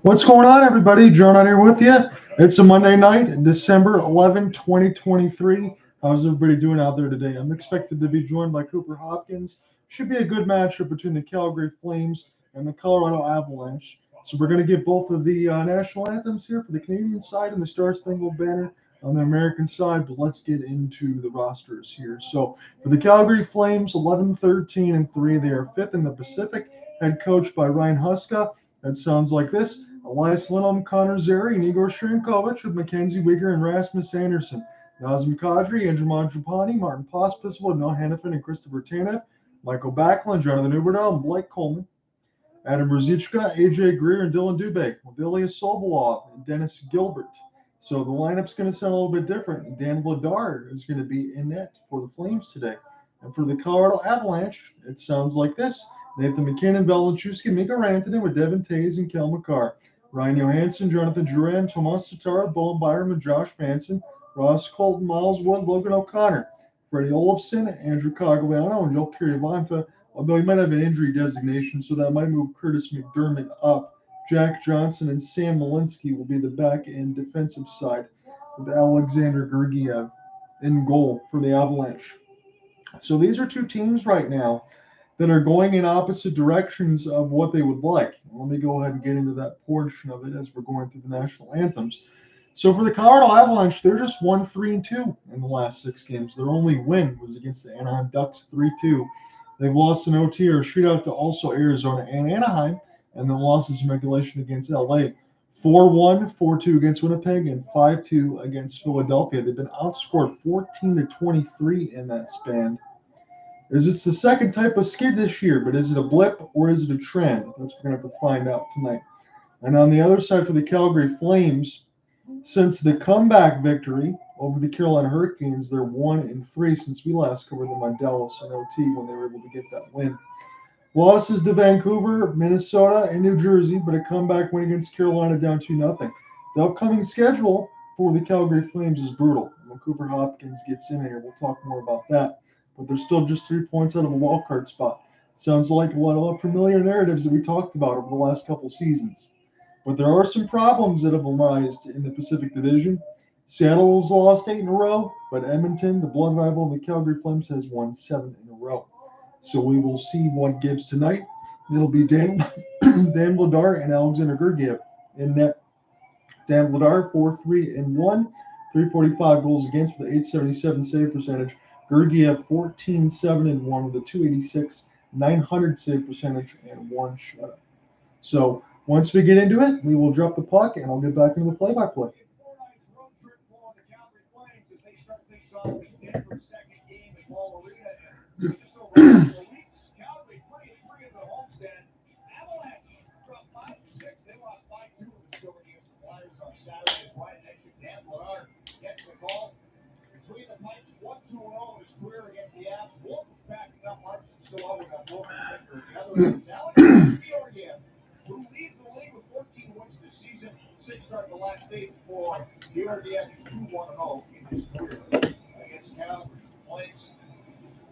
What's going on, everybody? John out here with you. It's a Monday night, December 11, 2023. How's everybody doing out there today? I'm expected to be joined by Cooper Hopkins. Should be a good matchup between the Calgary Flames and the Colorado Avalanche. So we're going to get both of the national anthems here for the Canadian side and the Star Spangled Banner on the American side. But let's get into the rosters here. So for the Calgary Flames, 11, 13, and 3. They are fifth in the Pacific, head coached by Ryan Huska. That sounds like this. Elias Lindholm, Zary, and Yegor Sharangovich with MacKenzie, Weegar, and Rasmus Andersson. Nazem, Kadri, Andrew Mangiapane, Martin Pospisil, Noah Hanifin, and Christopher Tanev. Michael Backlund, Jonathan Huberdeau, and Blake Coleman. Adam Ruzicka, AJ Greer, and Dylan Dubé with Elias Sobolov and Dennis Gilbert. So the lineup's going to sound a little bit different. Dan Bednar is going to be in net for the Flames today. And for the Colorado Avalanche, it sounds like this. Nathan MacKinnon, Nichushkin, Mikko Rantanen with Devon, Toews, and Cale, Makar. Ryan Johansson, Jonathan Duran, Tomas Tatar, Bowen Byram, and Josh Manson. Ross Colton, Miles Wood, Logan O'Connor. Freddie Olofsson, Andrew Cogliano, and Joel Kirivanta, although he might have an injury designation, so that might move Curtis McDermott up. Jack Johnson and Sam Malinsky will be the back end defensive side, with Alexander Georgiev in goal for the Avalanche. So these are two teams right now that are going in opposite directions of what they would like. Let me go ahead and get into that portion of it as we're going through the national anthems. So for the Colorado Avalanche, they're just 1-3-2 in the last 6 games. Their only win was against the Anaheim Ducks 3-2. They've lost an OT or a shootout to also Arizona and Anaheim, and then losses in regulation against LA. 4-1, 4-2 against Winnipeg, and 5-2 against Philadelphia. They've been outscored 14-23 in that span. It's the second type of skid this year, but is it a blip or is it a trend? That's what we're going to have to find out tonight. And on the other side for the Calgary Flames, since the comeback victory over the Carolina Hurricanes, they're 1-3 since we last covered them on Dallas and OT when they were able to get that win. Losses to Vancouver, Minnesota, and New Jersey, but a comeback win against Carolina down 2-0. The upcoming schedule for the Calgary Flames is brutal. When Cooper Hopkins gets in here, we'll talk more about that. But they're still just 3 points out of a wild card spot. Sounds like a lot of familiar narratives that we talked about over the last couple seasons. But there are some problems that have arisen in the Pacific Division. Seattle has lost 8 in a row, but Edmonton, the blood rival of the Calgary Flames, has won 7 in a row. So we will see what gives tonight. It'll be Dan Vladar and Alexander Georgiev in net. Dan Vladar 4-3-1, 345 goals against with an 877 save percentage. Georgiev 14-7-1 with a 286, 900 save percentage and 1 shutout. So once we get into it, we will drop the puck and I'll get back into the play-by-play. Start the last day for the RDM is 2-1-0 in his career against Calgary. Flames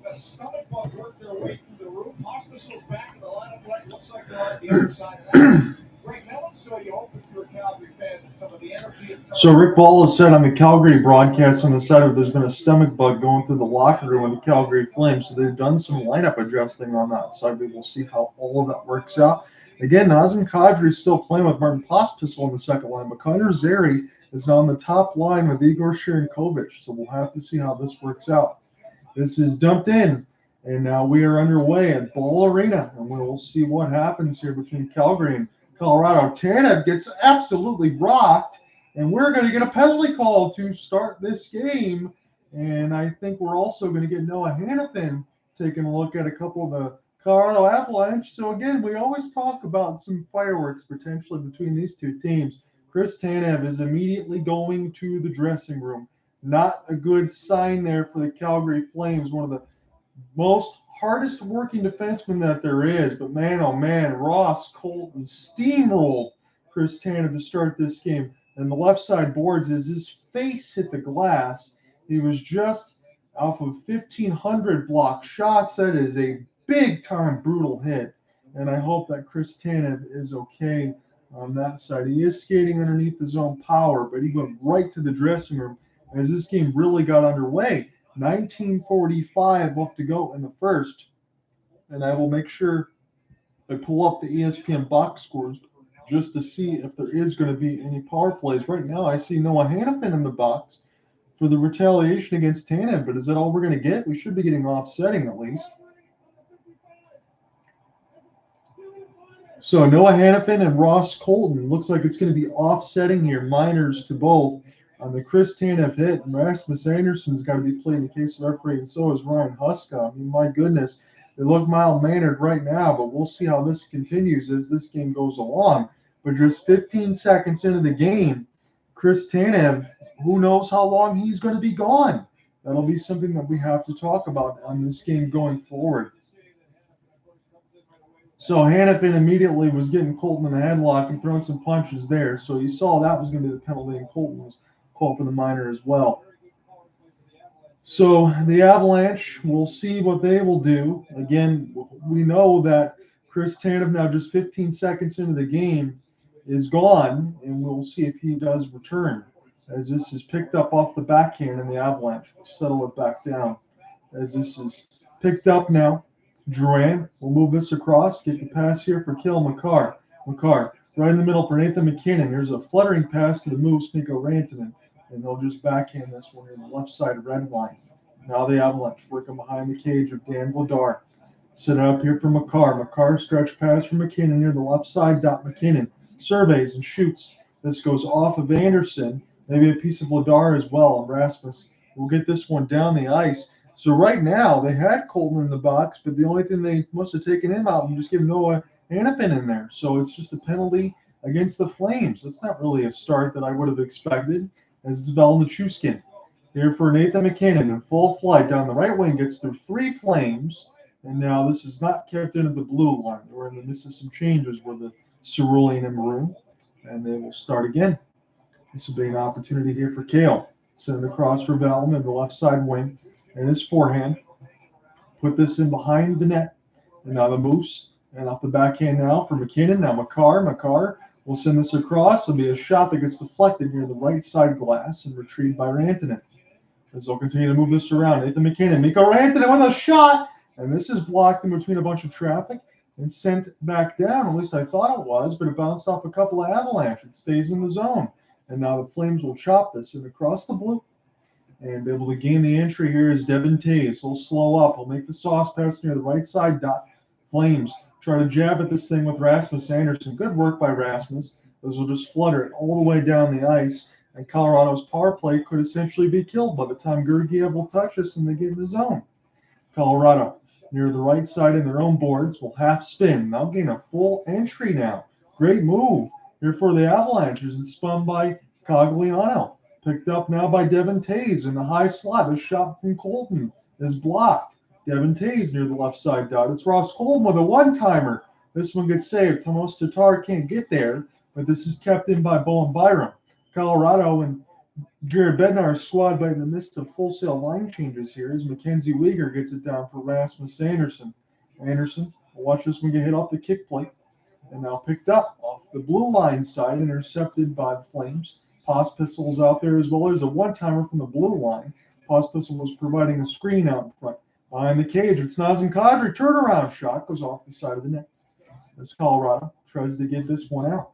got a stomach bug work their way through the room. Hospital's back in the lineup. Right, looks like they're on the other side of that. Great melon, so you hope if you're a Calgary fan that some of the energy and So Rick Ball has said on the Calgary broadcast on the side of there's been a stomach bug going through the locker room of the Calgary Flames. So they've done some lineup adjusting on that side. We will see how all of that works out. Again, Nazem Kadri is still playing with Martin Pospisil on the second line, but Zary is on the top line with Yegor Sharangovich. So we'll have to see how this works out. This is dumped in, and now we are underway at Ball Arena, and we will see what happens here between Calgary and Colorado. Tanev gets absolutely rocked, and we're going to get a penalty call to start this game. And I think we're also going to get Noah Hanifin taking a look at a couple of the Colorado Avalanche. So again, we always talk about some fireworks potentially between these two teams. Chris Tanev is immediately going to the dressing room. Not a good sign there for the Calgary Flames, one of the most hardest working defenseman that there is. But man, oh man, Ross Colton steamrolled Chris Tanev to start this game. And the left side boards as his face hit the glass. He was just off of 1,500 block shots. That is a big time brutal hit. And I hope that Chris Tanev is okay. on that side. He is skating underneath his own power, but he went right to the dressing room as this game really got underway. 19:45 left to go in the first, and I will make sure I pull up the ESPN box scores just to see if there is going to be any power plays. Right now, I see Noah Hanifin in the box for the retaliation against Tanev, but is that all we're going to get? We should be getting offsetting at least. So Noah Hanifin and Ross Colton looks like it's going to be offsetting here, minors to both on the Chris Tanev hit. And Rasmus Andersson's got to be played in case of referee, and so is Ryan Huska. I mean, my goodness, they look mild-mannered right now, but we'll see how this continues as this game goes along. But just 15 seconds into the game, Chris Tanev, who knows how long he's going to be gone. That'll be something that we have to talk about on this game going forward. So Hanifin immediately was getting Colton in a headlock and throwing some punches there. So you saw that was going to be the penalty, and Colton was called for the minor as well. So the Avalanche, we'll see what they will do. Again, we know that Chris Tanev, now just 15 seconds into the game, is gone, and we'll see if he does return. As this is picked up off the backhand, and the Avalanche will settle it back down. As this is picked up now, Duran will move this across, get the pass here for Cale Makar. Makar, right in the middle for Nathan MacKinnon. Here's a fluttering pass to the moose, Mikko Rantanen. And they'll just backhand this one in the left side red line. Now the Avalanche working behind the cage of Dan Vladar. Set it up here for Makar. Makar stretch pass for MacKinnon near the left side dot. MacKinnon surveys and shoots. This goes off of Andersson. Maybe a piece of Vladar as well. And Rasmus will get this one down the ice. So right now they had Colton in the box, but the only thing they must have taken him out and just given Noah Hanifin in there. So it's just a penalty against the Flames. It's not really a start that I would have expected, as it's Nichushkin here for Nathan MacKinnon in full flight down the right wing, gets through 3 Flames, and now this is not kept into the blue line. We're in the midst of some changes with the cerulean and maroon, and they will start again. This will be an opportunity here for Cale. Send it across for Vellum in the left side wing, and his forehand. Put this in behind the net, and now the Moose, and off the backhand now for MacKinnon. Now Makar will send this across. It'll be a shot that gets deflected near the right side glass and retrieved by Rantanen. As they'll continue to move this around. Nathan MacKinnon, Mikko Rantanen with a shot, and this is blocked in between a bunch of traffic and sent back down. At least I thought it was, but it bounced off a couple of Avalanche. It stays in the zone, and now the Flames will chop this and across the blue. And be able to gain the entry here is Devon Toews. He'll slow up. He'll make the sauce pass near the right side dot. Flames try to jab at this thing with Rasmus Andersson. Good work by Rasmus. Those will just flutter it all the way down the ice. And Colorado's power play could essentially be killed by the time Georgiev will touch this and they get in the zone. Colorado near the right side in their own boards will half spin. Now gain a full entry now. Great move here for the Avalanches. It's spun by Cogliano. Picked up now by Devon Toews in the high slot. The shot from Colton is blocked. Devon Toews near the left side dot. It's Ross Colton with a one-timer. This one gets saved. Tomas Tatar can't get there, but this is kept in by Bowen Byram. Colorado and Jared Bednar squad by in the midst of full-sail line changes here as MacKenzie Weegar gets it down for Rasmus Andersson. Andersson will watch this one get hit off the kick plate and now picked up off the blue line side, intercepted by the Flames. Pospistle's out there as well. There's a one-timer from the blue line. Pospisil was providing a screen out in front. Behind the cage, it's Nazem Kadri. Turnaround shot goes off the side of the net. As Colorado tries to get this one out.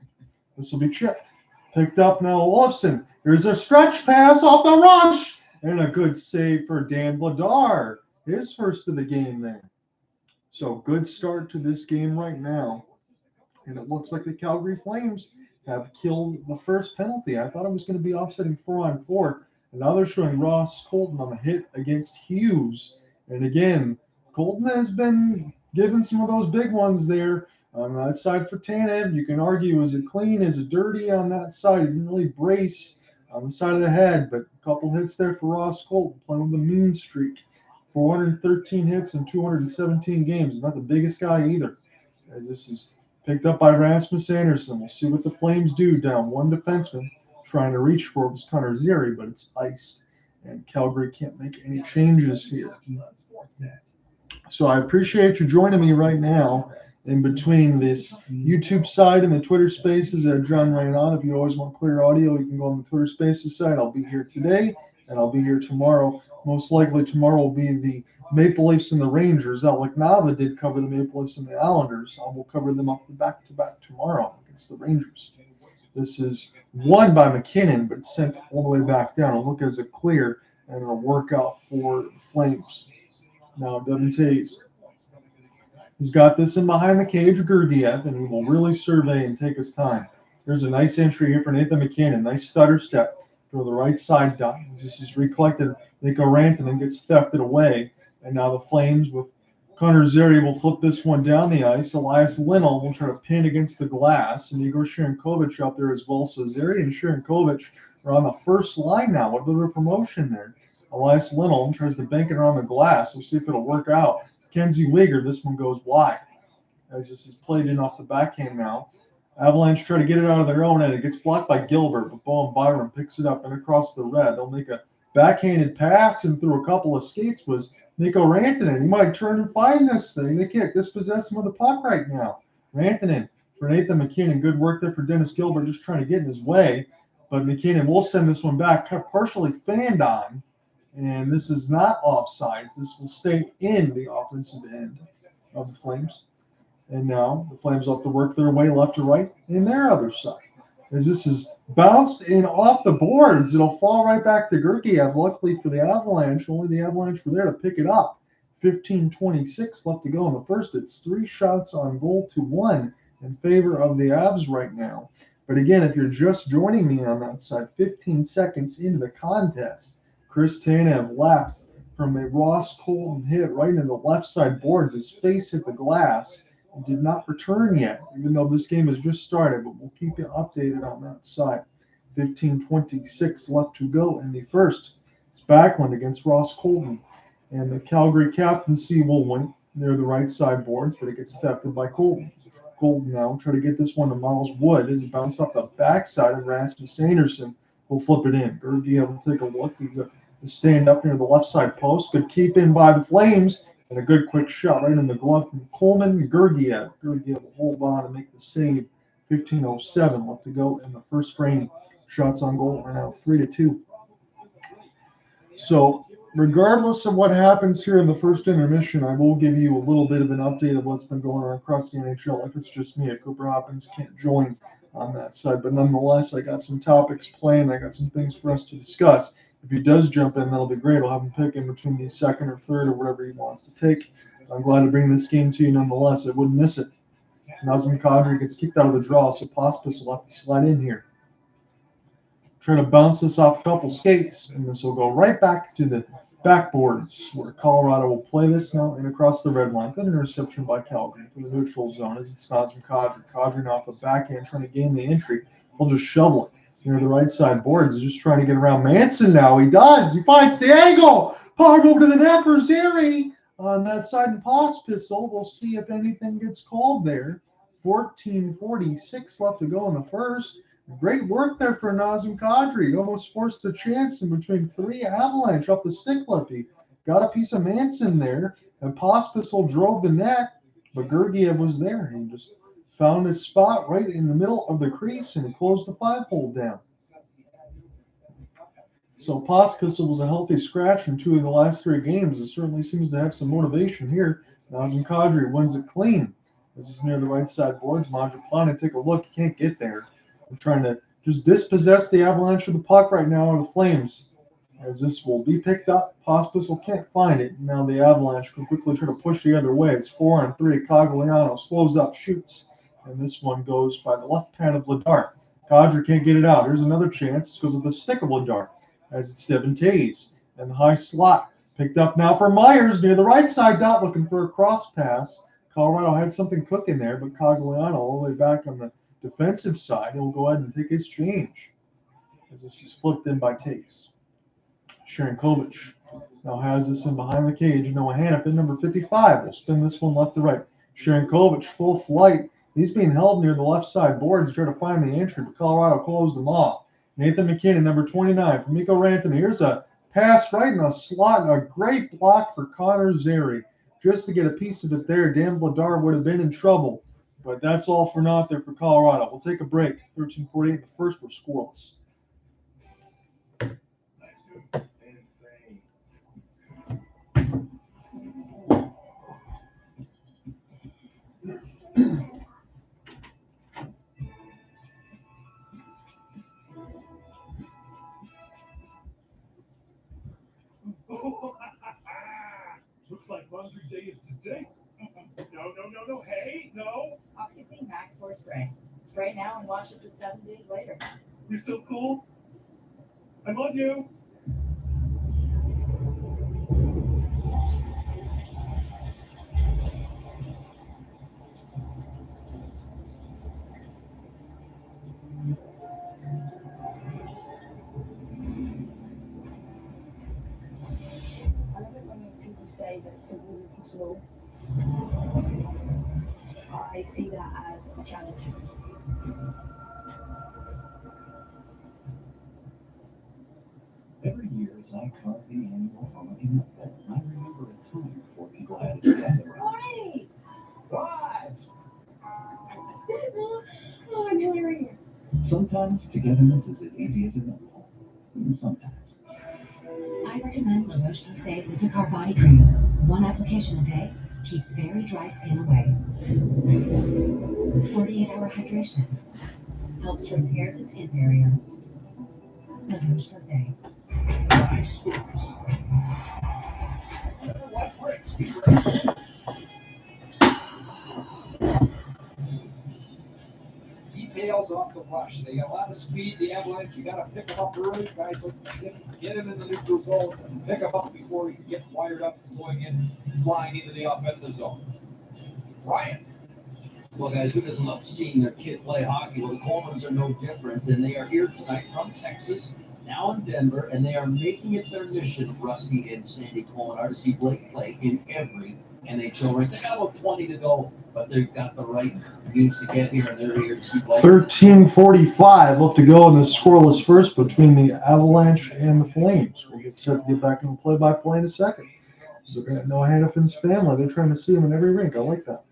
This will be chipped. Picked up now Olofsson. Here's a stretch pass off the rush. And a good save for Dan Vladar. His first of the game there. So good start to this game right now. And it looks like the Calgary Flames have killed the first penalty. I thought it was going to be offsetting 4-on-4. And now they're showing Ross Colton on the hit against Hughes. And again, Colton has been given some of those big ones there. On that side for Tanev, you can argue, is it clean, is it dirty on that side? He didn't really brace on the side of the head, but a couple hits there for Ross Colton, playing with a mean streak. 413 hits in 217 games. He's not the biggest guy either. As this is picked up by Rasmus Andersson. We'll see what the Flames do down one defenseman. Trying to reach for it was Connor Zary, but it's iced. And Calgary can't make any changes here. So I appreciate you joining me right now in between this YouTube side and the Twitter Spaces at John Ryan on. If you always want clear audio, you can go on the Twitter Spaces side. I'll be here today, and I'll be here tomorrow. Most likely tomorrow will be the Maple Leafs and the Rangers. Alec Nava did cover the Maple Leafs and the Islanders. I will cover them up back-to-back tomorrow against the Rangers. This is won by MacKinnon, but sent all the way back down. It'll look as a clear and a workout for the Flames. Now Devon Toews. He's got this in behind the cage, Gurdjieff, and he will really survey and take his time. There's a nice entry here for Nathan MacKinnon. Nice stutter step for the right side dot. He's recollected. Mikko Rantanen gets thefted away. And now the Flames with Connor Zary will flip this one down the ice. Elias Lindholm will try to pin against the glass. And Yegor Sharangovich out there as well. So Zary and Sharangovich are on the first line now. What a bit of a promotion there. Elias Lindholm tries to bank it around the glass. We'll see if it'll work out. MacKenzie Weegar, this one goes wide. As this is played in off the backhand now. Avalanche try to get it out of their own end. It gets blocked by Gilbert, but Bowen Byram picks it up and across the red. They'll make a backhanded pass, and through a couple of skates was Mikko Rantanen. He might turn and find this thing. They can't dispossess him of the puck right now. Rantanen for Nathan MacKinnon. Good work there for Dennis Gilbert, just trying to get in his way. But MacKinnon will send this one back, partially fanned on. And this is not offsides. This will stay in the offensive end of the Flames. And now the Flames will have to work their way left to right in their other side. As this is bounced in off the boards, it'll fall right back to Gurdjieff. Luckily for the Avalanche, only the Avalanche were there to pick it up. 15:26 left to go in the first. It's 3 shots on goal to 1 in favor of the Avs right now. But again, if you're just joining me on that side, 15 seconds into the contest, Chris Tanev left from a Ross Colton hit right into the left side boards. His face hit the glass and did not return yet, even though this game has just started, but we'll keep you updated on that side. 15:26 left to go in the first. It's Backlund against Ross Colton. And the Calgary captaincy will win near the right side boards, but it gets thefted by Colton. Colton now try to get this one to Miles Wood as it bounced off the backside of Rasmus Andersson. Will flip it in. Gurdjieff will take a look. He's going to stand up near the left side post. Good keep in by the Flames. And a good quick shot right in the glove from Coleman and Gurdjieff. Gurdjieff will hold on and make the save. 15:07 left to go in the first frame. Shots on goal are now 3-2. So regardless of what happens here in the first intermission, I will give you a little bit of an update of what's been going on across the NHL. If it's just me, Cooper Hopkins can't join on that side. But nonetheless, I got some topics planned. I got some things for us to discuss. If he does jump in, that'll be great. I'll have him pick in between the second or third or whatever he wants to take. I'm glad to bring this game to you nonetheless. I wouldn't miss it. Nazem Kadri gets kicked out of the draw, so Pospis will have to slide in here. Trying to bounce this off a couple skates, and this will go right back to the backboards where Colorado will play this now and across the red line. Good interception by Calgary to the neutral zone as it's Nazem Kadri. Kadri now off the backhand trying to gain the entry. He'll just shovel it near the right side boards. He's just trying to get around Manson now. He does. He finds the angle. Puck over to the net for Zary on that side, and Pospis. We'll see if anything gets called there. 14:46 left to go in the first. Great work there for Nazem Kadri. He almost forced a chance in between 3 Avalanche off the stick left. He got a piece of Manson there, and Pospisil drove the net, but Gurdjieff was there. He just found his spot right in the middle of the crease, and he closed the 5-hole down. So Pospisil was a healthy scratch in 2 of the last 3 games. It certainly seems to have some motivation here. Nazem Kadri wins it clean. This is near the right side boards. Mangiapane, take a look. He can't get there. I'm trying to just dispossess the Avalanche of the puck right now, or the Flames, as this will be picked up. Pospisil can't find it. Now the Avalanche can quickly try to push the other way. It's 4-on-3. Cogliano slows up, shoots, and this one goes by the left pad of Bednar. Kadri can't get it out. Here's another chance. It goes with the stick of Bednar, as it's Devon Toews. And the high slot picked up now for Myers near the right side dot, looking for a cross pass. Colorado had something cooking there, but Cogliano all the way back on the defensive side, he'll go ahead and take his change as this is flipped in by Toews. Sharangovich now has this in behind the cage. Noah Hanifin, number 55, will spin this one left to right. Sharangovich, full flight. He's being held near the left side boards, trying to find the entry, but Colorado closed them off. Nathan MacKinnon, number 29, from Mikko Rantanen. Here's a pass right in the slot, and a great block for Connor Zary. just to get a piece of it there. Dan Bednar would have been in trouble. But that's all for naught there for Colorado. We'll take a break. 13:48 the first, we're scoreless. Looks like laundry day is today. No. Hey, no. OxyClean Max Force Spray. Spray now and wash up to 7 days later. You're still cool? I'm on you. I love it when people say that simple is impossible. I see that as a challenge. Every year as I carve the annual holiday nutmeg, I remember a time before people had it together. Why? What? Oh, I'm hilarious. Sometimes togetherness is as easy as a nutmeg. Sometimes. I recommend La Roche-Posay Makar body cream. One application a day keeps very dry skin away. 48-hour hydration helps repair the skin barrier. La Roche-Posay. What bricks? Details off the rush. They got a lot of speed, the Avalanche. You got to pick them up early. Guys, get him in the neutral zone. Pick him up before he can get wired up and going in, flying into the offensive zone. Ryan. Well, guys, who doesn't love seeing their kid play hockey? Well, the Colemans are no different, and they are here tonight from Texas, now in Denver, and they are making it their mission, Rusty and Sandy Coleman, are to see Blake play in every NHL ring. They got about 20 to go, but they've got the right means to get here, and they're here to see Blake. 13:45 left to go in the scoreless first between the Avalanche and the Flames. We'll get set to get back into play-by-play in a second. So we're going to know Hanifin's family. They're trying to see him in every rink. I like that.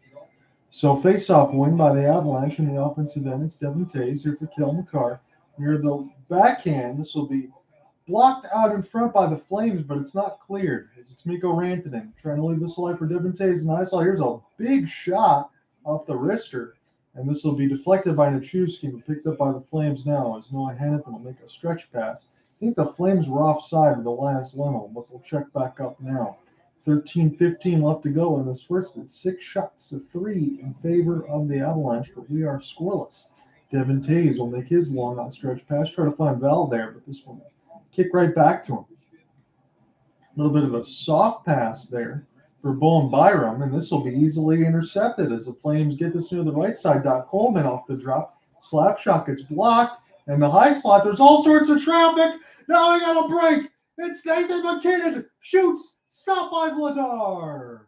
So face-off win by the Avalanche in the offensive end. It's Devon Toews here for Cale Makar. Near the backhand, this will be blocked out in front by the Flames, but it's not cleared. It's Mikko Rantanen trying to leave this alive for Devon Toews. And I saw here's a big shot off the wrister. And this will be deflected by Nichushkin, but picked up by the Flames now as Noah Hanifin will make a stretch pass. I think the Flames were offside with Elias, but they'll check back up now. 13:15 left to go in this first. It's 6 shots to 3 in favor of the Avalanche, but we are scoreless. Devon Toews will make his long outstretched pass, try to find Val there, but this one will kick right back to him. A little bit of a soft pass there for Bowen Byram, and this will be easily intercepted as the Flames get this near the right side. Coleman off the drop. Slap shot gets blocked, and the high slot, there's all sorts of traffic. Now we got a break. It's Nathan MacKinnon. Shoots. Stop by Vladar.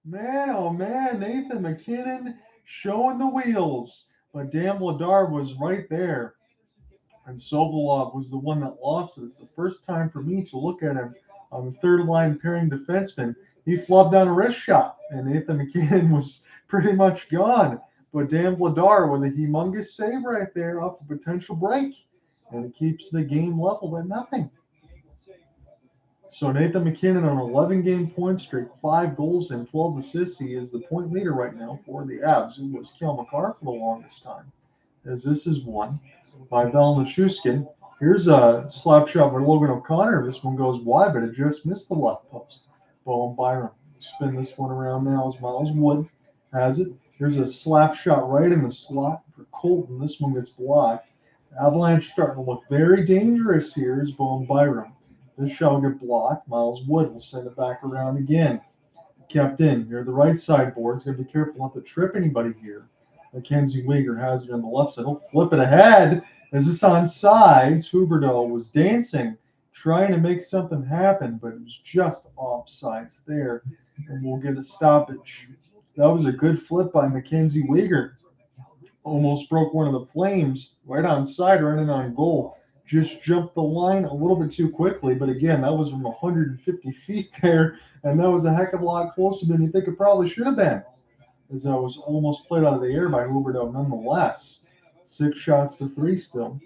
Man, oh man, Nathan MacKinnon showing the wheels. But Dan Vladar was right there. And Sokolov was the one that lost it. It's the first time for me to look at him on the third line pairing defenseman. He flubbed down a wrist shot, and Nathan MacKinnon was pretty much gone. But Dan Vladar with a humongous save right there off a potential break. And it keeps the game level at nothing. So Nathan MacKinnon on an 11-game point streak, 5 goals and 12 assists. He is the point leader right now for the Avs. It was Cale Makar for the longest time, as this is won by Nichushkin. Here's a slap shot by Logan O'Connor. This one goes wide, but it just missed the left post. Bowen Byram spin this one around now as Miles Wood has it. Here's a slap shot right in the slot for Colton. This one gets blocked. Avalanche starting to look very dangerous here as Bowen Byram. This shot will get blocked. Miles Wood will send it back around again. Kept in here. The right side board. He's going to be careful not to trip anybody here. MacKenzie Weegar has it on the left side. He'll flip it ahead. As this on sides, Huberdeau was dancing, trying to make something happen, but it was just offsides there. And we'll get a stoppage. That was a good flip by MacKenzie Weegar. Almost broke one of the Flames right on side, running on goal. just jumped the line a little bit too quickly. But again, that was from 150 feet there, and that was a heck of a lot closer than you think it probably should have been, as that was almost played out of the air by Huberdeau nonetheless. 6 shots to 3 still,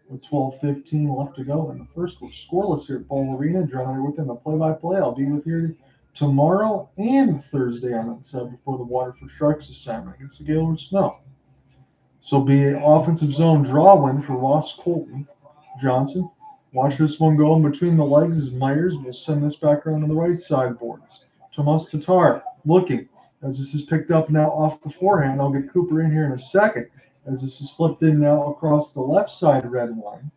with 12:15 left to go in the first. We're scoreless here at Ball Arena. John, within the play-by-play. I'll be with you tomorrow and Thursday on that side before the Waterford Sharks assignment against the Gaylord Snow. So be an offensive zone draw win for Ross Colton. Johnson, watch this one go in between the legs as Myers will send this back around to the right side boards. Tomas Tatar looking as this is picked up now off the forehand. I'll get Cooper in here in a second as this is flipped in now across the left side red line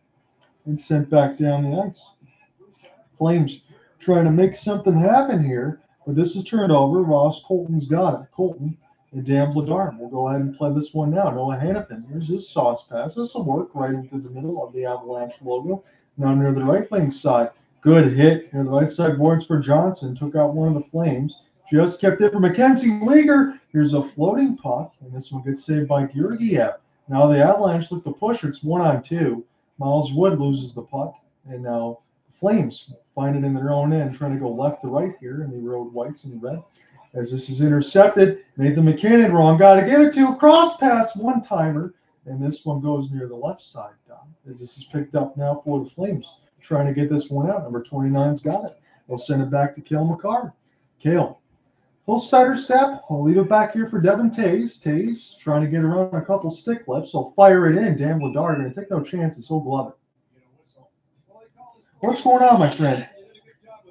and sent back down the ice. Flames trying to make something happen here, but this is turned over. Ross Colton's got it. Colton and Dan Bednar will go ahead and play this one now. Noah Hanifin, here's his sauce pass. This will work right into the middle of the Avalanche logo. Now near the right wing side. Good hit near the right side boards for Johnson. Took out one of the Flames. Just kept it for MacKenzie. Weegar. Here's a floating puck, and this one gets saved by Georgiev. Now the Avalanche look to push. It's 1-on-2. Miles Wood loses the puck, and now the Flames find it in their own end, trying to go left to right here in the road whites and red. As this is intercepted, Nathan MacKinnon wrong. Got to give it to a cross pass, one-timer, and this one goes near the left side, Don, as this is picked up now for the Flames. Trying to get this one out. Number 29's got it. They'll send it back to Cale Makar. Cale, full starter step. I'll leave it back here for Devon Toews. Toews trying to get around a couple stick lifts. He'll fire it in. Dan Bednar going to take no chances. He'll glove it. What's going on, my friend?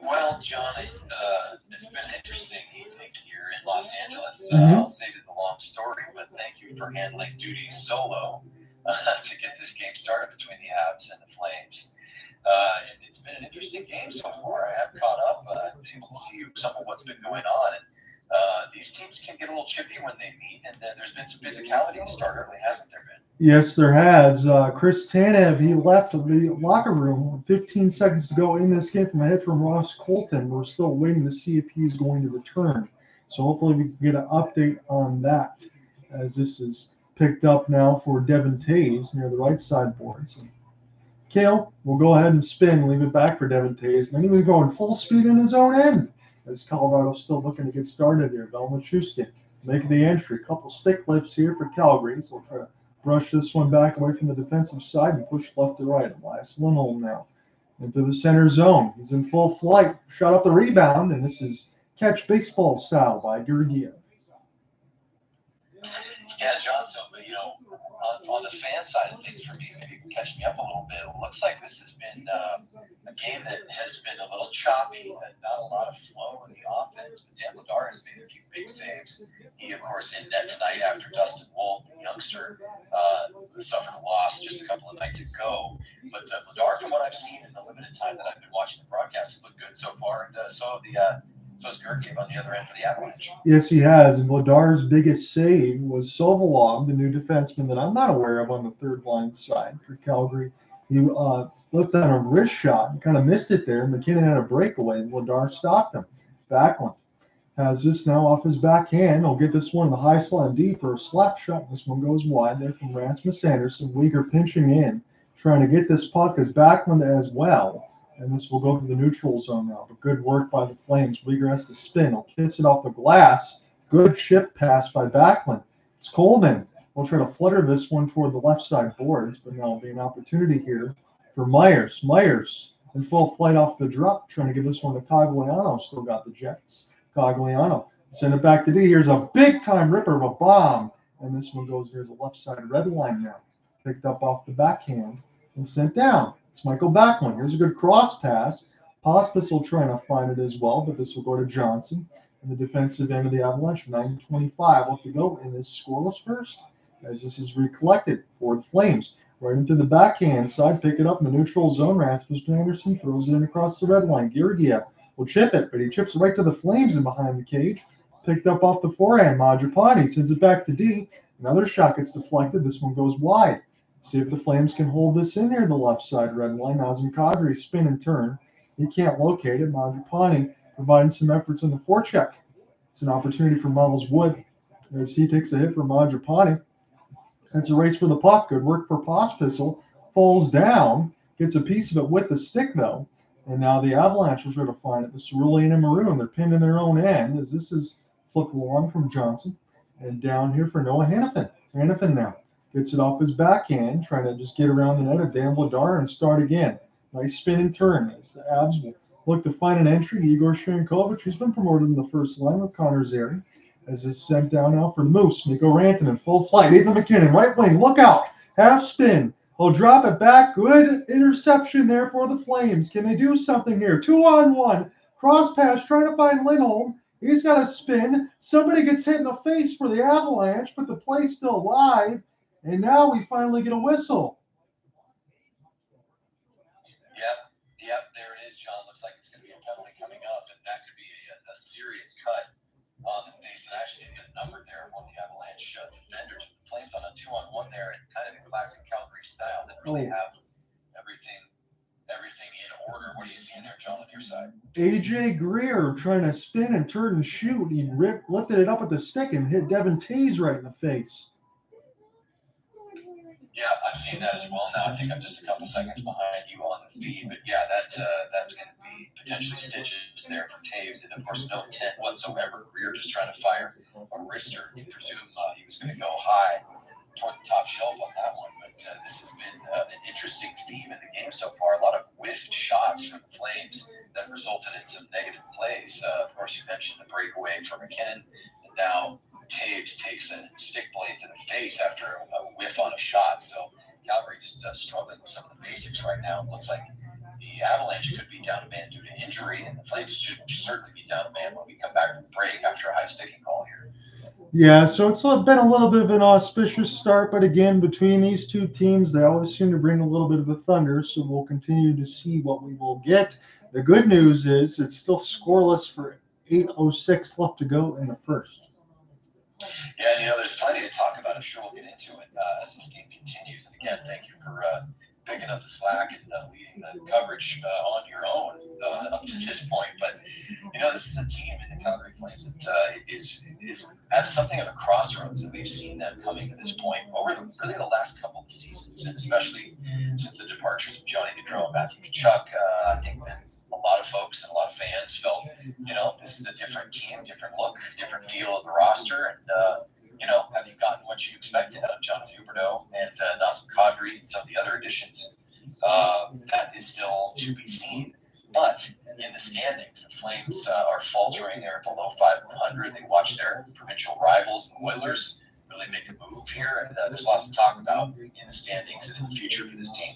Well, John, it's been an interesting evening here in Los Angeles. I'll save it the long story, but thank you for handling duty solo to get this game started between the Avs and the Flames. And it's been an interesting game so far. I have caught up. I've been able to see some of what's been going on. And these teams can get a little chippy when they meet, and there's been some physicality to start early, hasn't there been? Yes, there has. Chris Tanev, he left the locker room with 15 seconds to go in this game from a hit from Ross Colton. We're still waiting to see if he's going to return. So hopefully we can get an update on that as this is picked up now for Devon Toews near the right side boards. Cale will go ahead and spin, leave it back for Devon Toews. And he was going full speed in his own end as Colorado's still looking to get started here. Nichushkin making the entry. A couple stick lifts here for Calgary. So we'll try to brush this one back away from the defensive side and push left to right. Elias Lindholm now into the center zone. He's in full flight. Shot up the rebound, and this is catch baseball style by Georgiev. Yeah, John, so, on the fan side of things for me, maybe you can catch me up a little bit. It looks like this has been a game that has been a little choppy, and not a lot of flow in the offense. But Dan Bednar has made a few big saves. He, of course, in net tonight after Dustin Wolf, the youngster, suffered a loss just a couple of nights ago. But Bednar, from what I've seen in the limited time that I've been watching the broadcast, has looked good so far, and so has Georgiev on the other end for the Avalanche. Yes, he has. And Bednar's biggest save was Sovolov, the new defenseman that I'm not aware of on the third line side for Calgary. He looked on a wrist shot and kind of missed it there. MacKinnon had a breakaway, and Bednar stopped him. Backlund has this now off his backhand. He'll get this one in the high slot deep for a slap shot. This one goes wide there from Rasmus Andersson. Weegar pinching in, trying to get this puck as Backlund as well. And this will go to the neutral zone now. But good work by the Flames. Weegar has to spin. He'll kiss it off the glass. Good chip pass by Backlund. It's Coleman. We'll try to flutter this one toward the left side boards, but now will be an opportunity here for Myers. Myers in full flight off the drop, trying to give this one to Cogliano. Still got the Jets. Cogliano. Send it back to D. Here's a big-time ripper of a bomb. And this one goes near the left side red line now. Picked up off the backhand and sent down. It's Mikael Backlund. Here's a good cross pass. Pospisil trying to find it as well, but this will go to Johnson. And the defensive end of the Avalanche, 9:25 left to go in this scoreless first. As this is recollected for the Flames. Right into the backhand side, pick it up in the neutral zone. Rasmus Andersson throws it in across the red line. Georgiev will chip it, but he chips it right to the Flames and behind the cage. Picked up off the forehand. Mangiapane sends it back to D. Another shot gets deflected. This one goes wide. See if the Flames can hold this in here, the left side red line. Nazem Kadri spin and turn. He can't locate it. Mangiapane providing some efforts in the forecheck. It's an opportunity for Miles Wood as he takes a hit for Mangiapane. It's a race for the puck. Good work for Pospisil. Falls down. Gets a piece of it with the stick, though. And now the Avalanche will try to find it. The cerulean and maroon, they're pinned in their own end, as this is flipped along from Johnson. And down here for Noah Hanifin. Hanifin now gets it off his backhand, trying to just get around the net of Dan Bednar and start again. Nice spin and turn as the Avs will look to find an entry. Yegor Sharangovich, who's been promoted in the first line with Connor Zary, as it's sent down now for the Moose. Mikko Rantanen, full flight. Nathan MacKinnon, right wing, look out. Half spin. He'll drop it back. Good interception there for the Flames. Can they do something here? 2-on-1. Cross pass, trying to find Lindholm. He's got a spin. Somebody gets hit in the face for the Avalanche, but the play's still live. And now we finally get a whistle. Yep, there it is, John. Looks like it's going to be a penalty coming up, and that could be a serious cut on the face. And actually didn't get a number there on the Avalanche defenders. The Flames on a 2-on-1 there, and kind of in classic Calgary style. Didn't really have everything in order. What are you seeing there, John, on your side? AJ Greer trying to spin and turn and shoot. He lifted it up with the stick and hit Devon Toews right in the face. Yeah, I've seen that as well. Now I think I'm just a couple seconds behind you on the feed, but yeah, that's going to be potentially stitches there for Toews, and of course no intent whatsoever. Greer just trying to fire a wrister. You presume he was going to go high toward the top shelf on that one, but this has been an interesting theme in the game so far. A lot of whiffed shots from the Flames that resulted in some negative plays. Of course, you mentioned the breakaway for MacKinnon, and now Toews takes a stick blade to the face after a whiff on a shot. So Calgary just struggling with some of the basics right now. It looks like the Avalanche could be down a man due to injury, and the Flames should certainly be down a man when we come back from the break after a high sticking call here. Yeah, so it's been a little bit of an auspicious start, but again, between these two teams, they always seem to bring a little bit of a thunder, so we'll continue to see what we will get. The good news is it's still scoreless for 8:06 left to go in the first. Yeah, there's plenty to talk about. I'm sure we'll get into it as this game continues. And again, thank you for picking up the slack and leading the coverage on your own up to this point. But, this is a team in the Calgary Flames that is at something of a crossroads, and we've seen them coming to this point over really the last couple of seasons, and especially since the departures of Johnny Gaudreau and Matthew Tkachuk. I think that a lot of folks and a lot of fans felt, this is a different team, different look, different feel of the roster. And, have you gotten what you expected out of Jonathan Huberdeau and Nazem Kadri and some of the other additions? That is still to be seen. But in the standings, the Flames are faltering. They're below 500. They watch their provincial rivals, the Oilers, really make a move here. And there's lots to talk about in the standings and in the future for this team.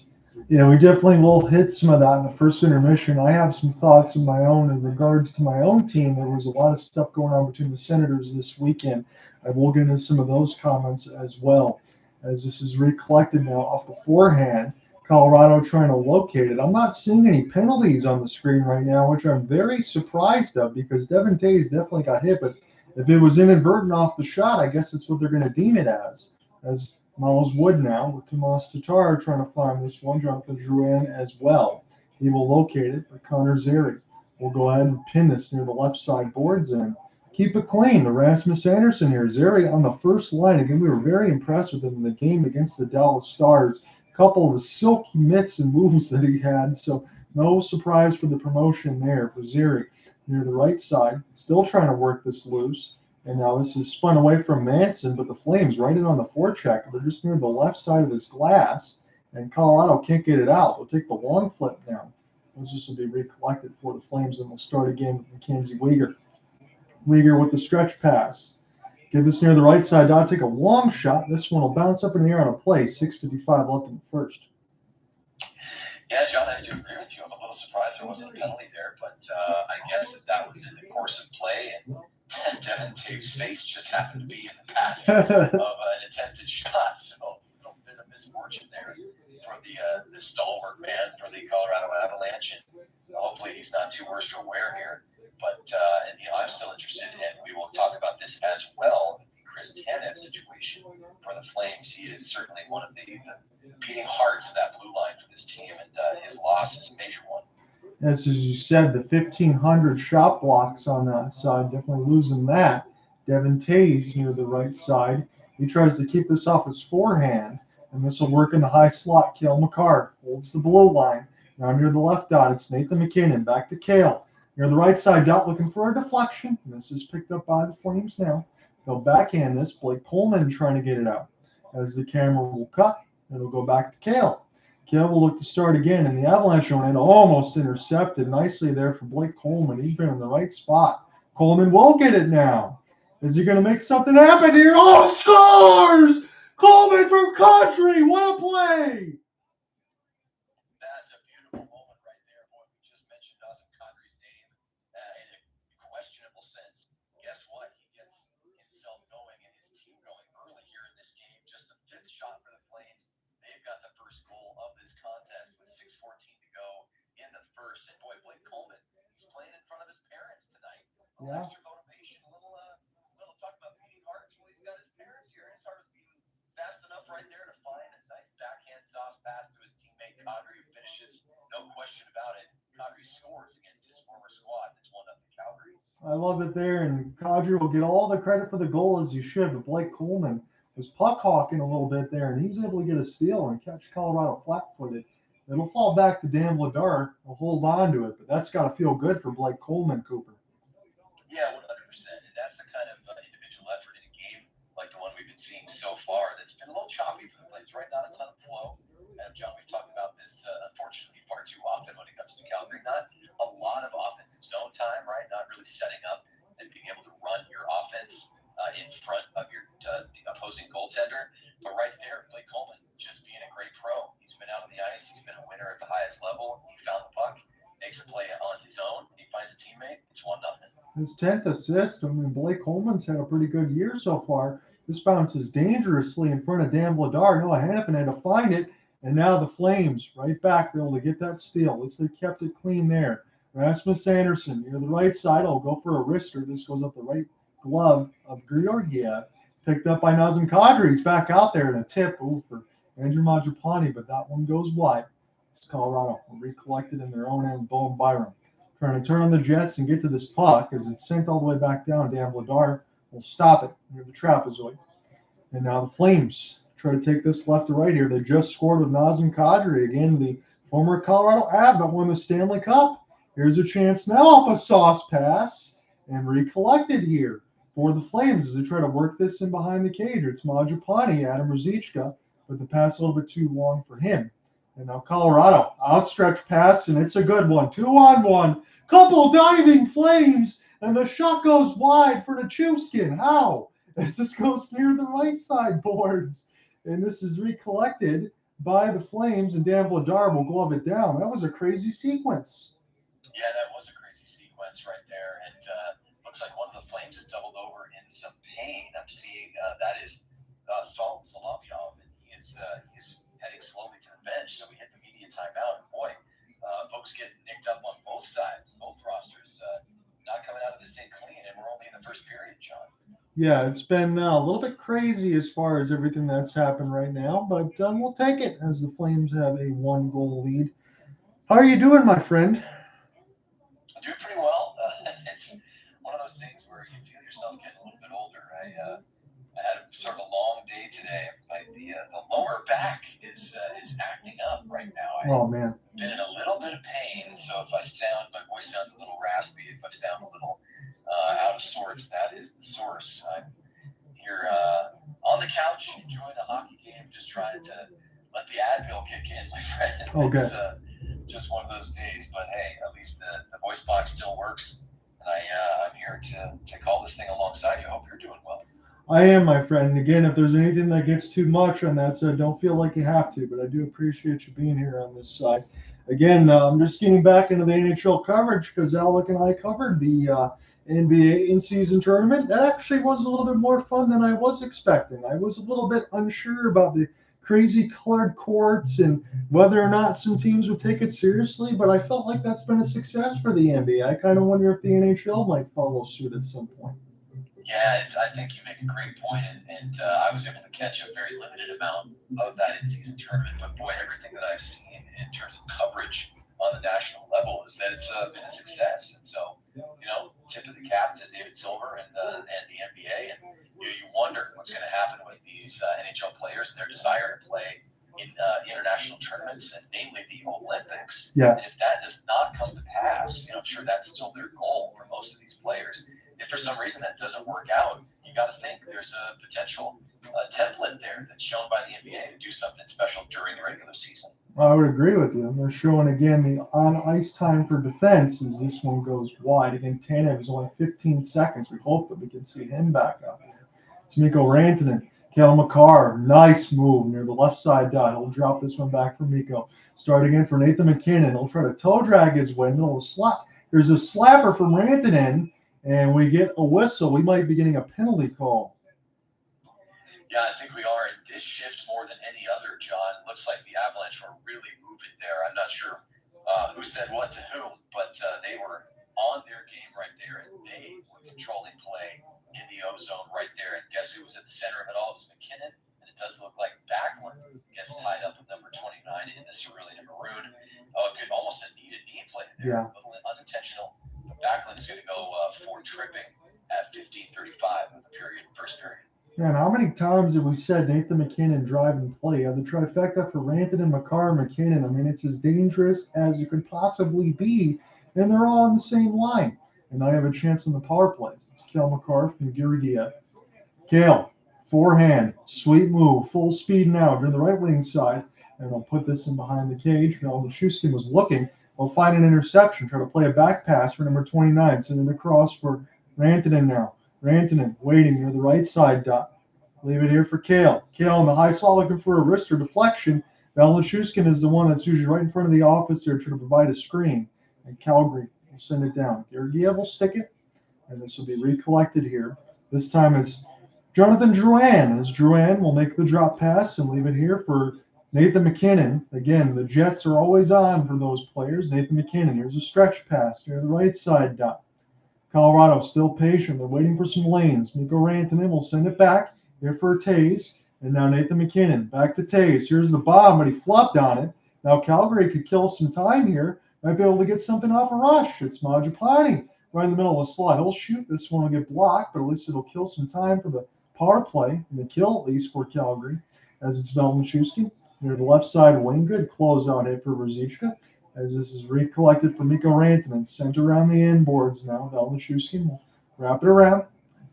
Yeah, we definitely will hit some of that in the first intermission. I have some thoughts of my own in regards to my own team. There was a lot of stuff going on between the Senators this weekend. I will get into some of those comments as well, as this is recollected now off the forehand. Colorado trying to locate it. I'm not seeing any penalties on the screen right now, which I'm very surprised of, because Devon Toews definitely got hit. But if it was inadvertent off the shot, I guess that's what they're going to deem it as Miles Wood now with Tomas Tatar trying to find this one. Jonathan Drouin as well. He will locate it, but Connor Zary will go ahead and pin this near the left side boards and keep it clean. The Rasmus Andersson here. Zary on the first line. Again, we were very impressed with him in the game against the Dallas Stars. A couple of the silky mitts and moves that he had, so no surprise for the promotion there for Zary. Near the right side, still trying to work this loose. And now this is spun away from Manson, but the Flames right in on the forecheck. They're just near the left side of his glass, and Colorado can't get it out. They'll take the long flip now. This will be recollected for the Flames, and we'll start again with MacKenzie Weegar. Weegar with the stretch pass. Get this near the right side. Dot take a long shot. This one will bounce up in the air on a play. 6:55 left in the first. Yeah, John, I do agree with you. I'm a little surprised there wasn't a penalty there, but I guess that was in the course of play, and Devon Toews' face just happened to be in the path of an attempted shot. So a little bit of misfortune there for the stalwart man for the Colorado Avalanche, and hopefully he's not too worse for wear here. But I'm still interested, and we will talk about this as well. The Chris Tanev situation for the Flames. He is certainly one of the beating hearts of that blue line for this team, and his loss is a major one. As you said, the 1,500 shot blocks on that side, definitely losing that. Devon Toews near the right side. He tries to keep this off his forehand. And this will work in the high slot. Cale Makar holds the blue line. Now near the left dot, it's Nathan MacKinnon. Back to Cale. Near the right side dot, looking for a deflection. This is picked up by the Flames now. They'll backhand this. Blake Coleman trying to get it out. As the camera will cut, it'll go back to Cale. Cale will look to start again, and the Avalanche on it almost intercepted nicely there for Blake Coleman. He's been in the right spot. Coleman will get it now. Is he going to make something happen here? Oh, scores! Coleman from Kadri. What a play! That's a beautiful moment right there. Boy, we just mentioned Nazem Kadri's name in a questionable sense. Guess what? He gets himself going and his team going early here in this game. Just the fifth shot for the Flames. They've got the first goal of this contest with 6:14 to go in the first. And boy, Blake Coleman, he's playing in front of his parents tonight. A little extra motivation, a little talk about beating hearts. Well, he's got his parents here. His heart is beating fast enough right there to find a nice backhand sauce pass to his teammate Kadri, who finishes, no question about it. Kadri scores against his former squad. It's 1-0 Calgary. I love it there, and Kadri will get all the credit for the goal as you should, but Blake Coleman was puck hawking a little bit there, and he was able to get a steal and catch Colorado flat-footed. It'll fall back to Dan Vladar. He'll hold on to it, but that's got to feel good for Blake Coleman, Cooper. Yeah, 100%. And that's the kind of individual effort in a game like the one we've been seeing so far that's been a little choppy for the Flames, right? Not a ton of flow. And John, we've talked about this, unfortunately, far too often when it comes to Calgary. Not a lot of offensive zone time, right? Not really setting up and being able to run your offense in front of your the opposing goaltender. But right there, Blake Coleman just being a great pro. He's been out on the ice. He's been a winner at the highest level. He found the puck, makes a play on his own. He finds a teammate. It's 1-0. His 10th assist. I mean, Blake Coleman's had a pretty good year so far. This bounces dangerously in front of Dan Vladar. Noah Hanifin had to find it, and now the Flames right back. They're able to get that steal. At least they kept it clean there. Rasmus Andersson near the right side. I'll go for a wrister. This goes up the right glove of Georgiev. Picked up by Nazem Kadri. He's back out there in a tip for Andrew Mangiapane, but that one goes wide. It's Colorado recollected in their own end. Bowen Byram trying to turn on the Jets and get to this puck as it's sent all the way back down. Dan Vladar will stop it near the trapezoid. And now the Flames try to take this left to right here. They just scored with Nazem Kadri, again, the former Colorado Av that won the Stanley Cup. Here's a chance now off a sauce pass and recollected here for the Flames as they try to work this in behind the cage. It's Mangiapane, Adam Ruzicka, but the pass a little bit too long for him. And now Colorado, outstretched pass, and it's a good one. 2-on-1. Couple diving Flames, and the shot goes wide for Nichushkin. How? As this goes near the right side boards. And this is recollected by the Flames, and Dan Vladar will glove it down. That was a crazy sequence. Yeah, that was a crazy sequence right there. And looks like one of the Flames is doubled over in some pain. I'm seeing that is Saul Solovyov, and he is heading slowly to the bench. So we hit the media timeout. And boy, folks getting nicked up on both sides, both rosters. Not coming out of this thing clean, and we're only in the first period, John. Yeah, it's been a little bit crazy as far as everything that's happened right now, but we'll take it as the Flames have a 1-goal lead. How are you doing, my friend? I'm doing pretty well. It's one of those things where you feel yourself getting a little bit older. I had sort of a long day today. The lower back is acting up right now. Oh, man. I've been in a little bit of pain, so if my voice sounds a little raspy, if I sound a little out of sorts, that is the source. I'm here on the couch enjoying a hockey game, just trying to let the Advil kick in, my friend. Okay. It's just one of those days, but hey, at least the voice box still works, and I'm here to call this thing alongside you. I hope you're doing well. I am, my friend. And again, if there's anything that gets too much on that side, don't feel like you have to, but I do appreciate you being here on this side. Again, I'm just getting back into the NHL coverage because Alec and I covered the NBA in-season tournament. That actually was a little bit more fun than I was expecting. I was a little bit unsure about the crazy colored courts and whether or not some teams would take it seriously, but I felt like that's been a success for the NBA. I kind of wonder if the NHL might follow suit at some point. Yeah, I think you make a great point, and I was able to catch a very limited amount of that in-season tournament. But boy, everything that I've seen in terms of coverage on the national level is that it's been a success. And so, tip of the cap to David Silver and the NBA. And you wonder what's going to happen with these NHL players and their desire to play international tournaments, and namely the Olympics. Yes. If that does not come to pass, I'm sure that's still their goal for most of these players. If for some reason that doesn't work out, you got to think there's a potential template there that's shown by the NBA to do something special during the regular season. I would agree with you. They're showing again the on-ice time for defense as this one goes wide. I think Tanev is only 15 seconds. We hope that we can see him back up here. It's Mikko Rantanen. Cale Makar, nice move near the left side dot. He'll drop this one back for Mikko. Starting in for Nathan MacKinnon. He'll try to toe drag his way. Middle of slap. There's a slapper from Rantanen, and we get a whistle. We might be getting a penalty call. Yeah, I think we are in this shift more than any other, John. Looks like the Avalanche were really moving there. I'm not sure who said what to whom, but they were on their game right there, and they were controlling play in the O-zone right there. And guess who was at the center of it all? It was MacKinnon, and it does look like Backlund gets tied up with number 29 in this cerulean and maroon. Oh, good, almost a knee play there. Yeah. A little unintentional. But Backlund is going to go for tripping at 15:35 of the first period. Man, how many times have we said Nathan MacKinnon drive and play? The trifecta for Rantanen, Makar, and MacKinnon. I mean, it's as dangerous as it could possibly be, and they're all on the same line. And now you have a chance in the power plays. It's Cale Makar from Huberdeau. Cale, forehand, sweet move, full speed now during the right wing side, and they'll put this in behind the cage. Now Nichushkin was looking. They'll find an interception, try to play a back pass for number 29, send it across for Rantanen now. Rantanen waiting near the right side dot. Leave it here for Cale. Cale in the high slot looking for a wrist or deflection. Nichushkin is the one that's usually right in front of the office there trying to provide a screen. And Calgary will send it down. Gergiev will stick it, and this will be recollected here. This time it's Jonathan Drouin. As Drouin will make the drop pass and leave it here for Nathan MacKinnon. Again, the Jets are always on for those players. Nathan MacKinnon. Here's a stretch pass near the right side dot. Colorado still patient. They're waiting for some lanes. Mikko Rantanen will send it back here for Toews. And now Nathan MacKinnon back to Toews. Here's the bomb, but he flopped on it. Now Calgary could kill some time here. Might be able to get something off a rush. It's Mangiapane right in the middle of the slot. He'll shoot. This one will get blocked, but at least it'll kill some time for the power play and the kill at least for Calgary. As it's Nichushkin near the left side wing. Good closeout hit for Ruzicka. As this is recollected for Mikko Rantanen. Sent around the end boards now. Nichushkin will wrap it around.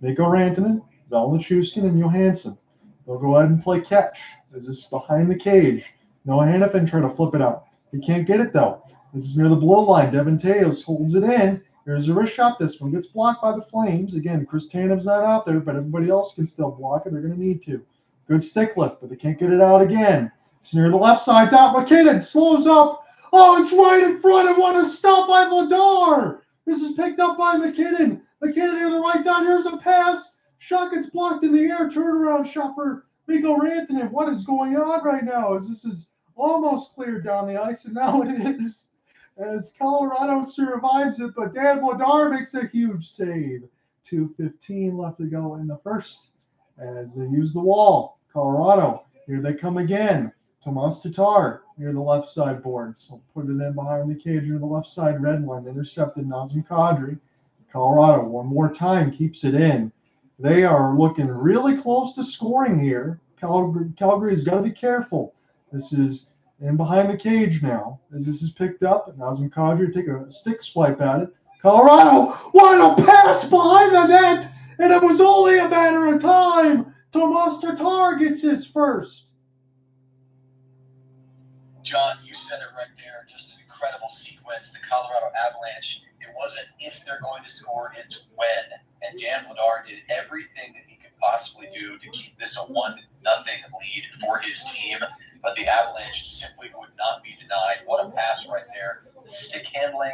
Mikko Rantanen, Nichushkin, and Johansson. They'll go ahead and play catch. As this is behind the cage. No Hanifin trying to flip it out. He can't get it though. This is near the blue line. Devon Toews holds it in. Here's a wrist shot. This one gets blocked by the Flames. Again, Chris Tanev's not out there, but everybody else can still block it. They're going to need to. Good stick lift, but they can't get it out again. It's near the left side. Dot MacKinnon slows up. Oh, it's right in front of one. A stop by Bednar. This is picked up by MacKinnon. MacKinnon near the right dot. Here's a pass. Shot gets blocked in the air. Turnaround shot for Mikko Rantanen. What is going on right now? As this is almost cleared down the ice, and now it is. As Colorado survives it, but Dan Bednar makes a huge save. 2:15 left to go in the first as they use the wall. Colorado, here they come again. Tomas Tatar near the left side boards. So put it in behind the cage near the left side red line. Intercepted Nazem Kadri. Colorado one more time keeps it in. They are looking really close to scoring here. Calgary's got to be careful. This is in behind the cage now. As this is picked up, Nazem Kadri take a stick swipe at it. Colorado, what a pass behind the net! And it was only a matter of time. Tomas Tatar gets his first. John, you said it right there. Just an incredible sequence. The Colorado Avalanche, it wasn't if they're going to score, it's when. And Dan Bednar did everything that he could possibly do to keep this a 1-0 lead for his team. But the Avalanche simply would not be denied. What a pass right there. The stick handling,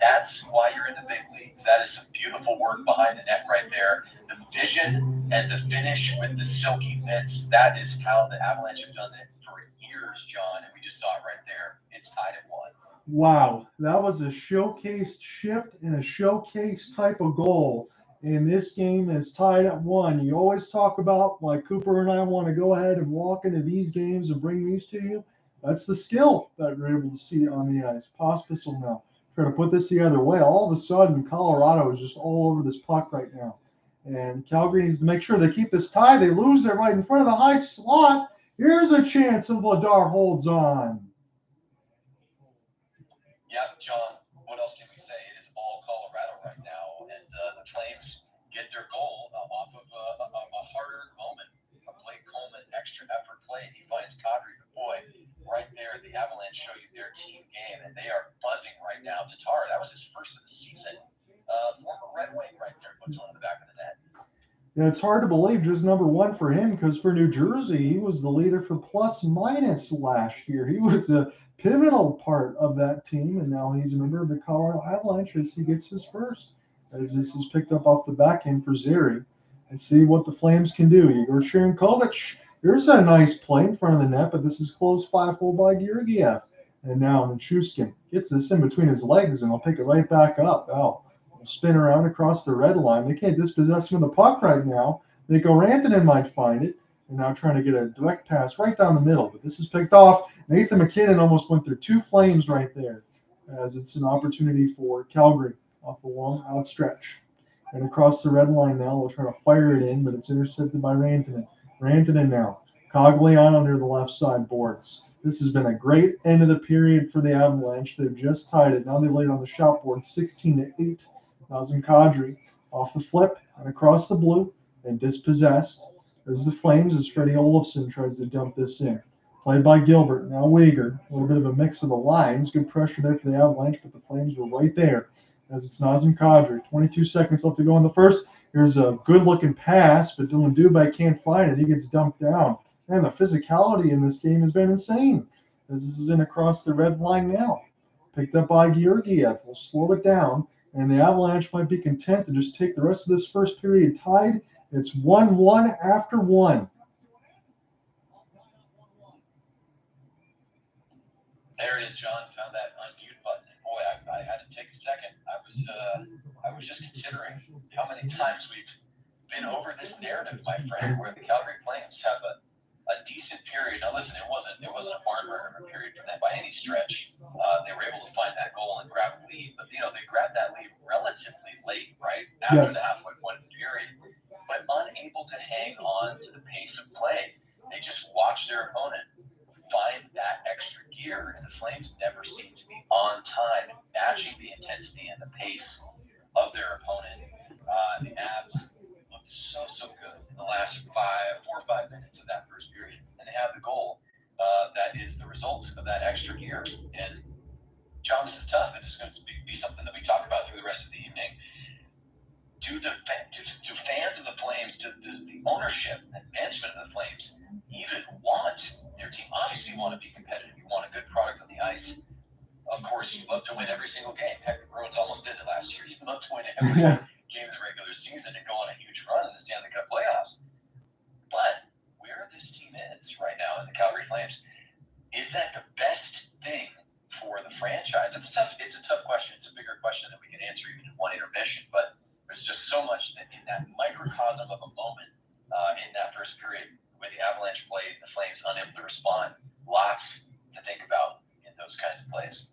that's why you're in the big leagues. That is some beautiful work behind the net right there. The vision and the finish with the silky mitts, that is how the Avalanche have done it for years, John. And we just saw it right there. It's tied at 1. Wow, that was a showcased shift and a showcase type of goal. And this game is tied at 1. You always talk about, like Cooper and I want to go ahead and walk into these games and bring these to you. That's the skill that we're able to see on the ice. Pospisil now trying to put this the other way. All of a sudden, Colorado is just all over this puck right now. And Calgary needs to make sure they keep this tie. They lose it right in front of the high slot. Here's a chance, and Bednar holds on. Yeah, John, what else can we say? It is all Colorado right now, and the Flames get their goal off of a harder moment. A Blake Coleman extra effort play, and he finds Kadri. But boy, right there, the Avalanche show you their team game, and they are buzzing right now. Tatar, that was his first of the season. Former Red Wing right there puts one in the back of the net. Yeah, it's hard to believe just number one for him because for New Jersey, he was the leader for plus minus last year. He was a pivotal part of that team, and now he's a member of the Colorado Avalanche as he gets his first. As this is picked up off the back end for Zary. And see what the Flames can do. Yegor Sharangovich. There's a nice play in front of the net, but this is close 5-hole by Georgiev. And now Nichushkin gets this in between his legs, and he'll pick it right back up. Oh, spin around across the red line. They can't dispossess him of the puck right now. Mikko Rantanen might find it. And now trying to get a direct pass right down the middle. But this is picked off. Nathan MacKinnon almost went through two Flames right there, as it's an opportunity for Calgary off the long outstretch. And across the red line now, they'll try to fire it in, but it's intercepted by Rantanen. Rantanen now. Cogliano under the left side boards. This has been a great end of the period for the Avalanche. They've just tied it. Now they laid on the shot board 16-8. Nazem Kadri off the flip and across the blue and dispossessed. As the Flames, as Freddie Olofsson tries to dump this in. Played by Gilbert. Now Weegar. A little bit of a mix of the lines. Good pressure there for the Avalanche, but the Flames were right there. As it's Nazem Kadri. 22 seconds left to go in the first. Here's a good-looking pass, but Dylan Dubé can't find it. He gets dumped down. Man, the physicality in this game has been insane. As this is in across the red line now. Picked up by Georgiev. We'll slow it down, and the Avalanche might be content to just take the rest of this first period tied. It's 1-1 after one. There it is, John. Found that unmute button. And boy, I had to take a second. I was just considering how many times we've been over this narrative, my friend, where the Calgary Flames have a decent period. Now, listen, it wasn't a barn burner period for them by any stretch. They were able to find that goal and grab a lead, but they grabbed that lead relatively late, right after the halfway point of the period, but unable to hang on to the pace of play. They just watched their opponent find that extra gear, and the Flames never seem to be on time, matching the intensity and the pace of their opponent. The Avs looked so good in the last 4 or 5 minutes of that first period, and they have the goal that is the result of that extra gear. And John, this is tough, and it's going to be something that we talk about through the rest of the evening. Do fans of the Flames, does the ownership and management of the Flames even want their team? Obviously, you want to be competitive. You want a good product on the ice. Of course, you love to win every single game. Heck, the Bruins almost did it last year. You love to win every game in the regular season and go on a huge run in the Stanley Cup playoffs. But where this team is right now in the Calgary Flames, is that the best thing for the franchise? It's a tough question. It's a bigger question that we can answer even in one intermission. But there's just so much that in that microcosm of a moment in that first period where the Avalanche played, the Flames unable to respond. Lots to think about in those kinds of plays.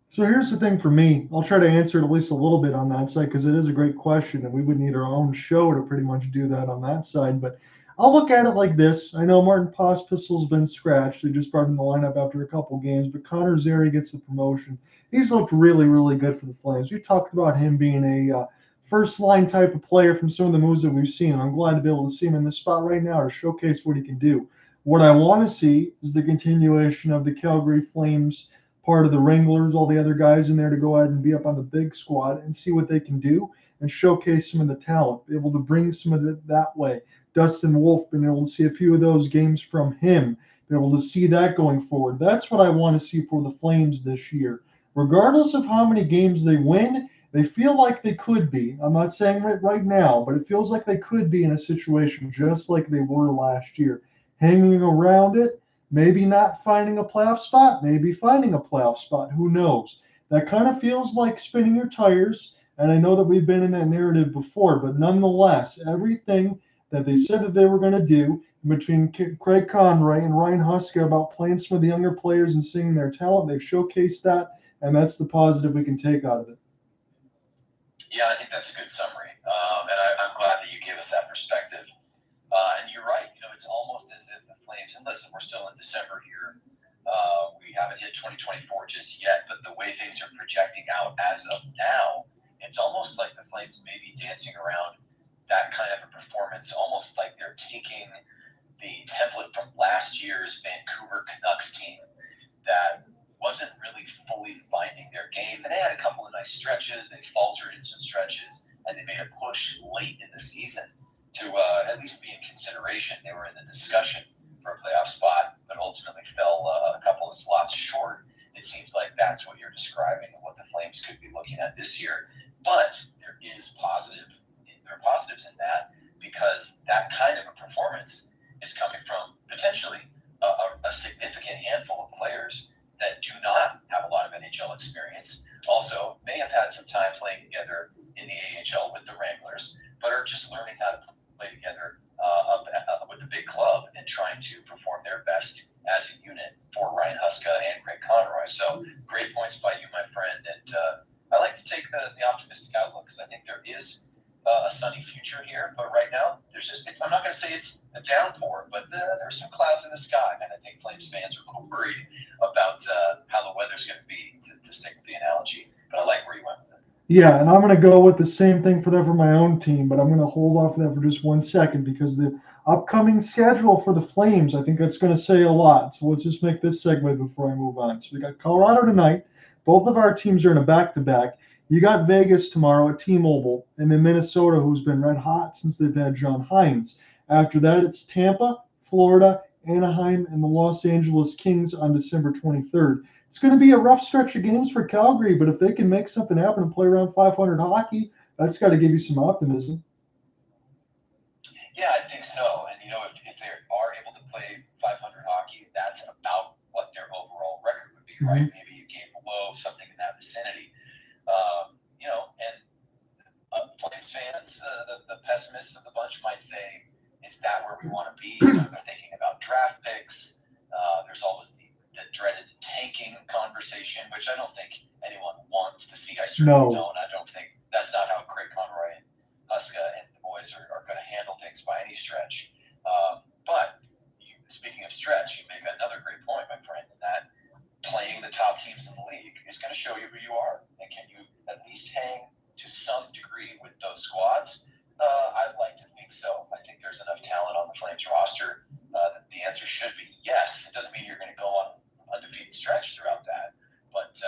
So here's the thing for me. I'll try to answer it at least a little bit on that side because it is a great question, and we would need our own show to pretty much do that on that side. But I'll look at it like this. I know Martin Pospisil's been scratched. They just brought him in the lineup after a couple games, but Connor Zary gets the promotion. He's looked really, really good for the Flames. We talked about him being a first-line type of player from some of the moves that we've seen. I'm glad to be able to see him in this spot right now to showcase what he can do. What I want to see is the continuation of the Calgary Flames part of the Wranglers, all the other guys in there to go ahead and be up on the big squad and see what they can do and showcase some of the talent, be able to bring some of it that way. Dustin Wolf, been able to see a few of those games from him, be able to see that going forward. That's what I want to see for the Flames this year. Regardless of how many games they win, they feel like they could be. I'm not saying it right now, but it feels like they could be in a situation just like they were last year. Hanging around it, maybe not finding a playoff spot, maybe finding a playoff spot. Who knows? That kind of feels like spinning your tires, and I know that we've been in that narrative before, but nonetheless, everything that they said that they were going to do between Craig Conroy and Ryan Huska about playing some of the younger players and seeing their talent, they've showcased that, and that's the positive we can take out of it. Yeah, I think that's a good summary, and I'm glad that you gave us that perspective. And you're right. It's almost as if the dancing around that kind of a performance, almost like they're taking the template from last year's Vancouver Canucks team that wasn't really fully finding their game. And they had a couple of nice stretches. They faltered in some stretches, and they made a push late in the season to at least be in consideration. They were in the discussion for a playoff spot, but ultimately fell a couple of slots short. It seems like that's what you're describing and what the Flames could be looking at this year. But there are positives in that, because that kind of a performance is coming from potentially a significant handful of players that do not have a lot of NHL experience, also may have had some time playing together in the AHL with the Wranglers, but are just learning how to play together with the big club and trying to perform their best as a unit for Ryan Huska and Craig Conroy. So great points by you, my friend. And I like to take the optimistic outlook, because I think there is a sunny future here. But right now, I'm not going to say it's a downpour, but there's some clouds in the sky. And I think Flames fans are worried about how the weather's going to be, to stick with the analogy. But I like where you went with it. Yeah, and I'm going to go with the same thing for that for my own team, but I'm going to hold off of that for just 1 second, because the upcoming schedule for the Flames, I think that's going to say a lot. So let's just make this segue before I move on. So we got Colorado tonight. Both of our teams are in a back-to-back. You got Vegas tomorrow at T-Mobile, and then Minnesota, who's been red hot since they've had John Hines. After that, it's Tampa, Florida, Anaheim, and the Los Angeles Kings on December 23rd. It's going to be a rough stretch of games for Calgary, but if they can make something happen and play around 500 hockey, that's got to give you some optimism. Yeah, I think so. And, if they are able to play 500 hockey, that's about what their overall record would be, right? Maybe a game below, something in that vicinity. And Flames fans, the pessimists of the bunch might say, is that where we want to be? They're thinking about draft picks. There's always the dreaded tanking conversation, which I don't think anyone wants to see. I certainly don't. I don't think that's not how Craig Conroy and Huska and the boys are going to handle things by any stretch. But speaking of stretch, you make another great point, my friend, in that playing the top teams in the league is going to show you who you are. And can you at least hang to some degree with those squads? I'd like to think so. I think there's enough talent on the Flames roster that the answer should be yes. It doesn't mean you're going to go on undefeated stretch throughout that, but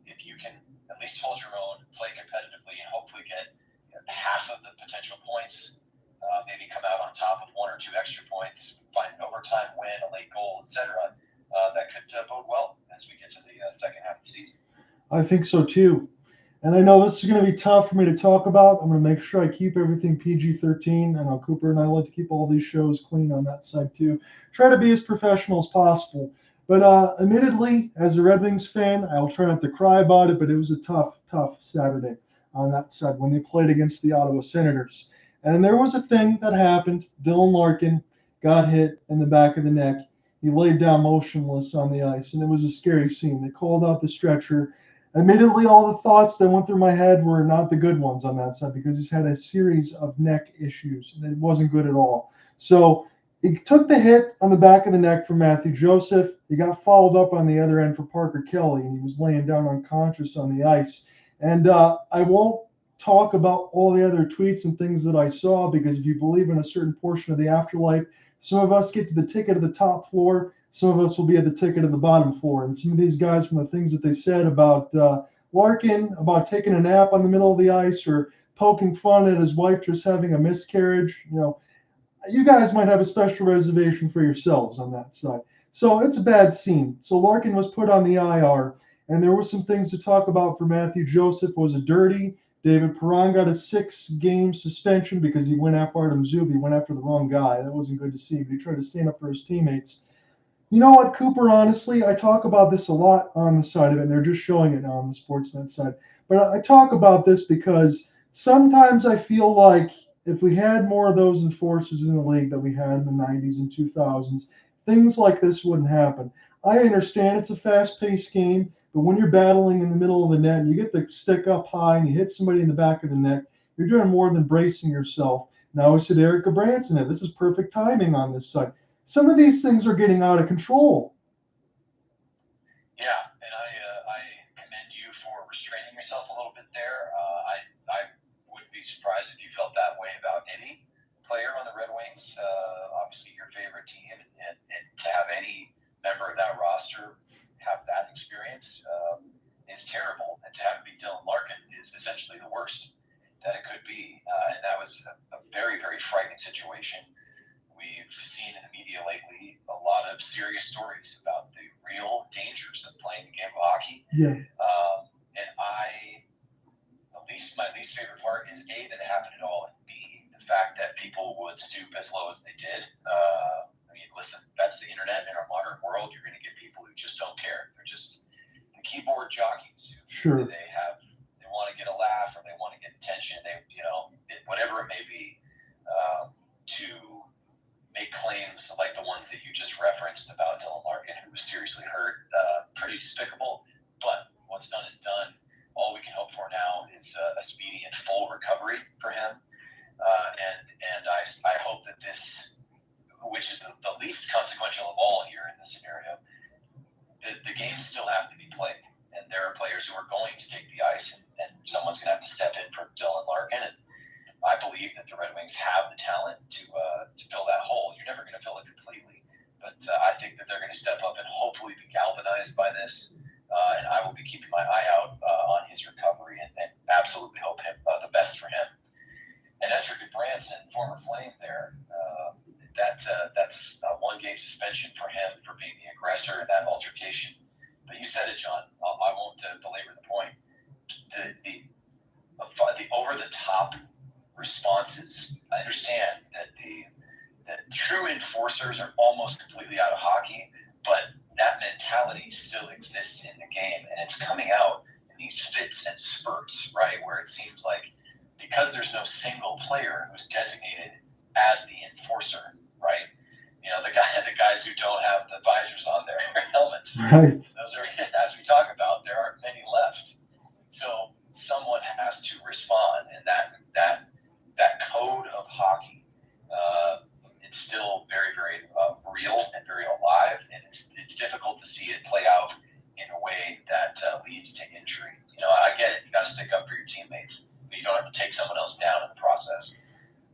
if you can at least hold your own, play competitively, and hopefully get half of the potential points, maybe come out on top of 1 or 2 extra points, find an overtime win, a late goal, etc., that could bode well as we get to the second half of the season. I think so too. And I know this is going to be tough for me to talk about. I'm going to make sure I keep everything PG-13. I know Cooper and I like to keep all these shows clean on that side too. Try to be as professional as possible. But admittedly, as a Red Wings fan, I'll try not to cry about it, but it was a tough Saturday on that side when they played against the Ottawa Senators. And there was a thing that happened. Dylan Larkin got hit in the back of the neck. He laid down motionless on the ice, and it was a scary scene. They called out the stretcher. Admittedly, all the thoughts that went through my head were not the good ones on that side, because he's had a series of neck issues, and it wasn't good at all. So he took the hit on the back of the neck from Matthew Joseph. He got followed up on the other end for Parker Kelly, and he was laying down unconscious on the ice. And I won't talk about all the other tweets and things that I saw, because if you believe in a certain portion of the afterlife, some of us get to the ticket of the top floor. Some of us will be at the ticket of the bottom floor. And some of these guys, from the things that they said about Larkin, about taking a nap on the middle of the ice, or poking fun at his wife just having a miscarriage, you guys might have a special reservation for yourselves on that side. So it's a bad scene. So Larkin was put on the IR, and there were some things to talk about for Matthew Joseph. Was it dirty? David Perron got a 6-game suspension because he went after Artem Zub. He went after the wrong guy. That wasn't good to see, but he tried to stand up for his teammates. You know what, Cooper, honestly, I talk about this a lot on the side of it, and they're just showing it now on the Sportsnet side. But I talk about this because sometimes I feel like if we had more of those enforcers in the league that we had in the 90s and 2000s, things like this wouldn't happen. I understand it's a fast-paced game, but when you're battling in the middle of the net and you get the stick up high and you hit somebody in the back of the neck, you're doing more than bracing yourself. Now we said Erica Branson. This is perfect timing on this side. Some of these things are getting out of control. Yeah, and I commend you for restraining yourself a little bit there. I would be surprised if you felt felt that way about any player on the Red Wings. Obviously, your favorite team, and to have any member of that roster have that experience is terrible. And to have it be Dylan Larkin is essentially the worst that it could be. And that was a very, very frightening situation. We've seen in the media lately a lot of serious stories about the real dangers of playing the game of hockey. Yeah. And my least favorite part is A, that it happened at all, and B, the fact that people would stoop as low as they did. I mean, listen, that's the internet in our modern world. You're going to get people who just don't care. They're just the keyboard jockeys. Sure. They want to get a laugh or they want to get attention. Whatever it may be, to make claims like the ones that you just referenced about Dylan Larkin, who was seriously hurt. Pretty despicable, but what's done is done. All we can hope for now is a speedy and full recovery for him. And I hope that this, which is the least consequential of all here in this scenario, the games still have to be played. And there are players who are going to take the ice, and someone's going to have to step in for Dylan Larkin. And I believe that the Red Wings have the talent to fill that hole. You're never going to fill it completely, but I think that they're going to step up and hopefully be galvanized by this. And I will be keeping my eye out on his recovery and absolutely hope the best for him. And as for Goodbranson, former Flame there, that's a one-game suspension for him for being the aggressor in that altercation. But you said it, John. I won't belabor the point. The over-the-top responses. I understand that the true enforcers are almost completely out of hockey, but that mentality still exists in the game, and it's coming out in these fits and spurts, right? Where it seems like because there's no single player who's designated as the enforcer, right? You know, the guys who don't have the visors on their helmets. Right. Those are, as we talk about, there aren't many left. So someone has to respond, and that code of hockey, it's still very, very real and very alive, and it's difficult to see it play out in a way that leads to injury. You know, I get it. You got to stick up for your teammates, but you don't have to take someone else down in the process.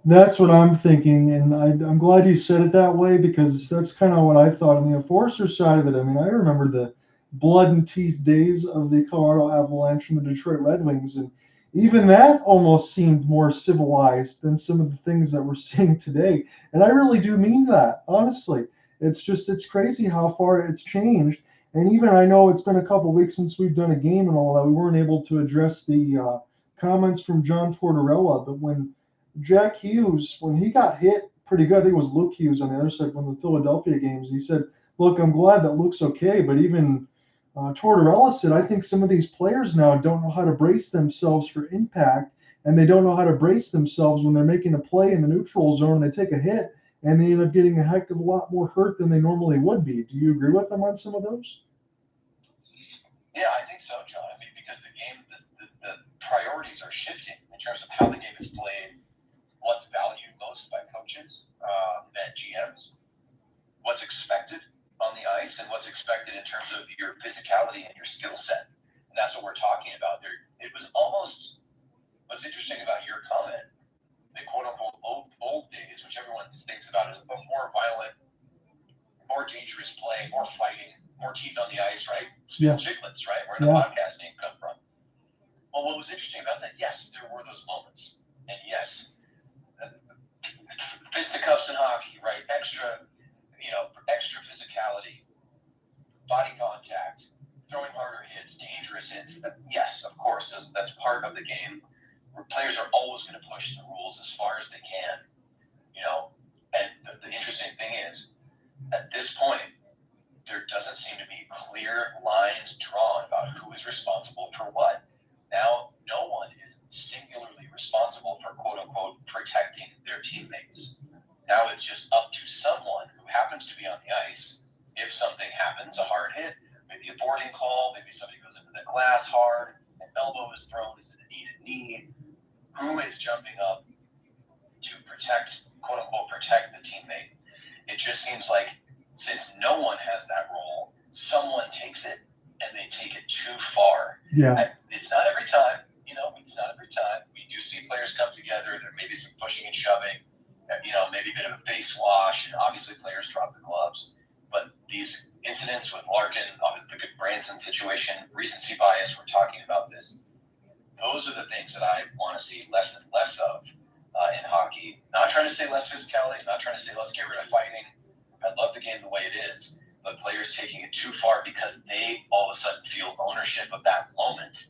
That's what I'm thinking, and I'm glad you said it that way, because that's kind of what I thought on the enforcer side of it. I mean, I remember the blood and teeth days of the Colorado Avalanche and the Detroit Red Wings, and even that almost seemed more civilized than some of the things that we're seeing today. And I really do mean that, honestly. It's crazy how far it's changed. And even I know it's been a couple weeks since we've done a game and all that. We weren't able to address the comments from John Tortorella, but when Jack Hughes, when he got hit pretty good, I think it was Luke Hughes on the other side from the Philadelphia games, he said, look, I'm glad that Luke's okay, but even Tortorella said, I think some of these players now don't know how to brace themselves for impact, and they don't know how to brace themselves when they're making a play in the neutral zone and they take a hit, and they end up getting a heck of a lot more hurt than they normally would be. Do you agree with them on some of those? Yeah, I think so, John. I mean, because the game, the priorities are shifting in terms of how the game is played, what's valued most by coaches and GMs, what's expected on the ice, and what's expected in terms of your physicality and your skill set. And that's what we're talking about there. It was almost, what's interesting about your comment, the quote-unquote old days, which everyone thinks about as a more violent, more dangerous play, more fighting, more teeth on the ice, right? Yeah. Chicklets, right? Where the podcast name come from. Well, what was interesting about that, yes, there were those moments. And yes, fisticuffs in hockey, right? Extra physicality, body contact, throwing harder hits, dangerous hits. Yes, of course, that's part of the game. Where players are always going to push the rules as far as they can, you know. And the interesting thing is, at this point, there doesn't seem to be clear lines drawn about who is responsible for what. Now, no one is singularly responsible for quote-unquote protecting their teammates. Now it's just up to someone who happens to be on the ice. If something happens, a hard hit, maybe a boarding call, maybe somebody goes into the glass hard, an elbow is thrown, is it a knee? Who is jumping up to protect, quote-unquote, protect the teammate? It just seems like since no one has that role, someone takes it, and they take it too far. Yeah. It's not every time, you know, it's not every time. We do do see players come together. There may be some pushing and shoving, maybe a bit of a face wash, and obviously players drop the gloves. But these incidents with Larkin, the good Branson situation, recency bias, we're talking about this. Those are the things that I want to see less and less of in hockey. Not trying to say less physicality, not trying to say let's get rid of fighting. I love the game the way it is, but players taking it too far because they all of a sudden feel ownership of that moment.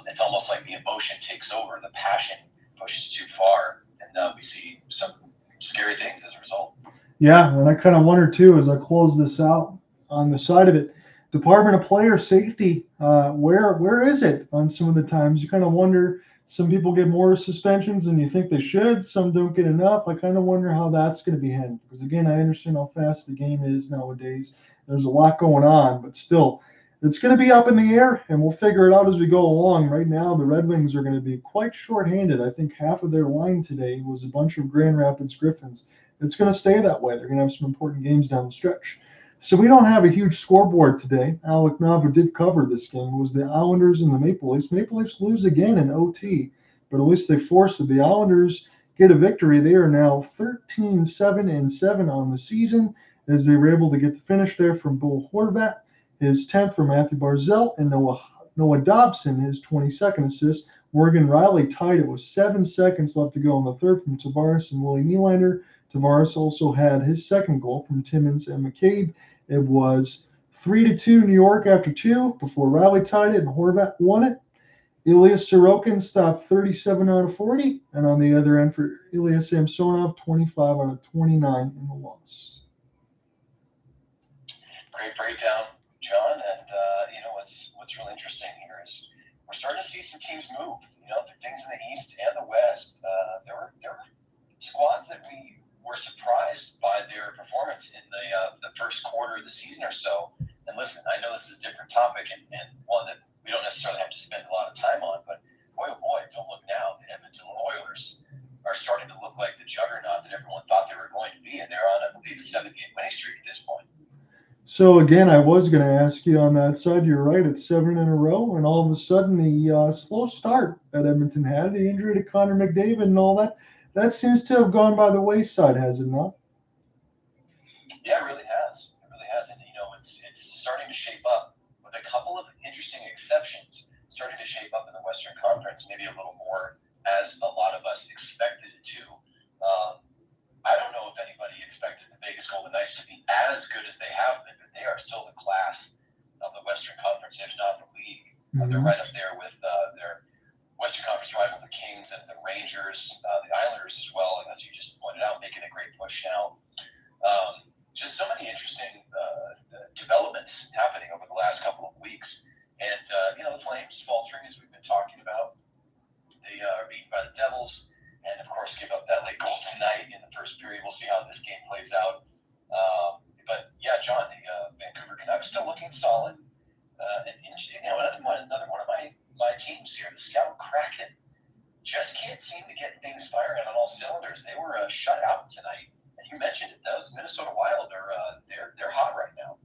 It's almost like the emotion takes over, the passion pushes too far, and we see some scary things as a result. Yeah, and I kind of wonder too, as I close this out on the side of it, Department of Player Safety, where is it on some of the times? You kind of wonder. Some people get more suspensions than you think they should. Some don't get enough. I kind of wonder how that's going to be handled. Because again, I understand how fast the game is nowadays. There's a lot going on, but still, it's going to be up in the air, and we'll figure it out as we go along. Right now, the Red Wings are going to be quite shorthanded. I think half of their line today was a bunch of Grand Rapids Griffins. It's going to stay that way. They're going to have some important games down the stretch. So we don't have a huge scoreboard today. Alec Nava did cover this game. It was the Islanders and the Maple Leafs. Maple Leafs lose again in OT, but at least they forced it. The Islanders get a victory. They are now 13-7-7 on the season as they were able to get the finish there from Bo Horvat, his 10th from Matthew Barzal, and Noah Dobson, his 22nd assist. Morgan Riley tied it with 7 seconds left to go in the third from Tavares and Willie Nylander. Tavares also had his second goal from Timmins and McCabe. It was 3-2 New York after 2 before Riley tied it and Horvat won it. Elias Sorokin stopped 37 out of 40, and on the other end for Elias Samsonov, 25 out of 29 in the loss. Great breakdown, John. And what's really interesting here is we're starting to see some teams move. Things in the East and the West. There were squads that we were surprised by their performance in the first quarter of the season or so. And listen, I know this is a different topic and one that we don't necessarily have to spend a lot of time on, but boy, oh boy, don't look now. The Edmonton Oilers are starting to look like the juggernaut that everyone thought they were going to be, and they're on, I believe, a 7-game winning streak at this point. So again, I was going to ask you on that side. You're right, it's 7 in a row, and all of a sudden the slow start that Edmonton had, the injury to Connor McDavid and all that seems to have gone by the wayside, has it not? Yeah, it really has. It really has, and it's starting to shape up with a couple of interesting exceptions. Starting to shape up in the Western Conference, maybe a little more as a lot of us expected it to. I don't know if anybody expected the Vegas Golden Knights to be as good as they have been, but they are still the class of the Western Conference, if not the league. Mm-hmm. They're right up there with their Western Conference rival, the Kings and the Rangers, the Islanders as well, and as you just pointed out, making a great push now. Just so many interesting developments happening over the last couple of weeks. And, the Flames faltering, as we've been talking about. They are beaten by the Devils and, of course, give up that late goal tonight in the first period. We'll see how this game plays out. But, yeah, John, the Vancouver Canucks still looking solid. Another one of my teams here, the Seattle Kraken, just can't seem to get things firing on all cylinders. They were shut out tonight. And you mentioned it, those Minnesota Wild they're hot right now.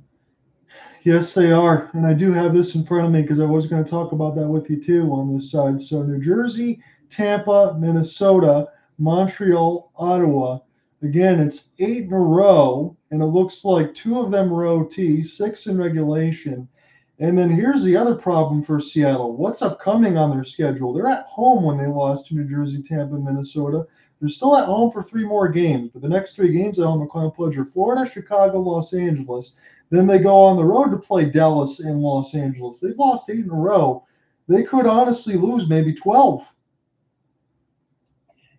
Yes, they are. And I do have this in front of me because I was going to talk about that with you too on this side. So New Jersey, Tampa, Minnesota, Montreal, Ottawa. Again, it's 8 in a row, and it looks like 2 of them were OT, 6 in regulation. And then here's the other problem for Seattle. What's upcoming on their schedule? They're at home when they lost to New Jersey, Tampa, Minnesota. They're still at home for 3 more games, but the next 3 games at home are Pledge are Florida, Chicago, Los Angeles. Then they go on the road to play Dallas and Los Angeles. They've lost 8 in a row. They could honestly lose maybe 12.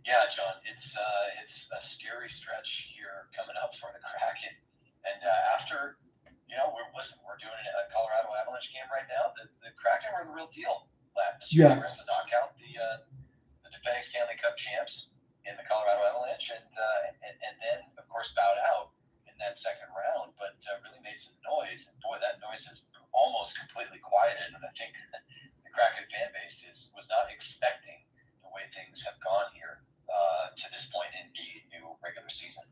Yeah, John, it's a scary stretch here coming up for the Kraken. And after, we're doing a Colorado Avalanche game right now. The Kraken were the real deal last year. They were able to knock out the defending Stanley Cup champs in the Colorado Avalanche, and then of course bowed out in that second round, but really made some noise. And boy, that noise has almost completely quieted. And I think the Kraken fan base was not expecting the way things have gone here to this point in the new regular season.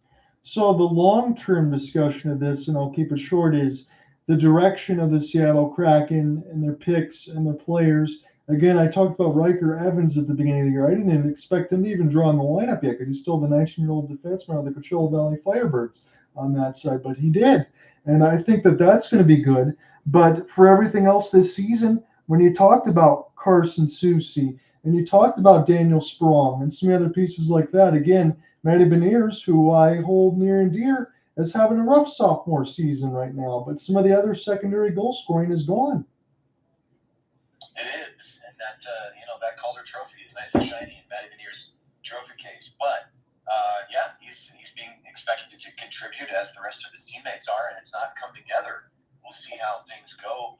So the long-term discussion of this, and I'll keep it short, is the direction of the Seattle Kraken and their picks and their players. Again, I talked about Riker Evans at the beginning of the year. I didn't even expect him to even draw in the lineup yet because he's still the 19-year-old defenseman of the Coachella Valley Firebirds on that side, but he did. And I think that that's going to be good. But for everything else this season, when you talked about Carson Soucy and you talked about Daniel Sprong and some other pieces like that, again, Matty Beniers, who I hold near and dear, is having a rough sophomore season right now. But some of the other secondary goal scoring is gone. It is, and that that Calder Trophy is nice and shiny in Matty Beniers' trophy case. But yeah, he's being expected to contribute as the rest of his teammates are, and it's not come together. We'll see how things go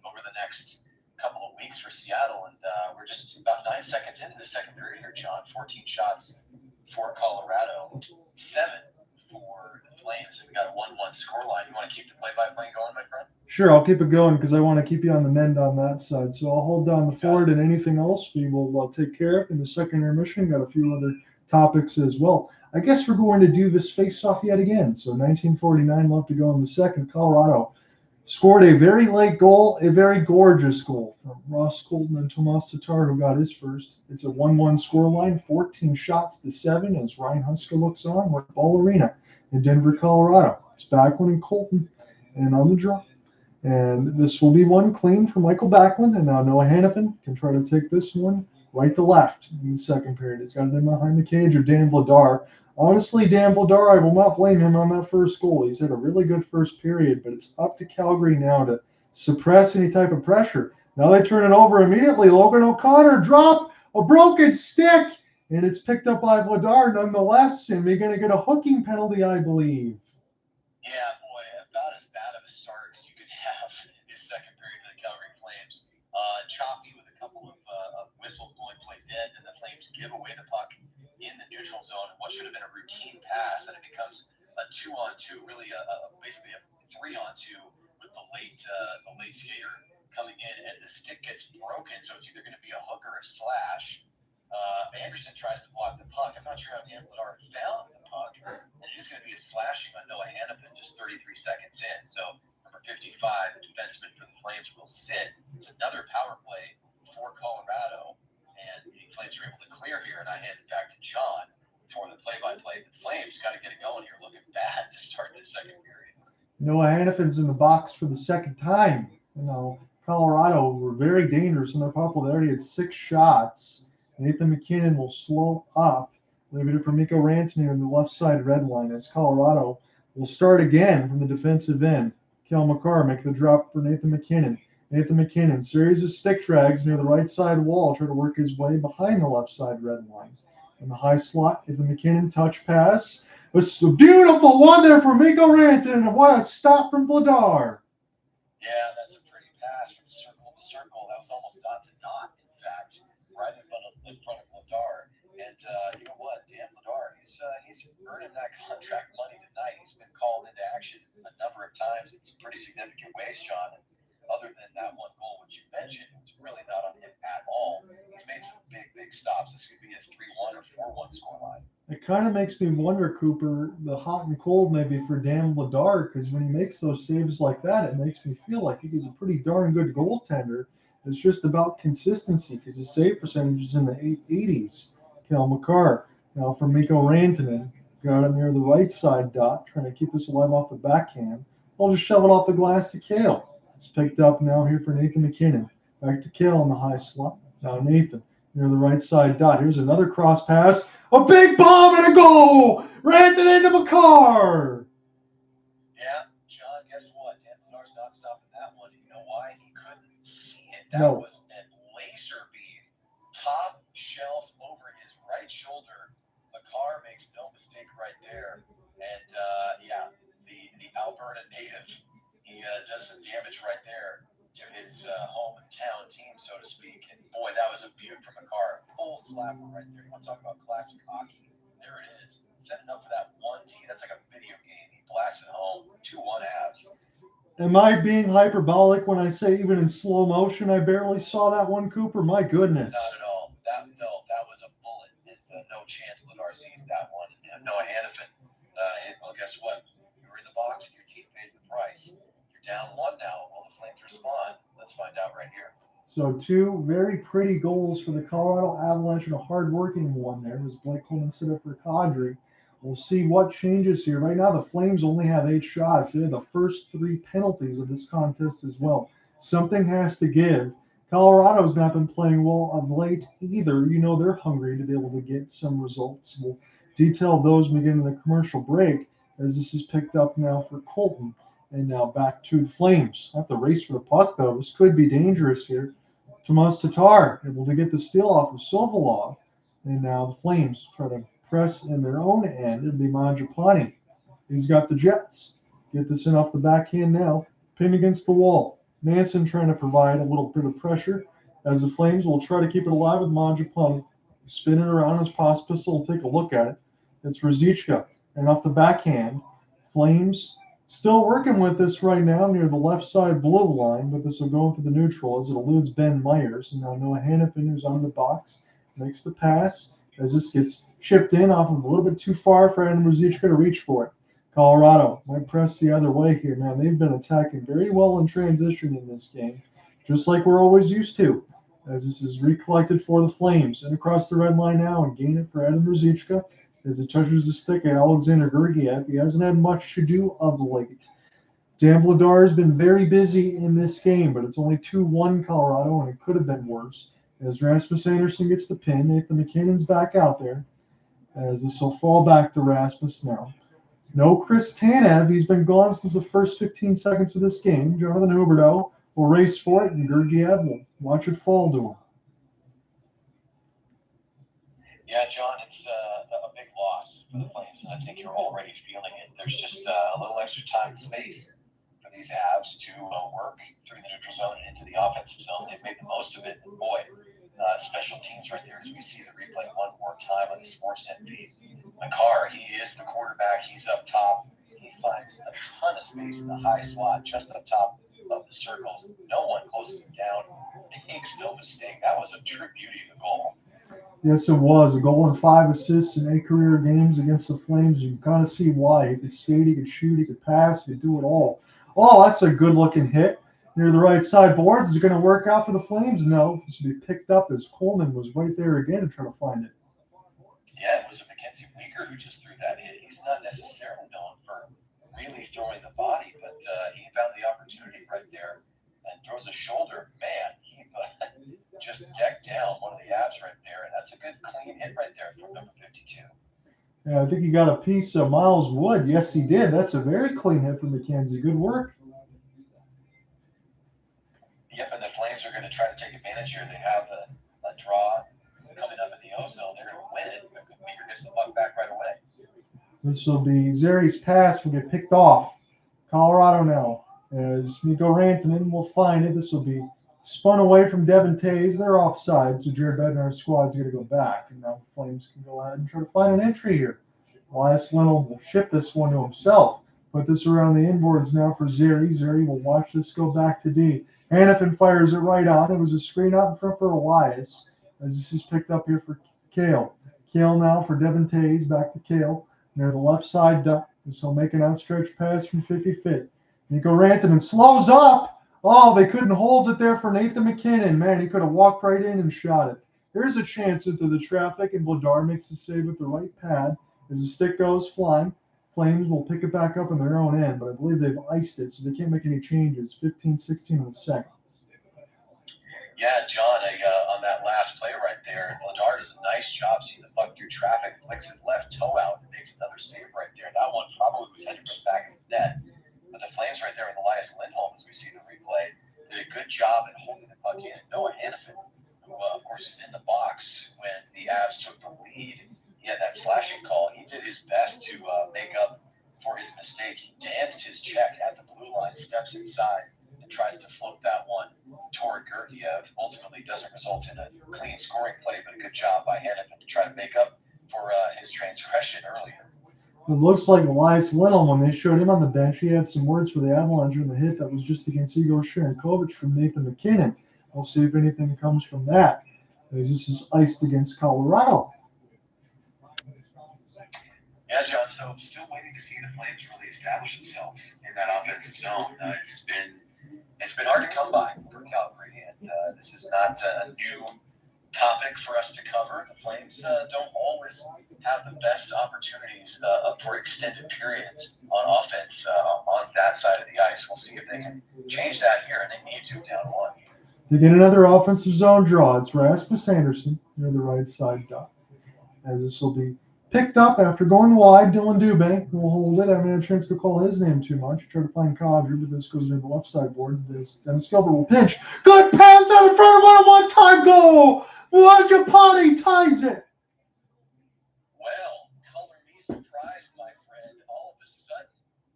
over the next couple of weeks for Seattle, and we're just about 9 seconds into the second period here, John. 14 shots for Colorado, 7 for the Flames, and we got a 1-1 scoreline. You want to keep the play-by-play going, my friend? Sure, I'll keep it going because I want to keep you on the mend on that side. So I'll hold down the fort, and anything else we will take care of in the second intermission. Got a few other topics as well. I guess we're going to do this face-off yet again. So 1949 left to go in the second. Colorado scored a very late goal, a very gorgeous goal from Ross Colton and Tomas Tatar, who got his first. It's a 1-1 scoreline, 14 shots to 7 as Ryan Huska looks on with Ball Arena in Denver, Colorado. It's Backlund and Colton, and on the draw. And this will be one clean for Michael Backlund, and now Noah Hanifin can try to take this one right to left in the second period. He's got it in behind the cage of Dan Vladar. Honestly, Dan Vladar, I will not blame him on that first goal. He's had a really good first period, but it's up to Calgary now to suppress any type of pressure. Now they turn it over immediately. Logan O'Connor drop a broken stick, and it's picked up by Vladar nonetheless, and we're going to get a hooking penalty, I believe. Yeah, boy, about as bad of a start as you could have in this second period for the Calgary Flames. Choppy with a couple of whistles going play dead, and the Flames give away the puck in the neutral zone. What should have been a routine pass, and it becomes a 2-on-2, really basically a 3-on-2 with the late skater coming in, and the stick gets broken, so it's either going to be a hook or a slash. Andersson tries to block the puck. I'm not sure how Dan Vladar found the puck, and it is going to be a slashing on Noah Hanifin just 33 seconds in. So number 55, the defenseman for the Flames, will sit. It's another power play for Colorado, and the Flames are able to clear here, and I hand it back to John for the play-by-play. The Flames got to get it going here, looking bad to start this second period. Noah Hanifin's in the box for the second time. Colorado were very dangerous in their power play. They already had 6 shots. Nathan MacKinnon will slow up, leaving it for Mikko Rantanen on the left side red line as Colorado will start again from the defensive end. Cale Makar make the drop for Nathan MacKinnon. Nathan MacKinnon, series of stick drags near the right side wall, try to work his way behind the left side red line. In the high slot, Nathan MacKinnon touch pass. A beautiful one there for Mikko Rantanen, and what a stop from Vladar. Yeah, that's a pretty pass from circle to circle. That was almost dot to dot, in fact, right in front of Vladar. And you know what, Dan Vladar, he's earning that contract money tonight. He's been called into action a number of times in some pretty significant ways, John. And other than that one goal, which you mentioned, it's really not on him at all. He's made some big stops. This could be a 3-1 or 4-1 scoreline. It kind of makes me wonder, Cooper, the hot and cold maybe for Dan Vladar, because when he makes those saves like that, it makes me feel like he's a pretty darn good goaltender. It's just about consistency because his save percentage is in the 880s. Cale Makar, now for Mikko Rantanen, got him near the right side dot, trying to keep this alive off the backhand. I'll just shove it off the glass to Cale. It's picked up now here for Nathan MacKinnon. Back to Cale in the high slot. Now Nathan near the right side dot. Here's another cross pass. A big bomb and a goal! Rantanen to Makar! Yeah, John, guess what? Dan Vladar's not stopping that one. You know why? He couldn't see it. That No. was a laser beam. Top shelf over his right shoulder. Makar makes no mistake right there. And, yeah, the Alberta native, he does some damage right there to his hometown team, so to speak. And, boy, that was a beaut from Makar. Full slapper right there. You want to talk about classic hockey? There it is. Setting up for that 1T. That's like a video game. He blasts it home. 2-1 halves. Am I being hyperbolic when I say even in slow motion I barely saw that one, Cooper? My goodness. Not at all. That was a bullet. And no chance Vladar sees that one. And Noah Hanifin. Well, guess what? You're in the box and your team pays the price. You're down 1 now. Will the Flames respond? Let's find out right here. So 2 very pretty goals for the Colorado Avalanche and a hard-working one there as Blake Coleman set up for Kadri. We'll see what changes here. Right now, the Flames only have 8 shots. They had the first 3 penalties of this contest as well. Something has to give. Colorado's not been playing well of late either. You know they're hungry to be able to get some results. We'll detail those when we get into the commercial break as this is picked up now for Colton. And now back to the Flames. Have to race for the puck, though. This could be dangerous here. Tomas Tatar able to get the steal off of Sokolov. And now the Flames try to press in their own end. It'll be Mangiapane. He's got the Jets. Get this in off the backhand now. Pinned against the wall. Manson trying to provide a little bit of pressure as the Flames will try to keep it alive with Mangiapane. Spin it around his pass pistol. Take a look at it. It's Ruzicka. And off the backhand, Flames still working with this right now near the left side blue line, but this will go into the neutral as it eludes Ben Myers. And now Noah Hanifin, who's on the box, makes the pass as this gets chipped in off of a little bit too far for Adam Ruzicka to reach for it. Colorado might press the other way here, man. They've been attacking very well in transition in this game, just like we're always used to. As this is recollected for the Flames. And across the red line now and gain it for Adam Ruzicka as it touches the stick of Alexander Georgiev. He hasn't had much to do of late. Dan Vladar has been very busy in this game, but it's only 2-1 Colorado, and it could have been worse. As Rasmus Andersson gets the pin, Nathan MacKinnon's back out there. As this will fall back to Rasmus now. No Chris Tanev. He's been gone since the first 15 seconds of this game. Jonathan Huberdeau will race for it, and Georgiev will watch it fall to him. Yeah, John, it's a big loss for the Flames, and I think you're already feeling it. There's just a little extra time and space for these Avs to work through the neutral zone and into the offensive zone. They've made the most of it, and boy, special teams right there as we see the replay one more time on the Sportsnet feed. Makar, he is the quarterback. He's up top. He finds a ton of space in the high slot just up top of the circles. No one closes him down. He makes no mistake. That was a true beauty of the goal. Yes, it was. A goal and 5 assists in 8 career games against the Flames. You can kind of see why. He could skate, he could shoot, he could pass, he could do it all. Oh, that's a good-looking hit. Near the right side boards. Is it going to work out for the Flames? No. This will be picked up as Coleman was right there again to try to find it. Yeah, it was a MacKenzie Weegar who just threw that hit. He's not necessarily known for really throwing the body, but he found the opportunity right there and throws a shoulder. Man, he just decked down one of the Avs right there, and that's a good clean hit right there from number 52. Yeah, I think he got a piece of Miles Wood. Yes, he did. That's a very clean hit from MacKenzie. Good work. Yep, and the Flames are going to try to take advantage here. They have a draw coming up in the O-zone. They're going to win it, but Weegar gets the puck back right away. This will be Zary's pass will get picked off. Colorado now as Mikko Rantanen will find it. This will be spun away from Devon. They're offside, so Jared Bednar's squad's going to go back. And now the Flames can go ahead and try to find an entry here. Elias Lindholm will ship this one to himself. Put this around the inboards now for Zary. Zary will watch this go back to D. Hanifin fires it right on. It was a screen out in front for Elias as this is picked up here for Cale. Cale now for Devon. Back to Cale. Near the left side duck. This will make an outstretched pass from 50-50. Mikko Rantanen slows up. Oh, they couldn't hold it there for Nathan MacKinnon. Man, he could have walked right in and shot it. Here's a chance into the traffic, and Vladar makes the save with the right pad as the stick goes flying. Flames will pick it back up in their own end, but I believe they've iced it, so they can't make any changes. 15-16 in the second. Yeah, John, on that last play right there, Vladar does a nice job seeing the puck through traffic, flicks his left toe out, and makes another save right there. That one probably was headed for the back of the net. But the Flames right there with Elias Lindholm, as we see the replay, did a good job at holding the puck in. Noah Hanifin, who, of course, is in the box when the Avs took the lead. He had that slashing call. He did his best to make up for his mistake. He danced his check at the blue line, steps inside, and tries to float that one toward Georgiev. Ultimately doesn't result in a clean scoring play, but a good job by Hanifin to try to make up for his transgression earlier. It looks like Elias Lindholm, when they showed him on the bench, he had some words for the Avalanche in the hit that was just against Yegor Sharangovich from Nathan MacKinnon. We'll see if anything comes from that, as this is iced against Colorado. Yeah, John, so still waiting to see the Flames really establish themselves in that offensive zone. It's been hard to come by for Calgary, and and this is not a new topic for us to cover. The Flames don't always have the best opportunities for extended periods on offense on that side of the ice. We'll see if they can change that here, and they need to down one. They get another offensive zone draw. It's Rasmus Andersson near the right side dot. As this will be picked up after going wide, Dylan Dubé will hold it. I haven't had a chance to call his name too much. Try to find Kadri, but this goes into the left side boards. Dennis Gilbert will pinch. Good pass out in front of him. A one-time goal. Mangiapane ties it. Well, color me surprised, my friend. All of a sudden,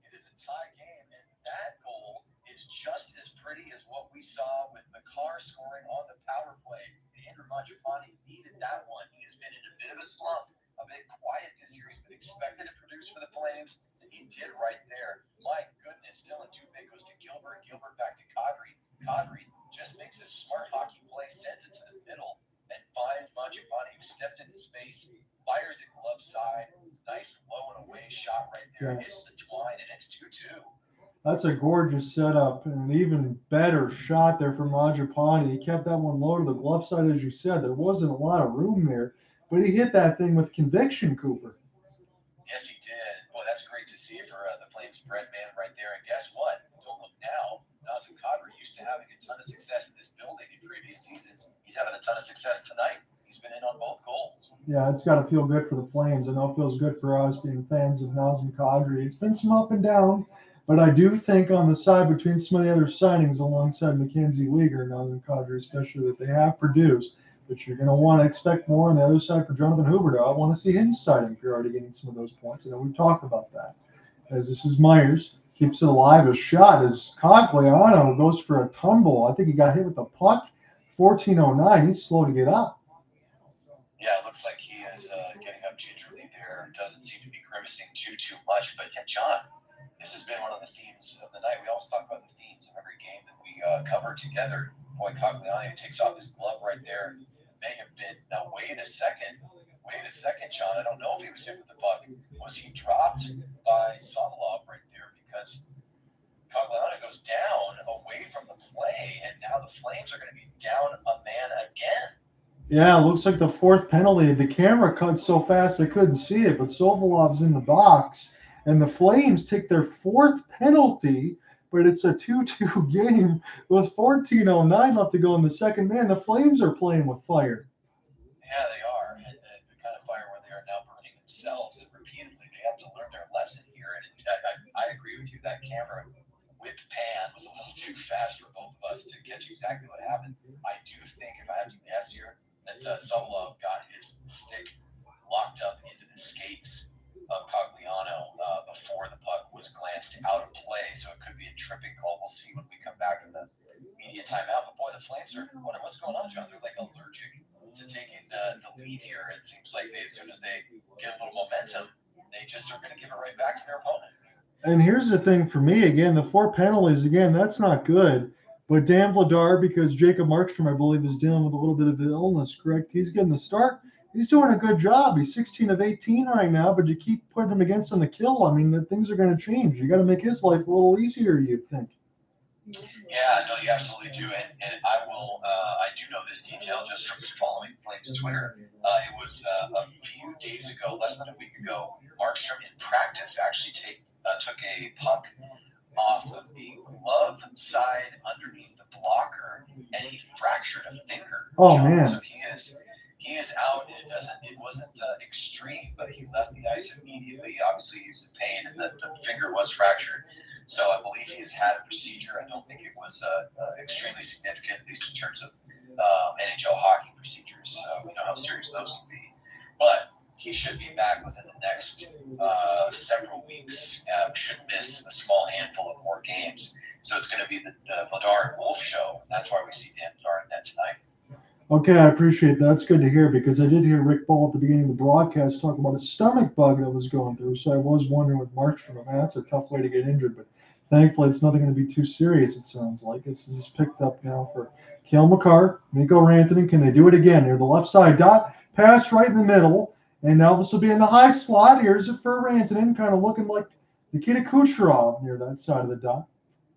it is a tie game, and that goal is just as pretty as what we saw with Makar scoring on the power play. Andrew Mangiapane needed that one. He has been in a bit of a slump, a bit quiet this year. He's been expected to produce for the Flames, and he did right there. My goodness, Dylan Dubé goes to Gilbert. Gilbert back to Kadri. Kadri just makes a smart hockey play, sends it to the middle, and finds Mangiapane, who stepped into space, fires it glove side. Nice low and away shot right there. Yes. Hits the twine, and it's 2-2. That's a gorgeous setup and an even better shot there from Mangiapane. He kept that one low to the glove side, as you said. There wasn't a lot of room there, but he hit that thing with conviction, Cooper. Yes, he did. Well, that's great to see for the Flames bread man right there. And guess what? Don't look now. Nazem Kadri used to having a ton of success in this building in previous seasons. He's having a ton of success tonight. He's been in on both goals. Yeah, it's got to feel good for the Flames. I know it feels good for us being fans of Nazem Kadri. It's been some up and down, but I do think on the side between some of the other signings alongside MacKenzie, Weegar, and Nazem Kadri especially, that they have produced, but you're going to want to expect more on the other side for Jonathan Huberdeau. I want to see him signing if you're already getting some of those points. I know we've talked about that. As this is Myers, keeps it alive. A shot as Cogliano goes for a tumble. I think he got hit with the puck. 14:09. He's slow to get up. Yeah, it looks like he is getting up gingerly there. Doesn't seem to be grimacing too much. But yeah, John, this has been one of the themes of the night. We always talk about the themes of every game that we cover together. Boy, Cogliano takes off his glove right there. May have been. Now, wait a second, John. I don't know if he was hit with the puck. Was he dropped by Sokolov right there? Because Cogliano goes down away from the play, and now the Flames are going to be down a man again. Yeah, it looks like the fourth penalty. The camera cut so fast I couldn't see it, but Sokolov's in the box, and the Flames take their fourth penalty, but it's a 2-2 game with 14:09 left to go in the second. Man, the Flames are playing with fire. Yeah, they are, and the kind of fire where they are now burning themselves, and repeatedly they have to learn their lesson here. And I agree with you. That camera whip pan was a little too fast for both of us to catch exactly what happened. I do think, if I have to guess here, that Sokolov got his stick locked up into the skates of Cogliano before the puck was glanced out of play. So it could be a tripping call. We'll see when we come back in the media timeout. But boy, the Flames are what's going on, John? They're like allergic to taking the lead here. It seems like as soon as they get a little momentum, they just are going to give it right back to their opponent. And here's the thing for me, again, the 4 penalties, again, that's not good. But Dan Vladar, because Jacob Markstrom, I believe, is dealing with a little bit of illness, correct? He's getting the start. He's doing a good job. He's 16 of 18 right now, but you keep putting him against on the kill. I mean, things are going to change. You got to make his life a little easier, you'd think. Yeah, no, you absolutely do. And I will, I do know this detail just from following Flames Twitter. It was a few days ago, less than a week ago, Markstrom in practice actually took a puck off of the glove side underneath the blocker, and he fractured a finger. Oh, John. man. So he is out, and it wasn't extreme, but he left the ice immediately. Obviously, he was in pain, and the finger was fractured. So I believe he has had a procedure. I don't think it was extremely significant, at least in terms of NHL hockey procedures. We know how serious those can be. But he should be back within the next several weeks. Should miss a small handful of more games. So it's going to be the Vladar and Wolf show. That's why we see Dan Vladar in that tonight. Okay, I appreciate that. That's good to hear because I did hear Rick Ball at the beginning of the broadcast talk about a stomach bug that was going through. So I was wondering with Markstrom, man, that's a tough way to get injured. But thankfully, it's nothing going to be too serious, it sounds like. This is picked up now for Cale Makar, Mikko Rantanen. Can they do it again? Near the left side dot, pass right in the middle. And now this will be in the high slot. Here's it for Rantanen, kind of looking like Nikita Kucherov near that side of the dot.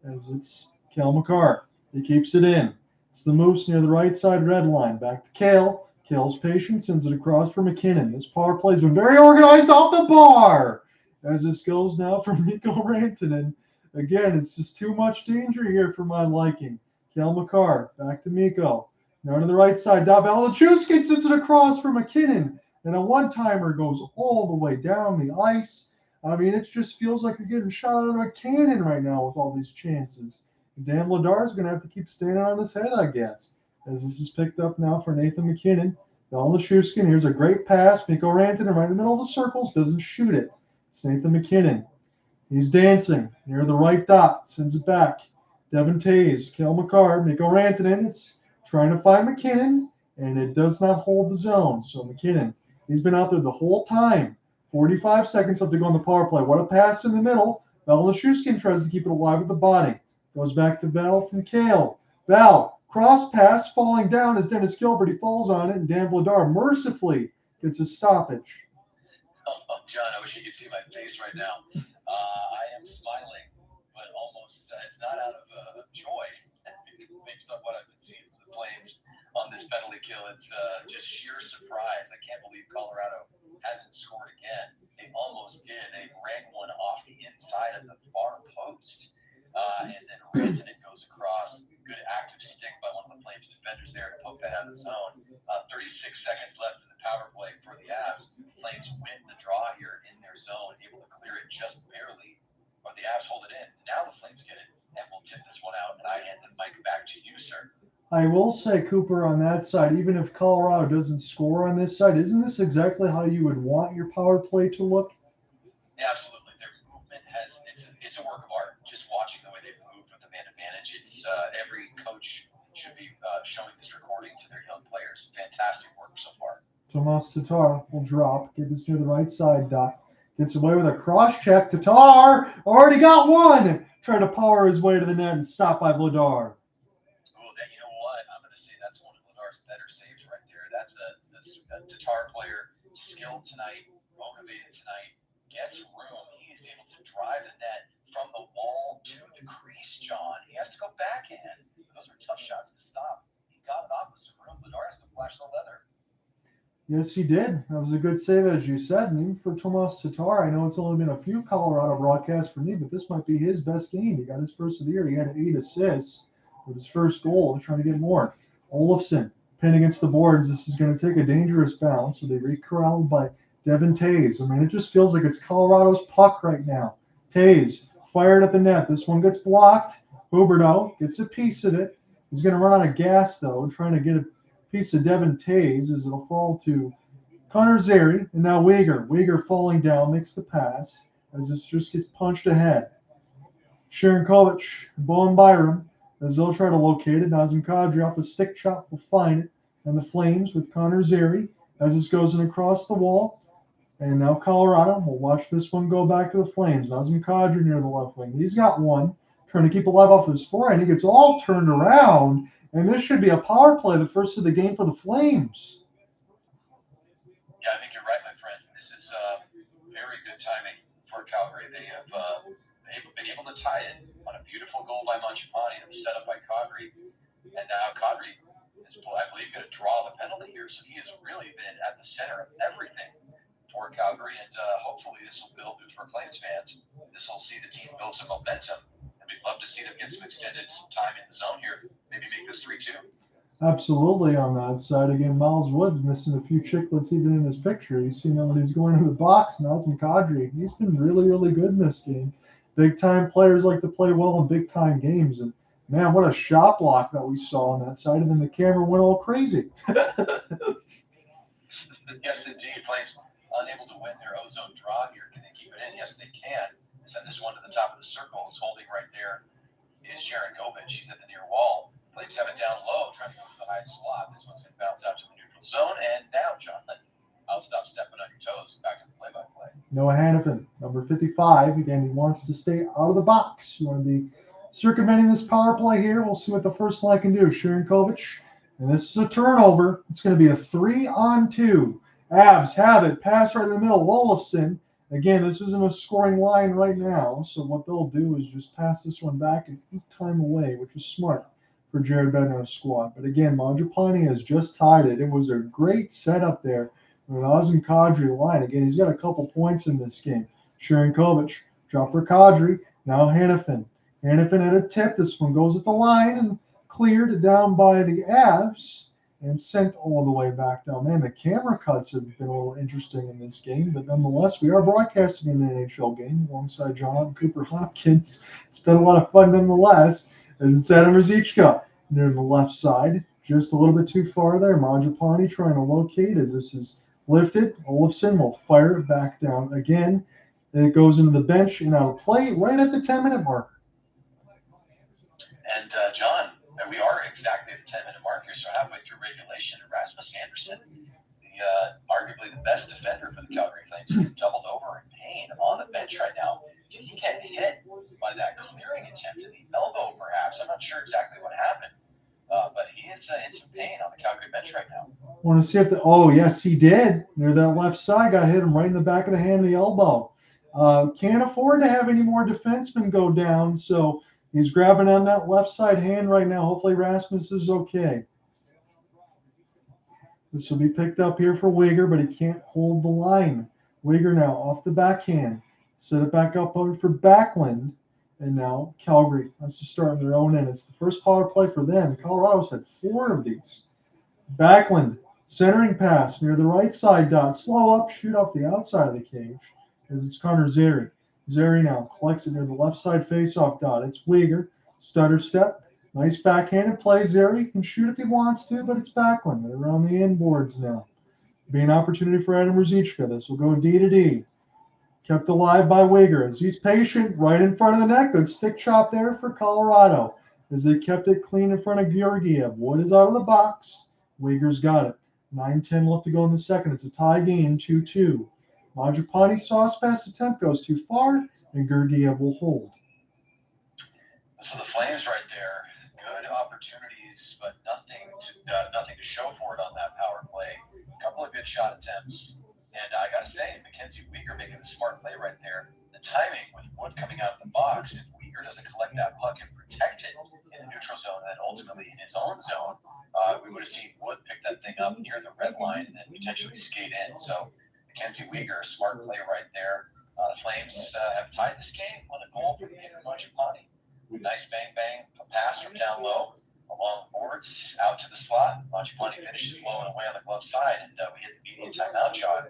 As it's Cale Makar. He keeps it in. It's the Moose near the right side red line. Back to Cale. Cale's patient, sends it across for MacKinnon. This power play has been very organized off the bar. As this goes now for Mikko Rantanen. Again, it's just too much danger here for my liking. Cale Makar, back to Mikko. Now to the right side. Nichushkin sends it across for MacKinnon. And a one-timer goes all the way down the ice. I mean, it just feels like you're getting shot out of a cannon right now with all these chances. Dan Vladar is going to have to keep standing on his head, I guess. As this is picked up now for Nathan MacKinnon. Nichushkin, here's a great pass. Mikko Rantanen right in the middle of the circles, doesn't shoot it. It's Nathan MacKinnon. He's dancing near the right dot, sends it back. Devon Toews, Cale Makar, Mikko Rantanen. It's trying to find MacKinnon, and it does not hold the zone. So MacKinnon, he's been out there the whole time. 45 seconds left to go on the power play. What a pass in the middle. Nichushkin tries to keep it alive with the body. Goes back to Val from Cale. Val, cross pass, falling down as Dennis Gilbert. He falls on it, and Dan Vladar mercifully gets a stoppage. Oh, John, I wish you could see my face right now. I am smiling, but almost, it's not out of joy based on what I've been seeing from the Flames on this penalty kill. It's just sheer surprise. I can't believe Colorado hasn't scored again. They almost did. They ran one off the inside of the far post. And then Rantanen goes across. Good active stick by one of the Flames defenders there to poke that out of the zone. 36 seconds left in the power play for the Avs. Flames win the draw here in their zone, able to clear it just barely. But the Avs hold it in. Now the Flames get it, and we'll tip this one out. And I hand the mic back to you, sir. I will say, Cooper, on that side, even if Colorado doesn't score on this side, isn't this exactly how you would want your power play to look? Yeah, absolutely. Their movement it's a work of art. Just watching the way they move with the man advantage. It's every coach should be showing this recording to their young players. Fantastic work so far. Tomas Tatar will drop, get this near the right side dot. Gets away with a cross check. Tatar already got one. Trying to power his way to the net and stop by Vladar. Oh, you know what? I'm going to say that's one of Vladar's better saves right there. That's a Tatar player, skilled tonight, motivated tonight, gets room. He is able to drive the net from the wall to the crease, John. He has to go backhand. Those are tough shots to stop. He got it opposite room. Vladar has to flash the leather. Yes, he did. That was a good save, as you said. And even for Tomas Tatar, I know it's only been a few Colorado broadcasts for me, but this might be his best game. He got his first of the year. He had 8 assists with his first goal. They're trying to get more. Olofsson pinned against the boards. This is going to take a dangerous bounce. So they re-corralled by Devon Toews. I mean, it just feels like it's Colorado's puck right now. Toews fired at the net. This one gets blocked. Huberdeau gets a piece of it. He's going to run out of gas, though, trying to get a piece of Devon Toews as it'll fall to Connor Zary. And now Weegar. Weegar falling down, makes the pass as this just gets punched ahead. Sharangovich, Bowen Byram, as they'll try to locate it. Nazem Kadri off the stick chop will find it. And the Flames with Connor Zary as this goes in across the wall. And now Colorado will watch this one go back to the Flames. Nazem Kadri near the left wing. He's got one. Trying to keep it alive off his forehand. He gets all turned around. And this should be a power play, the first of the game for the Flames. Yeah, I think you're right, my friend. This is very good timing for Calgary. They have been able to tie it on a beautiful goal by Mangiapane that was set up by Kadri. And now Kadri is, I believe, going to draw the penalty here. So he has really been at the center of everything for Calgary. And hopefully this will build for Flames fans. This will see the team build some momentum. And we'd love to see them get some extended time in the zone here. Maybe make this 3-2. Absolutely on that side. Again, Miles Woods missing a few chicklets even in his picture. You see him when he's going to the box. Nazem Kadri, he's been really, really good in this game. Big-time players like to play well in big-time games. And, man, what a shot block that we saw on that side. And then the camera went all crazy. Yes, indeed. Flames unable to win their ozone draw here. Can they keep it in? Yes, they can. Send this one to the top of the circle. Holding right there is Sharangovich. He's at the near wall. Flames have it down low, trying to go to the high slot. This one's going to bounce out to the neutral zone. And now, John, I'll stop stepping on your toes. Back to the play-by-play. Noah Hanifin, number 55. Again, he wants to stay out of the box. You want to be circumventing this power play here. We'll see what the first line can do. Sharangovich, and this is a turnover. It's going to be a 3-on-2. Avs have it. Pass right in the middle. Olofsson. Again, this isn't a scoring line right now, so what they'll do is just pass this one back and keep time away, which is smart for Jared Bednar's squad. But again, Mangiapane has just tied it. It was a great setup there with Nazem Kadri line. Again, he's got a couple points in this game. Sharangovich, drop for Kadri. Now Hanifin. Hanifin had a tip. This one goes at the line and cleared down by the Avs and sent all the way back down. Man, the camera cuts have been a little interesting in this game, but nonetheless, we are broadcasting an NHL game alongside John and Cooper Hopkins. It's been a lot of fun nonetheless, as it's Adam Ruzicka near the left side. Just a little bit too far there. Mangiapane trying to locate as this is lifted. Olofsson will fire it back down again. And it goes into the bench and out of play right at the 10-minute mark. And John, we are exactly at the 10-minute mark here, so halfway through regulation. Rasmus Andersson, arguably the best defender for the Calgary Flames, he's doubled over in pain on the bench right now. Did he get hit by that clearing attempt in the elbow, perhaps? I'm not sure exactly what happened, but he is in some pain on the Calgary bench right now. Want to see if oh, yes, he did. Near that left side, got hit him right in the back of the hand and the elbow. Can't afford to have any more defensemen go down, so he's grabbing on that left side hand right now. Hopefully Rasmus is okay. This will be picked up here for Weegar, but he can't hold the line. Weegar now off the backhand. Set it back up over for Backlund. And now Calgary has to start on their own end. It's the first power play for them. Colorado's had 4 of these. Backlund, centering pass near the right side dot. Slow up, shoot off the outside of the cage as it's Connor Zary. Zary now collects it near the left side faceoff dot. It's Weegar. Stutter step. Nice backhanded play. Zary can shoot if he wants to, but it's Backlund. They're around the inboards now. Be an opportunity for Adam Ruzicka. This will go D to D. Kept alive by Weegar as he's patient right in front of the net. Good stick chop there for Colorado as they kept it clean in front of Georgiev. Wood is out of the box. Weegar's got it. 9:10 left to go in the second. It's a tie game, 2-2. Mangiapane's sauce pass attempt goes too far, and Georgiev will hold. So the Flames right there, good opportunities, but nothing to show for it on that power play. A couple of good shot attempts. And I got to say, MacKenzie Weegar making the smart play right there. The timing with Wood coming out of the box, if Weegar doesn't collect that puck and protect it in the neutral zone, and then ultimately in his own zone, we would have seen Wood pick that thing up near the red line and then potentially skate in. So MacKenzie Weegar, smart play right there. The Flames have tied this game on a goal from Mangiapane. Nice bang, a pass from down low. Along boards, out to the slot. Mangiapane finishes low and away on the glove side, and we hit the median timeout shot.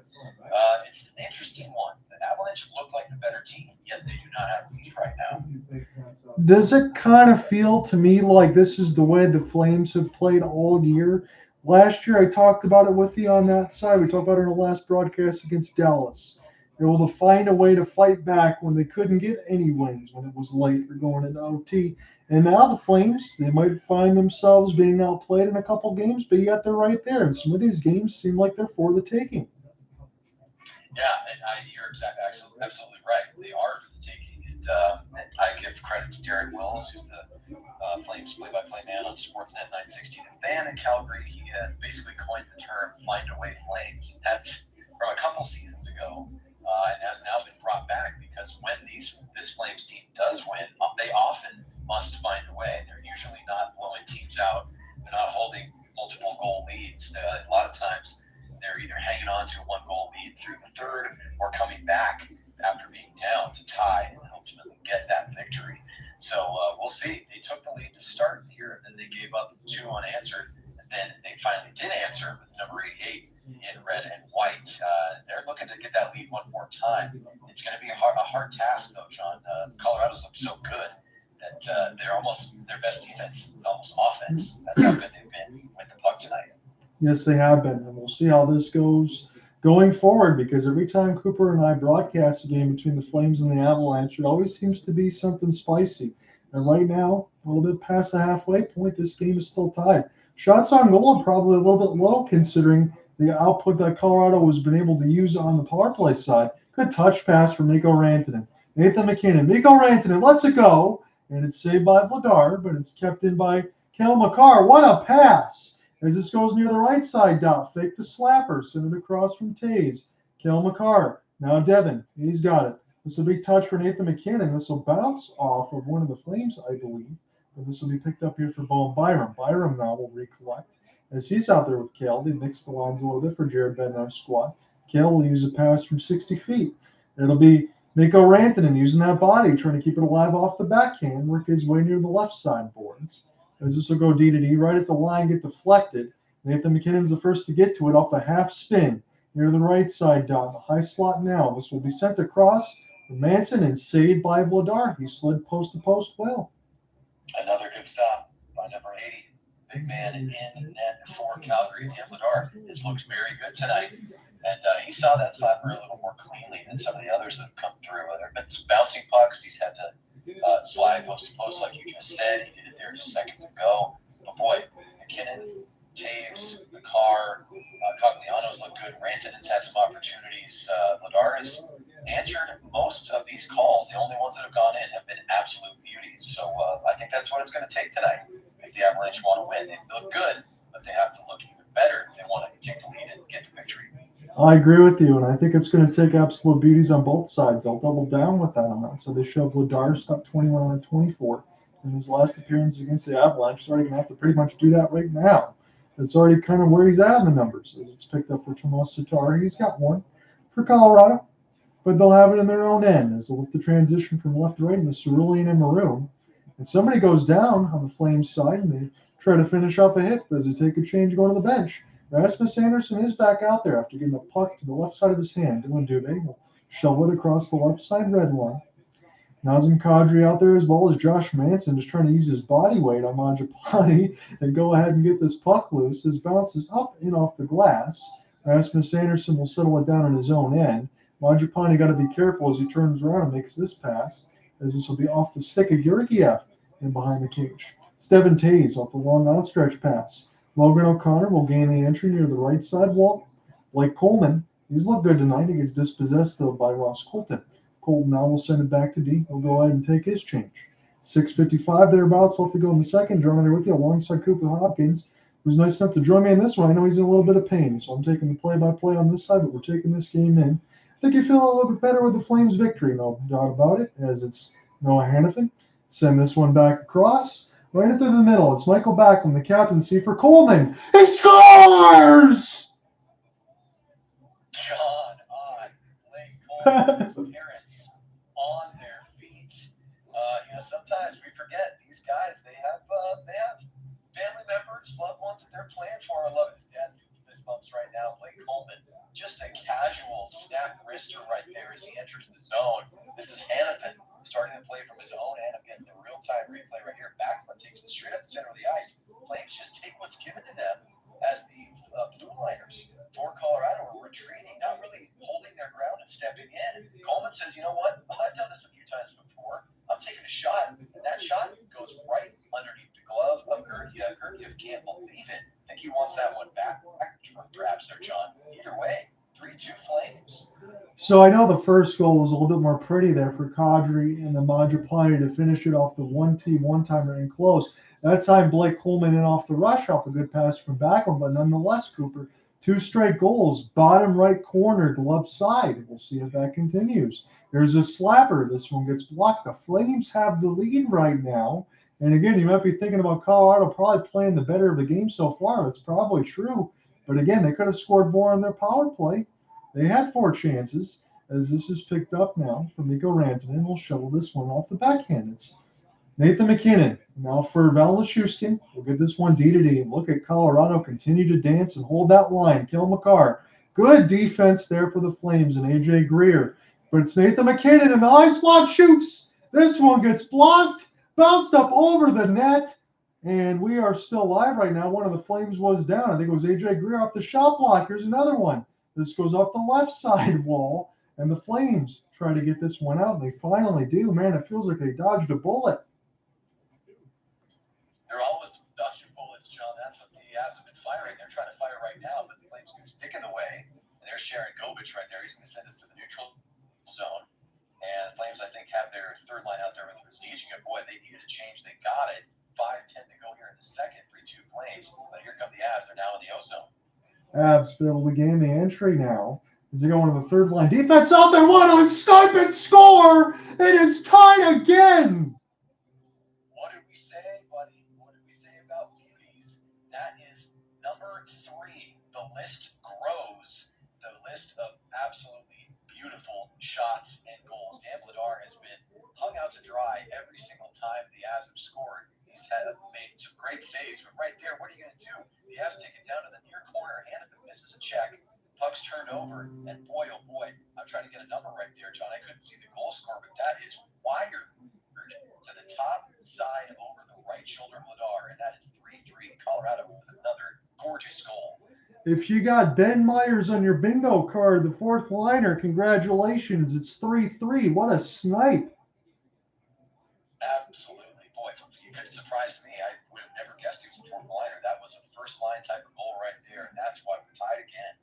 It's an interesting one. The Avalanche look like the better team, yet they do not have a lead right now. Does it kind of feel to me like this is the way the Flames have played all year? Last year, I talked about it with you on that side. We talked about it in the last broadcast against Dallas. Able to find a way to fight back when they couldn't get any wins, when it was late or going into OT. And now the Flames, they might find themselves being outplayed in a couple games, but yet they're right there. And some of these games seem like they're for the taking. Yeah, and you're absolutely right. They are for the taking. And I give credit to Derek Wills, who's the Flames play-by-play man on Sportsnet 960. The fan in Calgary, he basically coined the term "find away Flames." That's from a couple seasons ago. And has now been brought back because when this Flames team does win, they often must find a way. They're usually not blowing teams out. They're not holding multiple goal leads. A lot of times they're either hanging on to a 1-goal lead through the third or coming back after being down to tie and ultimately get that victory. So we'll see. They took the lead to start here, and then they gave up 2 unanswered. And then they finally did answer with number 88 in red and white. They're looking to get that lead one more time. It's going to be a hard task, though, John. Colorado's looked so good that their best defense is almost offense. That's how good they've been with the puck tonight. Yes, they have been. And we'll see how this goes going forward, because every time Cooper and I broadcast a game between the Flames and the Avalanche, it always seems to be something spicy. And right now, a little bit past the halfway point, this game is still tied. Shots on goal are probably a little bit low considering the output that Colorado has been able to use on the power play side. Good touch pass from Mikko Rantanen. Nathan MacKinnon. Mikko Rantanen lets it go. And it's saved by Vladar, but it's kept in by Cale Makar. What a pass! As this goes near the right side dot. Fake the slapper. Send it across from Toews. Cale Makar. Now Devon. He's got it. This is a big touch for Nathan MacKinnon. This will bounce off of one of the Flames, I believe. But this will be picked up here for Bowen Byram. Byram now will recollect. As he's out there with Cale, they mix the lines a little bit for Jared Bednar's squad. Cale will use a pass from 60 feet. It'll be Mikko Rantanen using that body, trying to keep it alive off the backhand, work his way near the left side boards. As this will go D to D, right at the line, get deflected. Nathan MacKinnon's the first to get to it off the half spin near the right side dot. The high slot now. This will be sent across for Manson and saved by Vladar. He slid post to post well. Another good stop by number 80. Big man in net for Calgary, Vladar. His looks very good tonight. And he saw that slapper a little more cleanly than some of the others that have come through. There have been some bouncing pucks. He's had to slide post to post, like you just said. He did it there just seconds ago. But boy, MacKinnon, Toews, Makar, Cogliano's look good. Rantanen's had some opportunities. Vladar has answered most of these calls. The only ones that have gone in have been absolute beauties. So I think that's what it's going to take tonight if the Avalanche want to win. They look good, but they have to look even better if they want to take the lead and get the victory. I agree with you, and I think it's going to take absolute beauties on both sides. They'll double down with that amount. So they show Vladar stuck 21 on 24 in his last appearance against the Avalanche. So they're going to have to pretty much do that right now. It's already kind of where he's at in the numbers. As it's picked up for Tomas Tatar. He's got one for Colorado, but they'll have it in their own end as they look to transition from left to right in the cerulean and maroon. And somebody goes down on the Flames side, and they try to finish off a hit as they take a change going to the bench. Rasmus Andersson is back out there after getting the puck to the left side of his hand. Dylan Dubé will shovel it across the left side red line. Nazem Kadri out there as well as Josh Manson just trying to use his body weight on Mangiapane and go ahead and get this puck loose. His bounce is up and off the glass. Rasmus Andersson will settle it down on his own end. Mangiapane got to be careful as he turns around and makes this pass, as this will be off the stick of Georgiev and behind the cage. It's Devon Toews off the long outstretch pass. Logan O'Connor will gain the entry near the right side wall. Blake Coleman, he's looked good tonight. He gets dispossessed, though, by Ross Colton. Colton now will send it back to D. He'll go ahead and take his change. 6:55 thereabouts left to go in the second. Joining there with you alongside Cooper Hopkins, who's nice enough to join me in this one. I know he's in a little bit of pain, so I'm taking the play-by-play on this side, but we're taking this game in. I think you're feeling a little bit better with the Flames' victory, no doubt about it, as it's Noah Hanifin. Send this one back across. Right into the middle, it's Mikael Backlund, the captaincy for Coleman. He scores! John on Blake Coleman's appearance on their feet. Sometimes we forget these guys. They have family members, loved ones that they're playing for. I love his dad's doing fist bumps right now. Blake Coleman, just a casual snap wrister right there as he enters the zone. This is Hanifin starting to play from his own end. I'm getting the real-time replay right here. Backlund takes it straight up the center of the ice. Flames just take what's given to them as the blue liners for Colorado are retreating, not really holding their ground and stepping in. Coleman says, you know what? I've done this a few times before. I'm taking a shot, and that shot goes right underneath the glove of Georgiev. Georgiev can't believe it. I think he wants that one back. Perhaps there, John. Either way, 3-2 Flames. So I know the first goal was a little bit more pretty there for Kadri and the Mangiapane to finish it off the one-timer in close. That time, Blake Coleman in off the rush off a good pass from Backlund, but nonetheless, Cooper, 2 straight goals, bottom right corner, glove side. We'll see if that continues. There's a slapper. This one gets blocked. The Flames have the lead right now. And again, you might be thinking about Colorado probably playing the better of the game so far. It's probably true. But again, they could have scored more on their power play. They had 4 chances, as this is picked up now from Mikko Rantanen. We'll shovel this one off the backhand. It's Nathan MacKinnon. Now for Nichushkin. We'll get this one D to D. Look at Colorado continue to dance and hold that line. Kill Makar. Good defense there for the Flames and AJ Greer. But it's Nathan MacKinnon, and the high slot shoots. This one gets blocked, bounced up over the net, and we are still live right now. One of the Flames was down. I think it was AJ Greer off the shot block. Here's another one. This goes off the left side wall, and the Flames try to get this one out, and they finally do. Man, it feels like they dodged a bullet. They're always dodging bullets, John. That's what the Avs have been firing. They're trying to fire right now, but the Flames can stick in the way. And there's Sharangovich right there. He's going to send us to the neutral zone. And Flames, I think, have their third line out there with Ziege. Boy, they needed a change. They got it. 5:10 to go here in the second. 3-2 Flames. But here come the Avs. They're now in the O-zone. Avs be able to gain the entry now as they go into the third line defense out there. One to snipe and score. It is tied again. What did we say list of absolutely beautiful shots and goals. Dan Bednar has been hung out to dry every single time the Avs have scored. He's made some great saves, but right there, what are you going to do? The Avs take it down to the near corner. Hanifin misses a check. Puck's turned over, and boy, oh boy, I'm trying to get a number right there, John. I couldn't see the goal score, but that is wired to the top side over the right shoulder of Bednar, and that is 3-3. Colorado with another gorgeous goal. If you got Ben Myers on your bingo card, the fourth liner, congratulations. It's 3-3. What a snipe. Absolutely. Boy, you couldn't surprise me. I would have never guessed he was a fourth liner. That was a first line type of goal right there, and that's why we're tied again.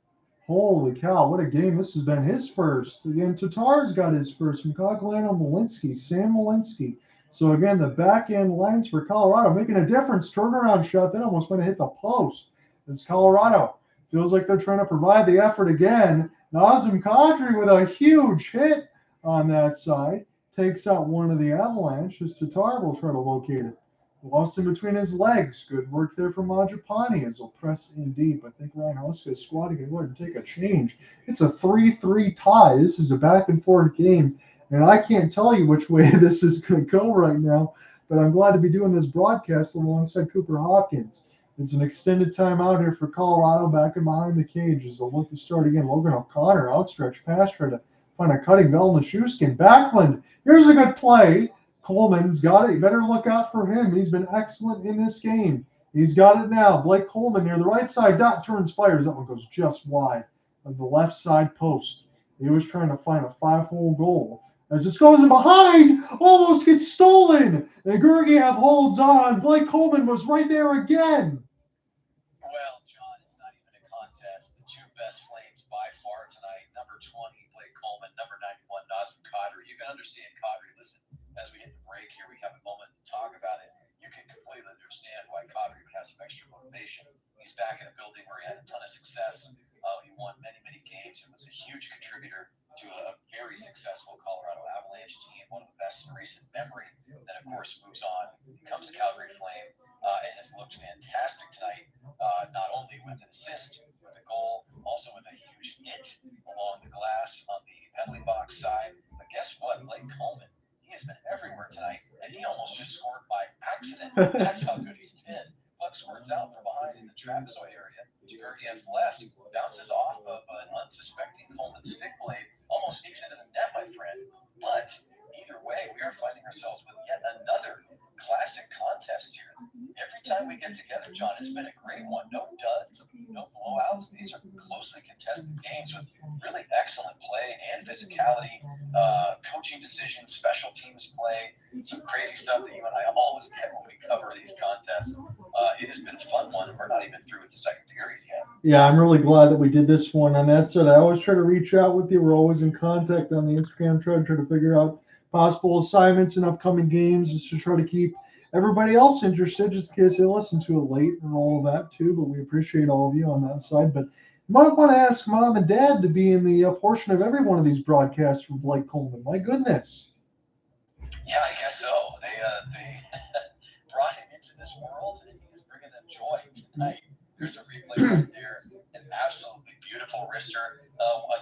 Holy cow, what a game. This has been his first. Again, Tatar's got his first. Mikael Malinsky, Sam Malinsky. So again, the back end lines for Colorado making a difference. Turnaround shot that almost went to hit the post. It's Colorado. Feels like they're trying to provide the effort again. Nazem Kadri with a huge hit on that side. Takes out one of the Avalanche as Tatar will try to locate it. Lost in between his legs. Good work there from Mangiapane as he'll press in deep. I think Ryan Huska is squatting and going to take a change. It's a 3-3 tie. This is a back and forth game, and I can't tell you which way this is going to go right now, but I'm glad to be doing this broadcast alongside Cooper Hopkins. It's an extended time out here for Colorado back and behind the cage as they'll look to start again. Logan O'Connor, outstretched pass, try to find a cutting bell. Nichushkin, Backlund. Here's a good play. Coleman's got it. You better look out for him. He's been excellent in this game. He's got it now. Blake Coleman near the right side. Dot turns, fires. That one goes just wide of the left side post. He was trying to find a 5-hole goal. As this goes in behind, almost gets stolen. And Gurgiev holds on. Blake Coleman was right there again. Well, John, it's not even a contest. The two best Flames by far tonight. Number 20, Blake Coleman. Number 91, Nazem Kadri. You can understand Kadri. Listen, as we hit the break here, we have a moment to talk about it. You can completely understand why Kadri would have some extra motivation. He's back in a building where he had a ton of success. He won many, many games and was a huge contributor to a very successful Colorado Avalanche team, one of the best in recent memory. Then, of course, moves on, becomes a Calgary Flame, and has looked fantastic tonight, not only with an assist, with a goal, also with a huge hit along the glass on the penalty box side. But guess what? Blake Coleman, he has been everywhere tonight, and he almost just scored by accident. That's how good he's been. Puck squirts out from behind in the trapezoid area to Gurgiev's left, bounces off of an unsuspecting Coleman stick blade, almost sneaks into the net, my friend. But either way, we are finding ourselves with yet another classic contest here. Every time we get together, John, it's been a great one. No duds, no blowouts. These are closely contested games with really excellent play and physicality, coaching decisions, special teams play, some crazy stuff that you and I always get when we cover these contests. It has been a fun one, and we're not even through with the second period yet. Yeah, I'm really glad that we did this one. On that side, I always try to reach out with you. We're always in contact on the Instagram, try to figure out possible assignments in upcoming games, just to try to keep everybody else interested, just in case they listen to it late and all of that too. But we appreciate all of you on that side. But you might want to ask Mom and Dad to be in the portion of every one of these broadcasts from Blake Coleman. My goodness. Yeah, I guess so. They brought him into this world, and he's bringing them joy tonight. There's a replay right there, an absolutely beautiful wrister.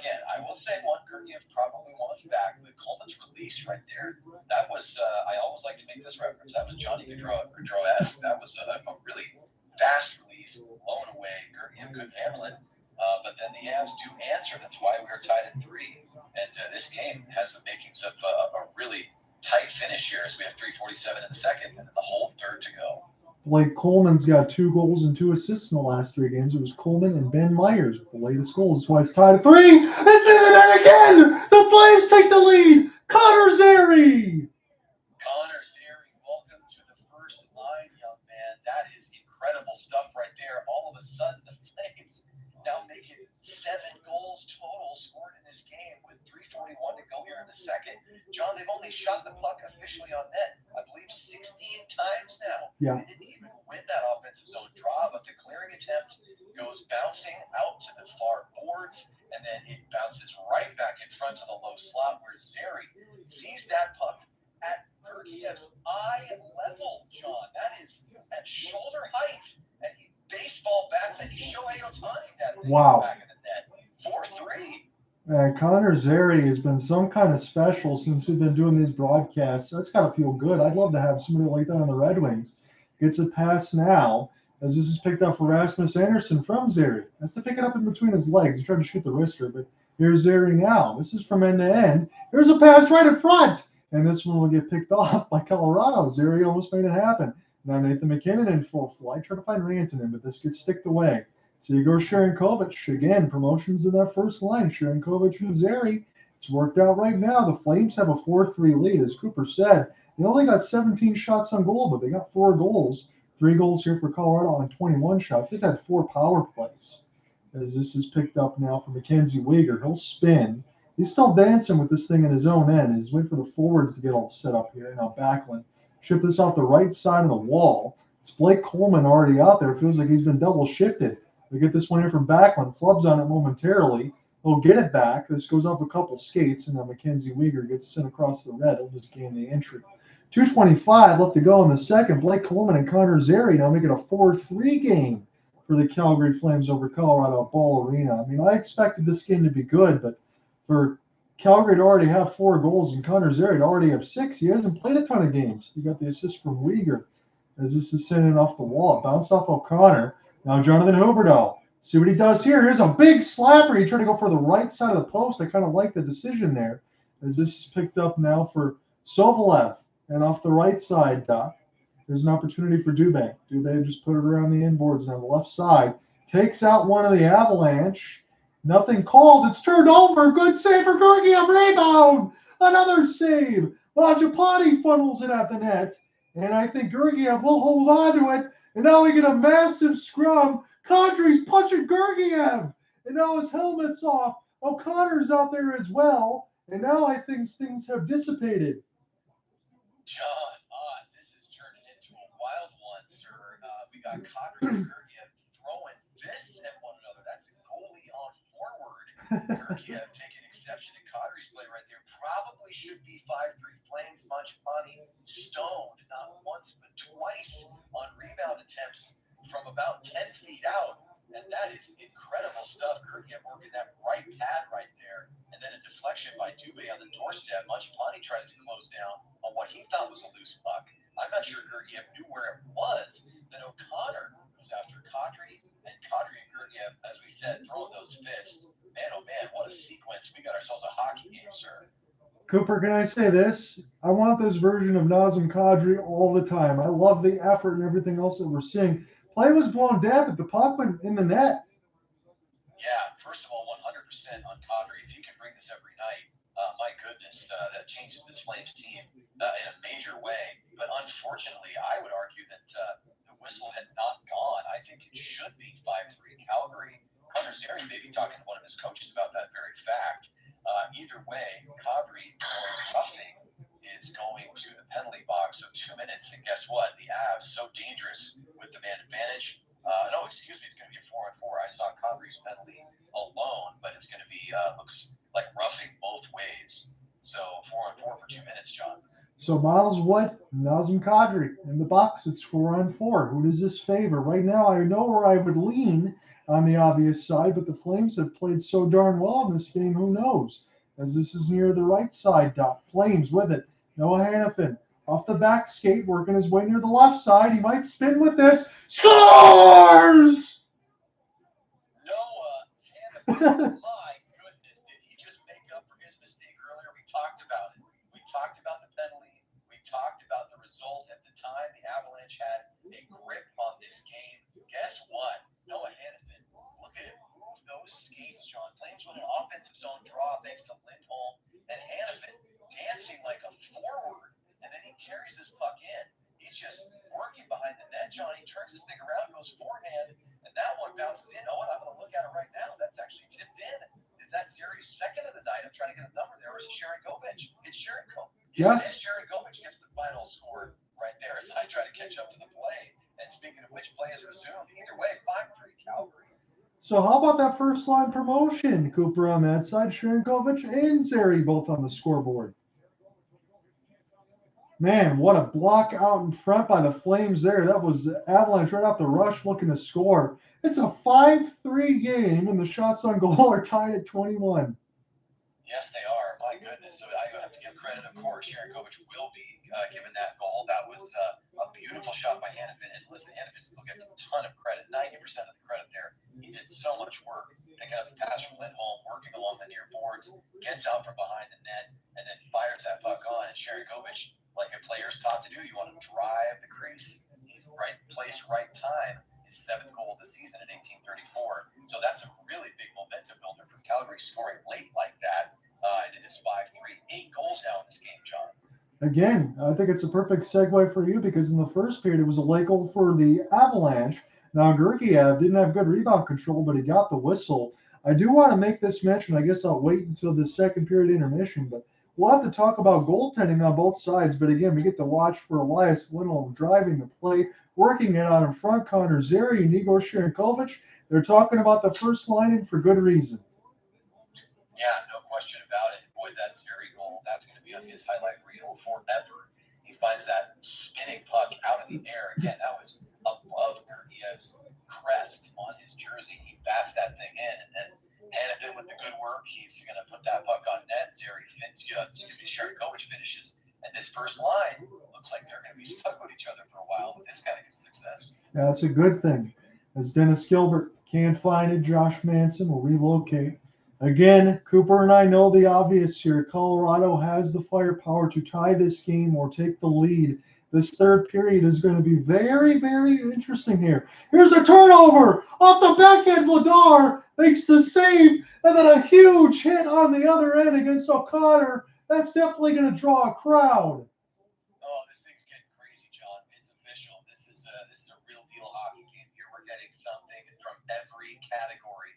Again, I will say one Gurgiev probably wants back, but Coleman's release right there, that was, I always like to make this reference, that was Johnny Gaudreau-esque. That was a really fast release, blown away. Gurgiev couldn't handle it. But then the Avs do answer. That's why we are tied at 3. And this game has the makings of a really tight finish here, as we have 3:47 in the second and the whole third to go. Blake Coleman's got 2 goals and 2 assists in the last 3 games. It was Coleman and Ben Myers with the latest goals. That's why it's tied at 3. It's in the net again. The Flames take the lead. Zary. Zary, welcome to the first line, young man. That is incredible stuff right there. All of a sudden, the Flames now make it 7 goals total scored in this game with 3:41 to go here in the second. John, they've only shot the puck officially on net, I believe, 16 times now. Yeah. They didn't even win that offensive zone draw, but the clearing attempt goes bouncing out to the far boards, and then it bounces right back in front of the low slot where Zary sees that puck at Gurgiev's eye level, John. That is at shoulder height, and he baseball bats that he Shohei Ohtani that thing Wow. back in the net. 4-3. And Connor Zary has been some kind of special since we've been doing these broadcasts. That's got to feel good. I'd love to have somebody like that on the Red Wings. Gets a pass now, as this is picked up for Rasmus Andersson from Zary. Has to pick it up in between his legs. He tried to shoot the wrister, but here's Zary now. This is from end to end. Here's a pass right in front. And this one will get picked off by Colorado. Zary almost made it happen. Now Nathan MacKinnon in full flight. Try to find Rantanen, but this gets sticked away. So you go Sharangovich. Again, promotions in that first line. Sharangovich and Zary. It's worked out right now. The Flames have a 4-3 lead. As Cooper said, they only got 17 shots on goal, but they got 4 goals. 3 goals here for Colorado on 21 shots. They've had 4 power plays. As this is picked up now for MacKenzie Weegar. He'll spin. He's still dancing with this thing in his own end. He's waiting for the forwards to get all set up here. Now Backlund. Ship this off the right side of the wall. It's Blake Coleman already out there. It feels like he's been double shifted. We get this one here from Backlund. Flubs on it momentarily. He'll get it back. This goes up a couple skates, and now MacKenzie Weegar gets sent across the red. He'll just gain the entry. 2:25 left to go in the second. Blake Coleman and Connor Zary now make it a 4-3 game for the Calgary Flames over Colorado at Ball Arena. I mean, I expected this game to be good, but for Calgary to already have 4 goals and Connor Zary to already have 6, he hasn't played a ton of games. He got the assist from Weegar as this is sending off the wall. It bounced off O'Connor. Now Jonathan Huberdeau. See what he does here. Here's a big slapper. He tried to go for the right side of the post. I kind of like the decision there as this is picked up now for Sovolev. And off the right side, there's an opportunity for Dubé. Dubé just put it around the inboards and on the left side. Takes out one of the Avalanche. Nothing called. It's turned over. Good save for Georgiev. Rebound. Another save. Mangiapane funnels it at the net. And I think Georgiev will hold on to it. And now we get a massive scrum. Kadri's punching Georgiev. And now his helmet's off. O'Connor's out there as well. And now I think things have dissipated. John, this is turning into a wild one, sir. We got Kadri and Georgiev throwing fists at one another. That's a goalie on forward. Georgiev taking exception to Kadri's play right there. Probably should be 5-3 Flames. Mangiapane stoned not once but twice on rebound attempts from about 10 feet out. And that is incredible stuff. Georgiev working that right pad right there. And then a deflection by Dubé on the doorstep. Mangiapane tries to close down on what he thought was a loose puck. I'm not sure Georgiev knew where it was. Then O'Connor goes after Kadri. And Kadri and Georgiev, as we said, throwing those fists. Man, oh man, what a sequence. We got ourselves a hockey game, sir. Cooper, can I say this? I want this version of Nazem Kadri all the time. I love the effort and everything else that we're seeing. Play was blown dead, but the puck went in the net. Yeah, first of all, 100% on Kadri. If you can bring this every night, my goodness, that changes this Flames team in a major way. But unfortunately, I would argue that the whistle had not gone. I think it should be 5-3 Calgary. Connor Zary may be talking to one of his coaches about that very fact. Either way, Kadri roughing is going to the penalty box of 2 minutes. And guess what? The Avs, so dangerous with the man advantage. No, excuse me, it's going to be a 4-on-4. I saw Kadri's penalty alone, but it's going to be, looks like roughing both ways. So 4-on-4 for 2 minutes, John. So Miles Wood, Nazem Kadri in the box. It's 4-on-4. Who does this favor? Right now, I know where I would lean on the obvious side, but the Flames have played so darn well in this game, who knows? As this is near the right side, Flames with it. Noah Hanifin off the back skate, working his way near the left side. He might spin with this. Scores! Noah Hanifin, my goodness, did he just make up for his mistake earlier? We talked about it. We talked about the penalty. We talked about the result at the time. The Avalanche had a grip on this game. Guess what? Noah Hanifin, look at him move those skates, John. Flames with an offensive zone draw thanks to Lindholm and Hanifin dancing like a forward. And then he carries this puck in. He's just working behind the net, John. He turns this thing around, goes forehand, and that one bounces in. Oh, and I'm going to look at it right now. That's actually tipped in. Is that Zary's second of the night? I'm trying to get a number there. Or is it Sharangovich? It's Sharangovich. Yes. Sharangovich gets the final score right there as I try to catch up to the play. And speaking of which, play is resumed. Either way, 5-3 Calgary. So how about that first line promotion? Cooper on that side, Sharangovich and Zary both on the scoreboard. Man, what a block out in front by the Flames there. That was the Avalanche right off the rush looking to score. It's a 5-3 game, and the shots on goal are tied at 21. Yes, they are. My goodness. So I have to give credit, of course. Sharangovich will be given that goal. That was a beautiful shot by Hanifin. And listen, Hanifin still gets a ton of credit, 90% of the credit there. He did so much work, picking up the pass from Lindholm, working along the near boards, gets out from behind the net, and then fires that puck on. And Sharangovich, like a player's taught to do, you want to drive the crease. He's right place, right time. His 7th goal of the season in 1834. So that's a really big momentum builder for Calgary, scoring late like that. And it is 5-3, 8 goals now in this game, John. Again, I think it's a perfect segue for you because in the first period, it was a late goal for the Avalanche. Now, Georgiev didn't have good rebound control, but he got the whistle. I do want to make this mention. I guess I'll wait until the second period intermission, but we'll have to talk about goaltending on both sides. But again, we get to watch for Elias Lindholm driving the play, working it out in front. Connor Zary and Yegor Sharangovich. They're talking about the first line for good reason. Yeah, no question about it. Boy, that Zary goal, that's going to be on his highlight reel forever. He finds that spinning puck out of the air. Again, that was above Georgiev's crest on his jersey. He bats that thing in, and then Hanifin with the good work, he's going to put that puck on net. Zary Sharangovich finishes. And this first line looks like they're going to be stuck with each other for a while with this kind of success. Yeah, that's a good thing. As Dennis Gilbert can't find it, Josh Manson will relocate. Again, Cooper and I know the obvious here. Colorado has the firepower to tie this game or take the lead. This third period is going to be very, very interesting here. Here's a turnover off the backhand. Bednar makes the save, and then a huge hit on the other end against O'Connor. That's definitely going to draw a crowd. Oh, this thing's getting crazy, John. It's official. This is a real deal hockey game here. We're getting something from every category.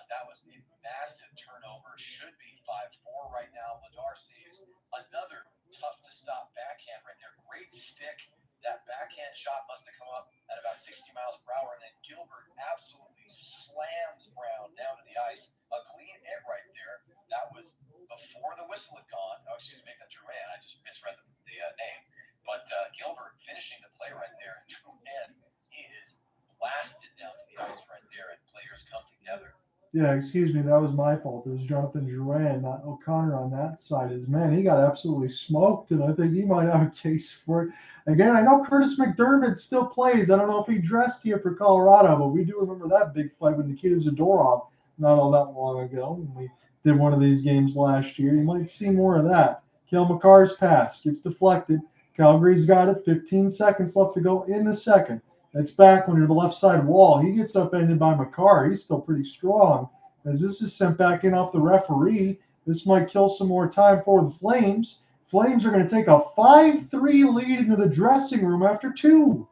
That was a massive turnover. Should be 5-4 right now. Bednar saves another tough to stop backhand right there. Great stick. That backhand shot must have come up at about 60 miles per hour. And then Gilbert absolutely slams Brown down to the ice. A clean hit right there. That was before the whistle had gone. Oh, excuse me, that's Drouin. I just misread the name. But Gilbert finishing the play right there. And Drouin, he is blasted down to the ice right there, and players come together. Yeah, excuse me, that was my fault. It was Jonathan Drouin, not O'Connor on that side. His man, he got absolutely smoked, and I think he might have a case for it. Again, I know Curtis McDermott still plays. I don't know if he dressed here for Colorado, but we do remember that big fight with Nikita Zadorov not all that long ago. And we did one of these games last year. You might see more of that. Cale Makar's pass gets deflected. Calgary's got it. 15 seconds left to go in the second. It's back when you're the left side wall. He gets upended by Makar. He's still pretty strong. As this is sent back in off the referee, this might kill some more time for the Flames. Flames are going to take a 5-3 lead into the dressing room after 2.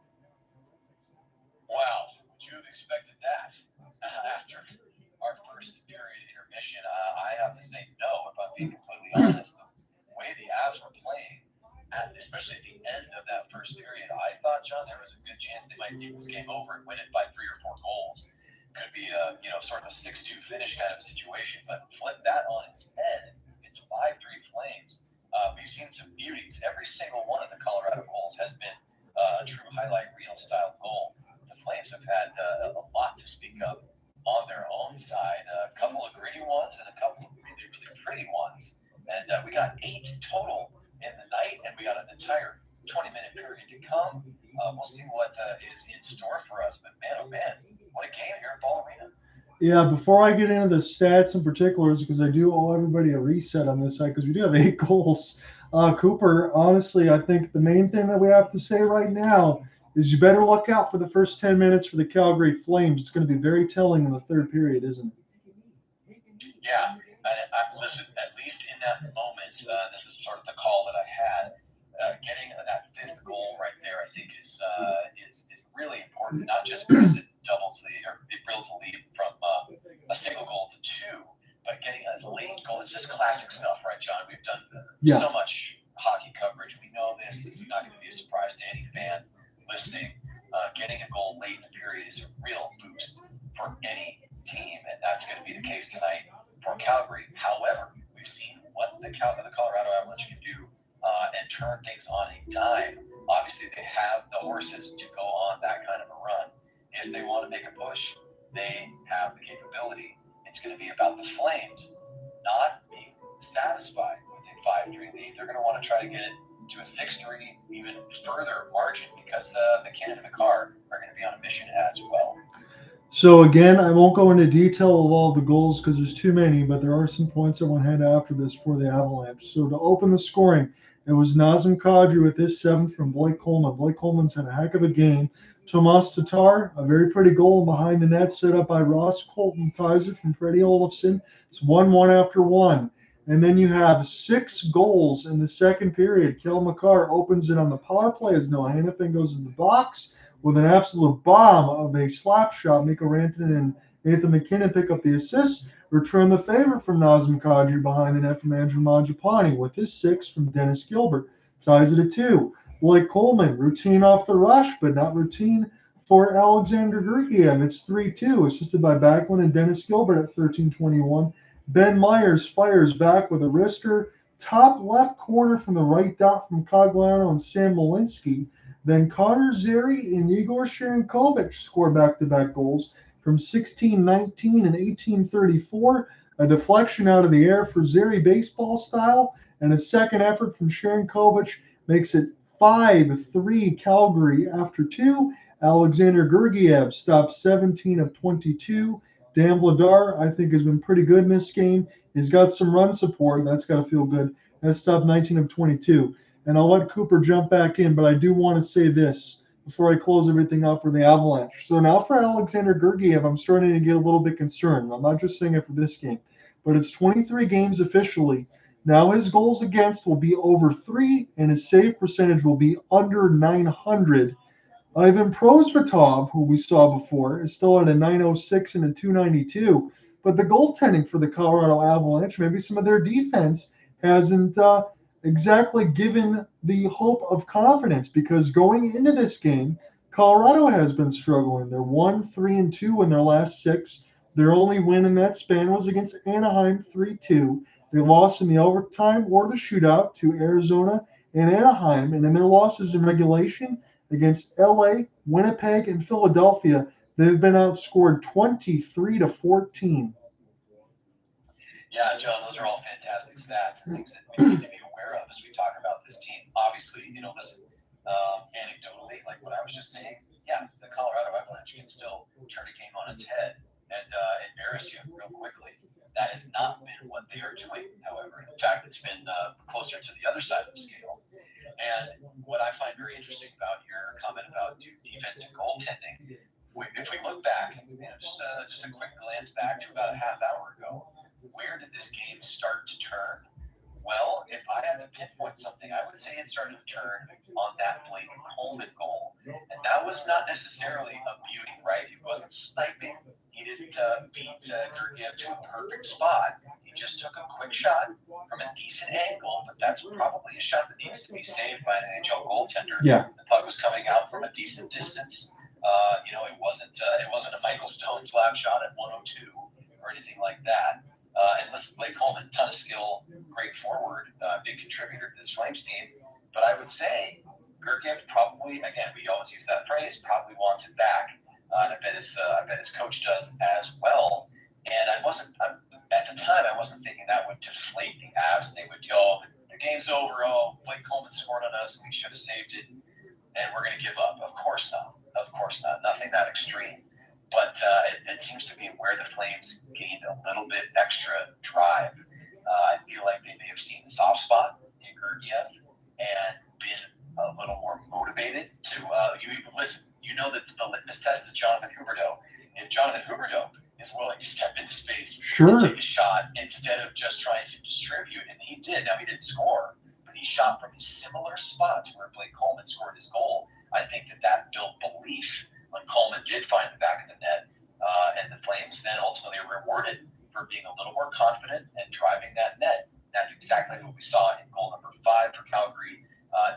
Wow, would you have expected that after our first period intermission? I have to say no, if I'm being completely honest. The way the Avs were playing, especially at the end of that first period, I thought, John, there was a good chance they might take this game over and win it by 3 or 4 goals. Could be a sort of a 6-2 finish kind of situation, but flip that on its head. It's 5-3 Flames. We've seen some beauties. Every single one of the Colorado goals has been a true highlight reel style goal. The Flames have had a lot to speak of on their own side. A couple of gritty ones and a couple of really, really pretty ones. And we got 8 total in the night, and we got an entire 20-minute period to come. We'll see what is in store for us. But man, oh man, what a game here at Ball Arena. Yeah, before I get into the stats and particulars, because I do owe everybody a reset on this side, because we do have 8 goals. Cooper, honestly, I think the main thing that we have to say right now is you better look out for the first 10 minutes for the Calgary Flames. It's going to be very telling in the third period, isn't it? Yeah, listen, at least in that moment, this is sort of the call that I had. Getting that 5th goal right there, I think, is really important, not just because it builds a lead from a single goal to 2, but getting a late goal. It's just classic stuff, right, John? We've done so much hockey coverage. We know this. This is not going to be a surprise to any fan listening. Getting a goal late in the period is a real boost for any team, and that's going to be the case tonight for Calgary. However, we've seen what the Colorado Avalanche can do and turn things on a dime. Obviously, they have the horses to go on that kind of a run. If they want to make a push, they have the capability. It's going to be about the Flames not being satisfied with a 5-3 lead. They're going to want to try to get it to a 6-3, even further margin, because MacKinnon and Makar are going to be on a mission as well. So again, I won't go into detail of all the goals because there's too many, but there are some points I want to head after this for the Avalanche. So to open the scoring, it was Nazem Kadri with his 7th from Blake Coleman. Blake Coleman's had a heck of a game. Tomas Tatar, a very pretty goal behind the net set up by Ross Colton, ties it from Freddie Olofsson. It's 1-1 after 1. And then you have 6 goals in the second period. Cale Makar opens it on the power play as Noah Hanifin goes in the box with an absolute bomb of a slap shot. Mikko Rantanen and Nathan MacKinnon pick up the assist. Return the favor from Nazem Kadri behind the net from Andrew Mangiapane with his 6 from Dennis Gilbert. Ties it at 2. Blake Coleman, routine off the rush, but not routine for Alexander Gergiev. It's 3-2, assisted by Backlund and Dennis Gilbert at 13:21. Ben Myers fires back with a wrister. Top left corner from the right dot from Cogliano and Sam Malinsky. Then Connor Zary and Yegor Sharangovich score back-to-back goals from 16:19 and 18:34. A deflection out of the air for Zary baseball style, and a second effort from Sharangovich makes it 5-3 Calgary after 2. Alexander Gergiev stops 17 of 22. Dan Vladar, I think, has been pretty good in this game. He's got some run support, and that's got to feel good. Has stopped 19 of 22. And I'll let Cooper jump back in, but I do want to say this before I close everything up for the Avalanche. So now for Alexander Gergiev, I'm starting to get a little bit concerned. I'm not just saying it for this game, but it's 23 games officially. Now his goals against will be over 3, and his save percentage will be under 900. Ivan Prosvetov, who we saw before, is still at a 906 and a 292. But the goaltending for the Colorado Avalanche, maybe some of their defense, hasn't exactly given the hope of confidence, because going into this game, Colorado has been struggling. They're 1-3-2 in their last 6. Their only win in that span was against Anaheim 3-2. They lost in the overtime or the shootout to Arizona and Anaheim. And in their losses in regulation against LA, Winnipeg, and Philadelphia, they've been outscored 23-14. Yeah, John, those are all fantastic stats and things that we need to be aware of as we talk about this team. Obviously, listen, anecdotally, like what I was just saying, yeah, the Colorado Avalanche can still turn a game on its head and embarrass you real quickly. That has not been what they are doing, however. In fact, it's been closer to the other side of the scale. And what I find very interesting about your comment about defensive goaltending, if we look back, just a quick glance back to about a half hour ago, where did this game start to turn? Well, if I had to pinpoint something, I would say it started to turn on that Blake Coleman goal. And that was not necessarily a beauty, right? He wasn't sniping. He didn't beat Gergiev to a perfect spot. He just took a quick shot from a decent angle, but that's probably a shot that needs to be saved by an NHL goaltender. Yeah. The puck was coming out from a decent distance. It wasn't a Michael Stone slap shot at 102 or anything like that. And listen, Blake Coleman, ton of skill, great forward, big contributor to this Flames team. But I would say Gergiev probably, again, we always use that phrase, probably wants it back. And I bet his coach does as well. And at the time, I wasn't thinking that would deflate the Avs and they would go, the game's over. Oh, Blake Coleman scored on us. We should have saved it. And we're going to give up. Of course not. Nothing that extreme. But it seems to be where the Flames gained a little bit extra drive. I feel like they may have seen the soft spot in Gergiev and been a little more motivated to listen. You know that the litmus test is Jonathan Huberdeau. If Jonathan Huberdeau is willing to step into space and take a shot instead of just trying to distribute, and he did. Now, he didn't score, but he shot from a similar spot to where Blake Coleman scored his goal. I think that built belief when Coleman did find the back of the net, and the Flames then ultimately are rewarded for being a little more confident and driving that net. That's exactly what we saw in goal number 5 for Calgary.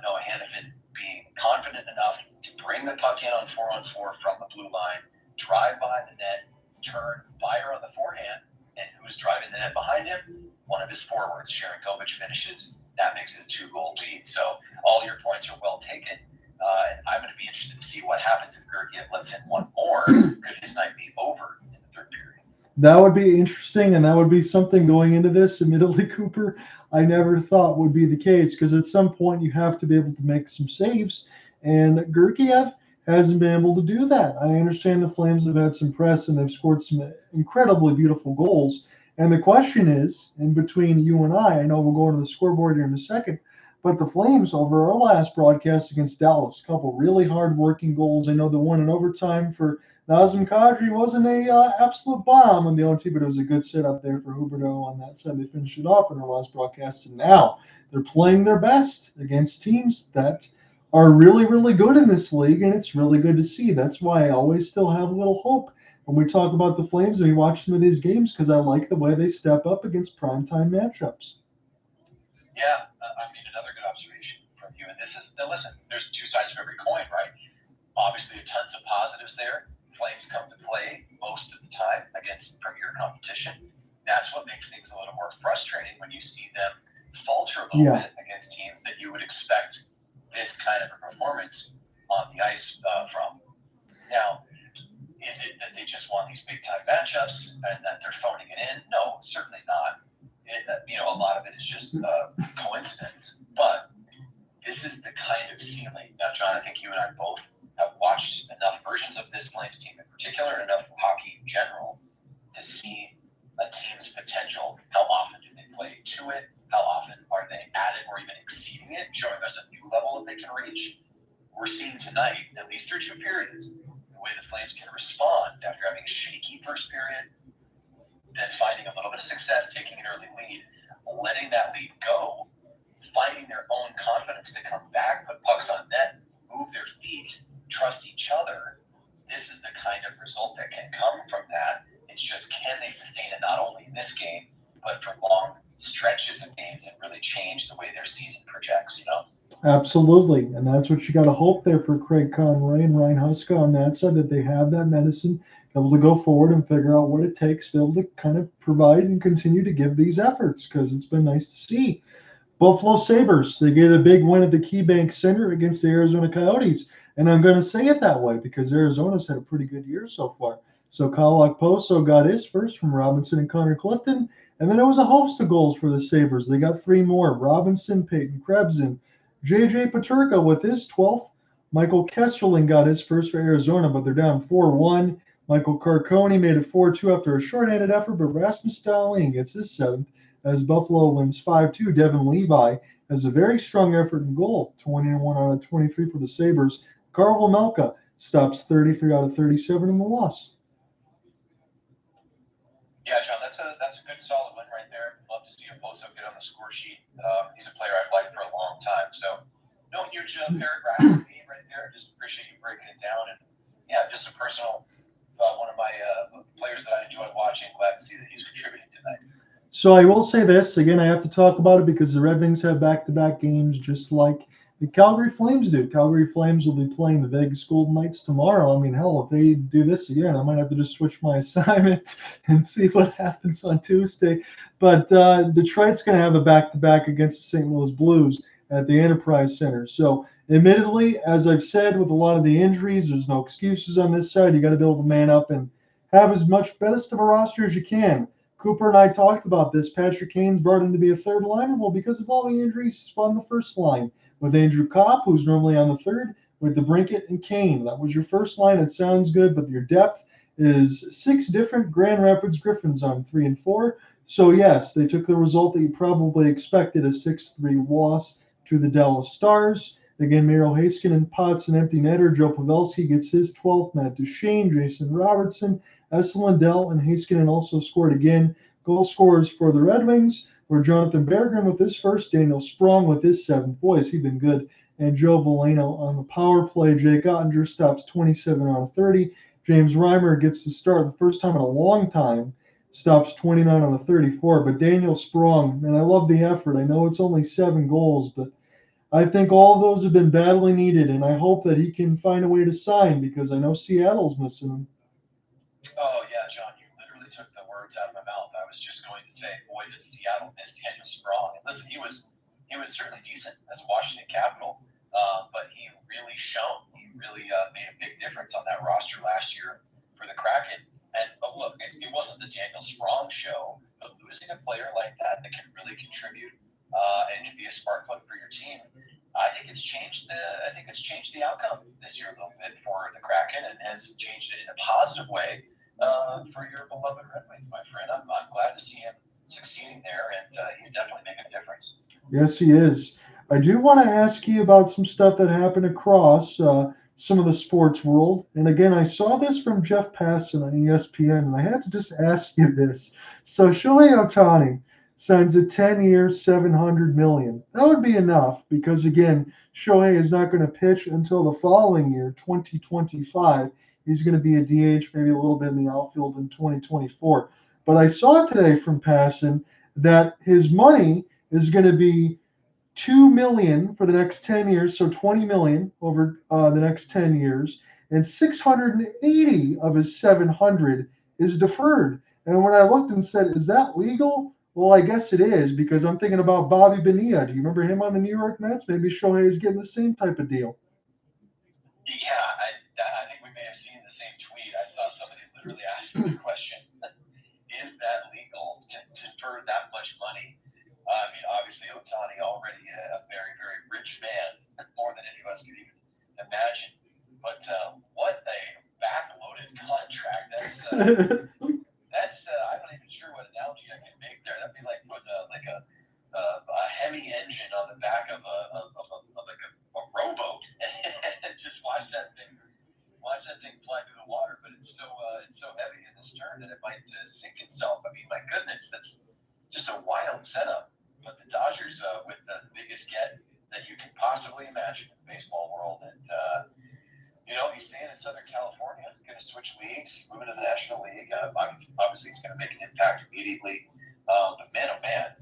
Noah Hanifin being confident enough to bring the puck in on 4-on-4 from the blue line, drive by the net, turn, fire on the forehand, and who's driving the net behind him? One of his forwards, Sharangovich, finishes. That makes it a 2-goal lead. So all your points are well taken. And I'm going to be interested to see what happens if Gergiev lets in one more. Could his night be over in the third period? That would be interesting, and that would be something going into this. Admittedly, Cooper, I never thought would be the case because at some point you have to be able to make some saves, and Gurkiev hasn't been able to do that. I understand the Flames have had some press and they've scored some incredibly beautiful goals. And the question is, in between you and I know we'll go into the scoreboard here in a second, but the Flames over our last broadcast against Dallas, a couple really hard-working goals. I know the one in overtime for Nazem Kadri wasn't a absolute bomb on the OT, but it was a good setup there for Huberdeau on that side. They finished it off in our last broadcast, and now they're playing their best against teams that are really, really good in this league, and it's really good to see. That's why I always still have a little hope when we talk about the Flames and we watch some of these games because I like the way they step up against primetime matchups. Yeah, I mean, another good observation from you. And this is, now listen, there's two sides of every coin, right? Obviously, tons of positives there. Flames come to play most of the time against premier competition. That's what makes things a little more frustrating when you see them falter a little bit against teams that you would expect this kind of a performance on the ice from. Now, is it that they just want these big time matchups and that they're phoning it in? No, certainly not. A lot of it is just coincidence. But this is the kind of ceiling. Now, John, I think you and I both have watched enough versions of this Flames team in particular and enough hockey in general to see a team's potential. How often do they play to it? How often are they at it or even exceeding it, showing us a new level that they can reach? We're seeing tonight, at least through two periods, the way the Flames can respond after having a shaky first period, then finding a little bit of success, taking an early lead, letting that lead go, finding their own confidence to come back, put pucks on net, move their feet, trust each other. This is the kind of result that can come from that. It's just, can they sustain it not only in this game, but for long stretches of games and really change the way their season projects, Absolutely, and that's what you got to hope there for Craig Conroy and Ryan Huska on that side, that they have that medicine, able to go forward and figure out what it takes to be able to kind of provide and continue to give these efforts, because it's been nice to see. Buffalo Sabres, they get a big win at the KeyBank Center against the Arizona Coyotes, and I'm going to say it that way because Arizona's had a pretty good year so far. So Kyle Okposo got his first from Robinson and Connor Clifton, and then it was a host of goals for the Sabres. They got three more: Robinson, Peyton Krebs, and J.J. Paterka with his 12th. Michael Kesselring got his first for Arizona, but they're down 4-1. Michael Carcone made it 4-2 after a shorthanded effort, but Rasmus Dahlin gets his seventh as Buffalo wins 5-2. Devon Levi has a very strong effort in goal, 21 out of 23 for the Sabres. Carl Melka stops 33 out of 37 in the loss. Yeah, John, that's a good solid win right there. Love to see Okposo get on the score sheet. He's a player I've liked for a long time. So no huge paragraph for me right there. Just appreciate you breaking it down. And yeah, just a personal one of my players that I enjoy watching. Glad to see that he's contributing tonight. So I will say this again. I have to talk about it because the Red Wings have back-to-back games, just like the Calgary Flames do. Calgary Flames will be playing the Vegas Golden Knights tomorrow. I mean, hell, if they do this again, I might have to just switch my assignment and see what happens on Tuesday. But Detroit's going to have a back-to-back against the St. Louis Blues at the Enterprise Center. So, admittedly, as I've said, with a lot of the injuries, there's no excuses on this side. You got to be able to man up and have as much best of a roster as you can. Cooper and I talked about this. Patrick Kane's brought in to be a third liner. Well, because of all the injuries, he's on the first line with Andrew Kopp, who's normally on the third, with DeBrincat and Kane. That was your first line. It sounds good, but your depth is 6 different Grand Rapids Griffins on 3 and 4. So, yes, they took the result that you probably expected, a 6-3 loss to the Dallas Stars. Again, Miro Heiskanen, Potts, and empty netter. Joe Pavelski gets his 12th. Matt Duchene, Jason Robertson, Esa Lindell, and Heiskanen also scored again. Goal scorers for the Red Wings were Jonathan Berggren with his first, Daniel Sprong with his 7th. Boys, he's been good. And Joe Veleno on the power play. Jake Ottinger stops 27 out of 30. James Reimer gets the start the first time in a long time, stops 29 out of 34. But Daniel Sprong, and I love the effort. I know it's only 7 goals, but I think all of those have been badly needed, and I hope that he can find a way to sign because I know Seattle's missing him. Oh, yeah, John, you literally took the words out of my mouth. I was just going to say, boy, did Seattle miss Daniel Sprong. And listen, he was certainly decent as Washington Capital, but he really shone. He really made a big difference on that roster last year for the Kraken. And look, it wasn't the Daniel I think it's changed the outcome this year a little bit for the Kraken, and has changed it in a positive way for your beloved Red Wings, my friend. I'm glad to see him succeeding there, and he's definitely making a difference. Yes, he is. I do want to ask you about some stuff that happened across some of the sports world. And again, I saw this from Jeff Passan on ESPN, and I had to just ask you this. So Shohei Ohtani signs a 10-year, $700 million. That would be enough because, again, Shohei is not going to pitch until the following year, 2025. He's going to be a DH, maybe a little bit in the outfield in 2024. But I saw today from Passan that his money is going to be $2 million for the next 10 years, so $20 million over the next 10 years, and 680 of his 700 is deferred. And when I looked and said, "Is that legal?" Well, I guess it is, because I'm thinking about Bobby Bonilla. Do you remember him on the New York Mets? Maybe Shohei is getting the same type of deal. Yeah, I think we may have seen the same tweet. I saw somebody literally asking the question, is that legal to defer that much money? I mean, obviously, Ohtani already a very, very rich man, more than any of us could even imagine. But what a backloaded contract. That's I'm not even sure what analogy I can make there. That'd be like putting a Hemi engine on the back of a rowboat and just watch that thing fly through the water. But it's so heavy in the stern that it might sink itself. I mean, my goodness, that's just a wild setup. But the Dodgers with the biggest get that you can possibly imagine in the baseball world, and he's staying in Southern California. He's going to switch leagues, moving to the National League. Obviously, he's going to make an impact immediately. But man, oh man,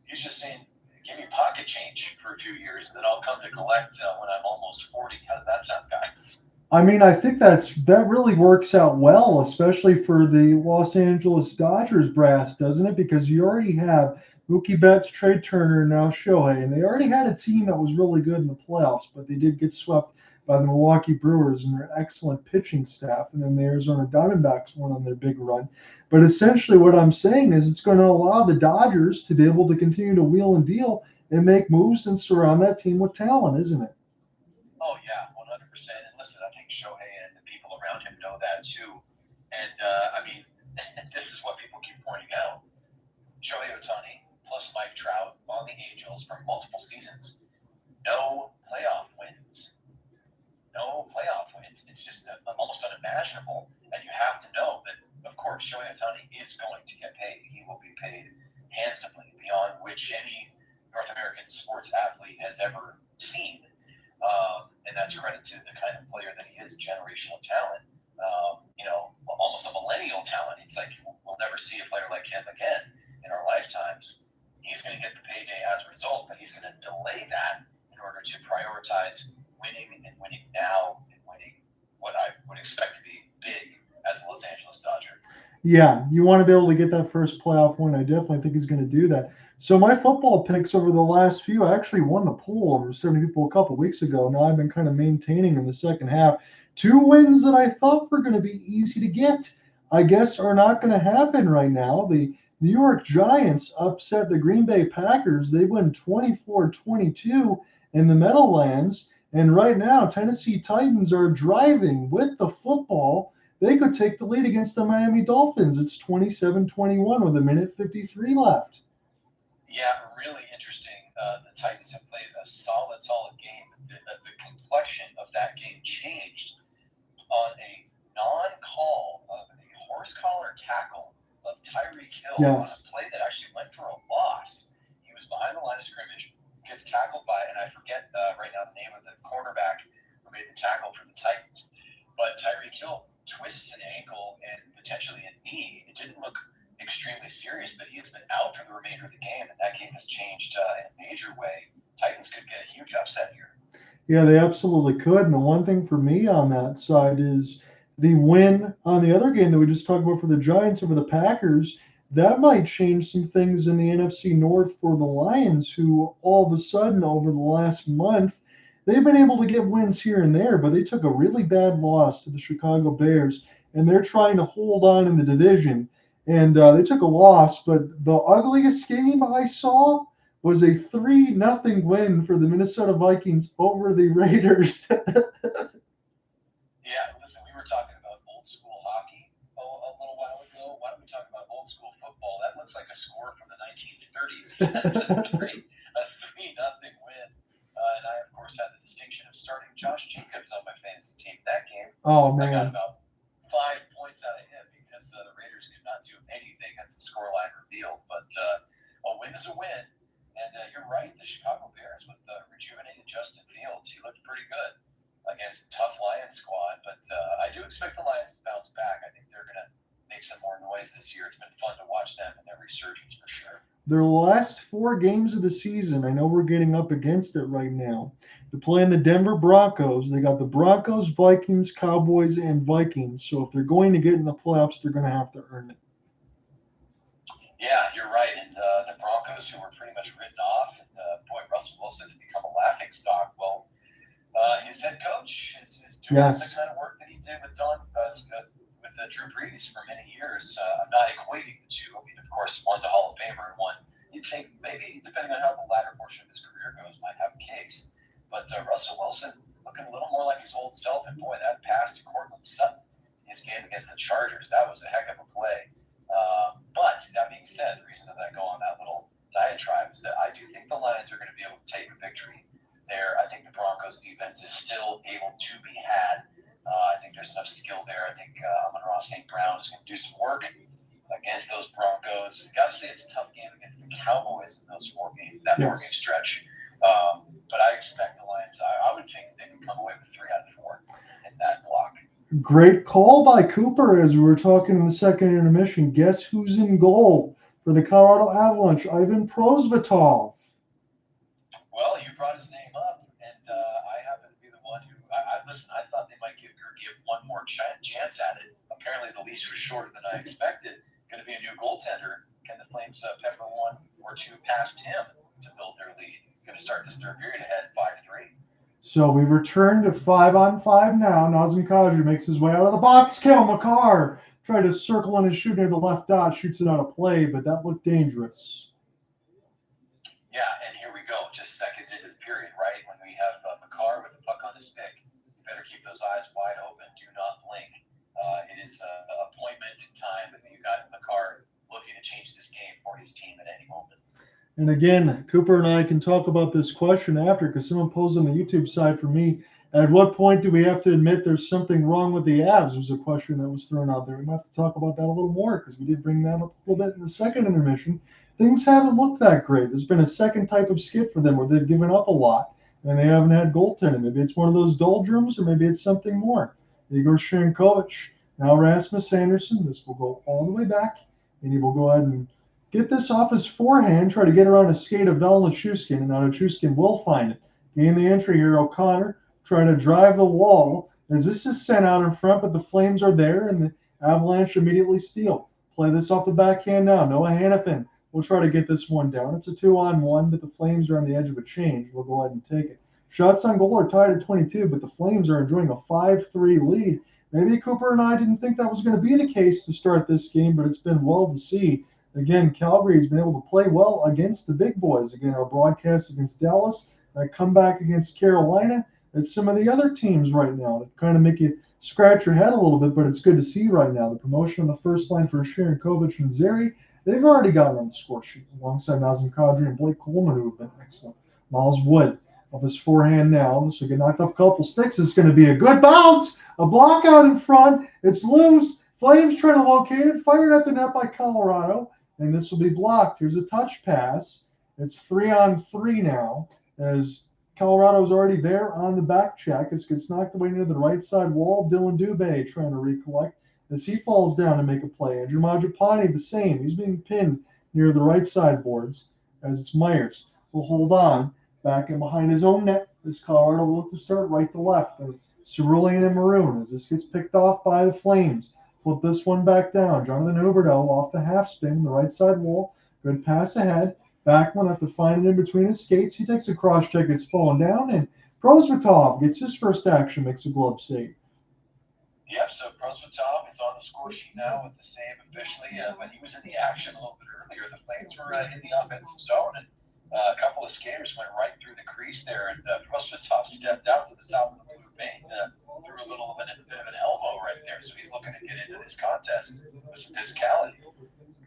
he's just saying, "Give me pocket change for a few years, and then I'll come to collect when I'm almost 40." How does that sound, guys? I mean, I think that really works out well, especially for the Los Angeles Dodgers brass, doesn't it? Because you already have Mookie Betts, Trey Turner, and now Shohei, and they already had a team that was really good in the playoffs, but they did get swept by the Milwaukee Brewers and their excellent pitching staff, and then the Arizona Diamondbacks went on their big run. But essentially what I'm saying is it's going to allow the Dodgers to be able to continue to wheel and deal and make moves and surround that team with talent, isn't it? Oh, yeah, 100%. And listen, I think Shohei and the people around him know that too. And, I mean, this is what people keep pointing out. Shohei Ohtani plus Mike Trout on the Angels for multiple seasons. No playoff wins. It's just almost unimaginable. And you have to know that, of course, Shohei Ohtani is going to get paid. He will be paid handsomely, beyond which any North American sports athlete has ever seen. And that's credit to the kind of player that he is, generational talent, almost a millennial talent. It's like we'll never see a player like him again in our lifetimes. He's going to get the payday as a result, but he's going to delay that in order to prioritize winning now and winning what I would expect to be big as a Los Angeles Dodger. Yeah, you want to be able to get that first playoff win. I definitely think he's going to do that. So my football picks over the last few, I actually won the poll over 70 people a couple weeks ago. Now I've been kind of maintaining in the second half. 2 wins that I thought were going to be easy to get, I guess, are not going to happen right now. The New York Giants upset the Green Bay Packers. They win 24-22 in the Meadowlands. And right now, Tennessee Titans are driving with the football. They could take the lead against the Miami Dolphins. It's 27-21 with 1:53 left. Yeah, really interesting. The Titans have played a solid game. The complexion of that game changed on a non-call of a horse collar tackle of Tyreek Hill on a play that actually went for a loss. He was behind the line of scrimmage, gets tackled by, and I forget right now the name of the cornerback who made the tackle for the Titans. But Tyreek Hill twists an ankle and potentially a knee. It didn't look extremely serious, but he has been out for the remainder of the game, and that game has changed in a major way. Titans could get a huge upset here. Yeah, they absolutely could. And the one thing for me on that side is the win on the other game that we just talked about for the Giants over the Packers. That might change some things in the NFC North for the Lions, who all of a sudden over the last month, they've been able to get wins here and there, but they took a really bad loss to the Chicago Bears, and they're trying to hold on in the division. And they took a loss, but the ugliest game I saw was a 3-0 win for the Minnesota Vikings over the Raiders. Yeah, listen, we were talking about old school hockey a little while ago. Why don't we talk about old school football? That looks like a score from the 1930s. That's a 3-0 win. And I, of course, had the distinction of starting Josh Jacobs on my fantasy team that game. Oh, I got man. about 5 points out of him because the Raiders could not do anything as the scoreline revealed. But a win is a win. And you're right, the Chicago Bears with rejuvenated Justin Fields, he looked pretty good against tough Lions squad. But I do expect the Lions to bounce back. I think they're going to make some more noise this year. It's been fun to watch them and their resurgence for sure. Their last 4 games of the season, I know we're getting up against it right now. They're playing the Denver Broncos. They got the Broncos, Vikings, Cowboys, and Vikings. So if they're going to get in the playoffs, they're going to have to earn it. Yeah, you're right. And the Broncos, who were pretty much written off, and boy, Russell Wilson had become a laughing stock. Well, his head coach is doing Yes. the kind of work that he did with Drew Brees for many years. I'm not equating the two. I mean, of course, one's a Hall of Famer, and one you'd think maybe, depending on how the latter portion of his career goes, might have a case. But Russell Wilson looking a little more like his old self, and boy, that pass to Cortland Sutton in his game against the Chargers, that was a heck of a play. But that being said, the reason that I go on that little diatribe is that I do think the Lions are going to be able to take a victory there. I think the Broncos defense is still able to be had. I think there's enough skill there. I think Amon-Ra St. Brown is going to do some work against those Broncos. Got to say it's a tough game against the Cowboys in those 4 games, that 4-game stretch. But I expect the Lions, I would think they can come away with 3 out of 4 in that block. Great call by Cooper as we were talking in the second intermission. Guess who's in goal for the Colorado Avalanche? Ivan Prosvetov. Well, you brought his name up, and I happen to be the one who listen. I thought they might give one more chance at it. Apparently, the leash was shorter than I expected. Going to be a new goaltender. Can the Flames pepper 1 or 2 past him to build their lead? Going to start this third period ahead 5-3. So we return to 5-on-5 now. Nazem Kadri makes his way out of the box. Cale Makar tried to circle on his shoot near the left dot, shoots it out of play, but that looked dangerous. Yeah, and here we go, just seconds into the period, right? When we have Makar with the puck on his stick, you better keep those eyes wide open. Do not blink. It is appointment time, and you got Makar looking to change this game for his team at any moment. And again, Cooper and I can talk about this question after because someone posed on the YouTube side for me. At what point do we have to admit there's something wrong with the Avs? Was a question that was thrown out there. We might have to talk about that a little more because we did bring that up a little bit in the second intermission. Things haven't looked that great. There's been a second type of skip for them where they've given up a lot and they haven't had goaltending. Maybe it's one of those doldrums or maybe it's something more. Yegor Sharangovich, now Rasmus Andersson. This will go all the way back and he will go ahead and get this off his forehand, try to get around a skate of Nichushkin, and now Nichushkin will find it. Gain the entry here, O'Connor trying to drive the wall as this is sent out in front, but the Flames are there, and the Avalanche immediately steal. Play this off the backhand now. Noah Hanifin will try to get this one down. It's a 2-on-1, but the Flames are on the edge of a change. We'll go ahead and take it. Shots on goal are tied at 22, but the Flames are enjoying a 5-3 lead. Maybe Cooper and I didn't think that was going to be the case to start this game, but it's been well to see. Again, Calgary has been able to play well against the big boys. Again, our broadcast against Dallas, that comeback against Carolina, and some of the other teams right now that kind of make you scratch your head a little bit, but it's good to see right now. The promotion on the first line for Sharangovich and Zary, they've already gotten on the score sheet alongside Nazem Kadri and Blake Coleman, who have been excellent. Miles Wood of his forehand now. This will get knocked off a couple sticks. It's going to be a good bounce. A block out in front. It's loose. Flames trying to locate it. Fired at the net by Colorado. And this will be blocked. Here's a touch pass. It's 3-on-3 now as Colorado's already there on the back check. This gets knocked away near the right side wall. Dylan Dubé trying to recollect as he falls down to make a play. Andrew Mangiapane the same. He's being pinned near the right side boards as it's Myers. Will hold on back and behind his own net as Colorado will look to start right to left. Cerulean and Maroon as this gets picked off by the Flames. Flip this one back down. Jonathan Huberdeau off the half spin, the right side wall. Good pass ahead. Backlund have to find it in between his skates. He takes a cross check, it's falling down, and Prosvetov gets his first action, makes a glove save. Yep, so Prosvetov is on the score sheet now with the save officially, but he was in the action a little bit earlier. The Flames were in the offensive zone, and A couple of skaters went right through the crease there, and Prosvetov stepped out to the top of the blue paint, threw a little bit of an elbow right there. So he's looking to get into this contest with some physicality.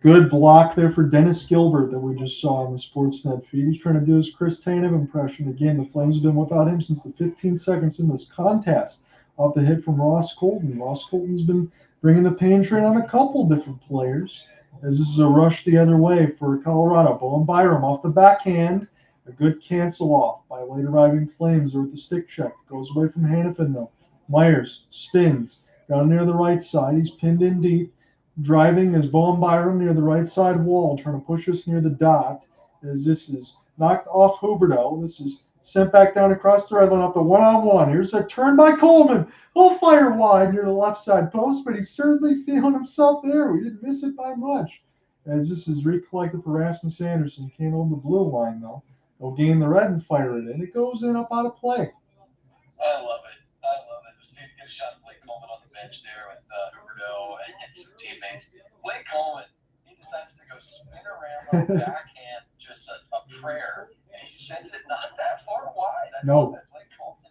Good block there for Dennis Gilbert that we just saw on the Sportsnet feed. He's trying to do his Chris Tanev impression. Again, the Flames have been without him since the 15 seconds in this contest off the hit from Ross Colton. Ross Colton's been bringing the pain train on a couple different players, as this is a rush the other way for Colorado. Bowen Byram off the backhand. A good cancel off by late arriving Flames there with the stick check. Goes away from Hanifin though. Myers spins. Got near the right side. He's pinned in deep. Driving is Bowen Byram near the right side wall, trying to push us near the dot. As this is knocked off Huberdeau. This is sent back down across the red line off the one-on-one. Here's a turn by Coleman. He'll fire wide near the left side post, but he's certainly feeling himself there. We didn't miss it by much. As this is recollected for Rasmus Andersson. Can't hold the blue line, though. He'll gain the red and fire it in. It goes in up out of play. I love it. Good shot of Blake Coleman on the bench there with Huberdeau and some teammates. Blake Coleman, he decides to go spin around on the backhand, just a prayer, and he sends it not that far wide. I love that Blake Coleman.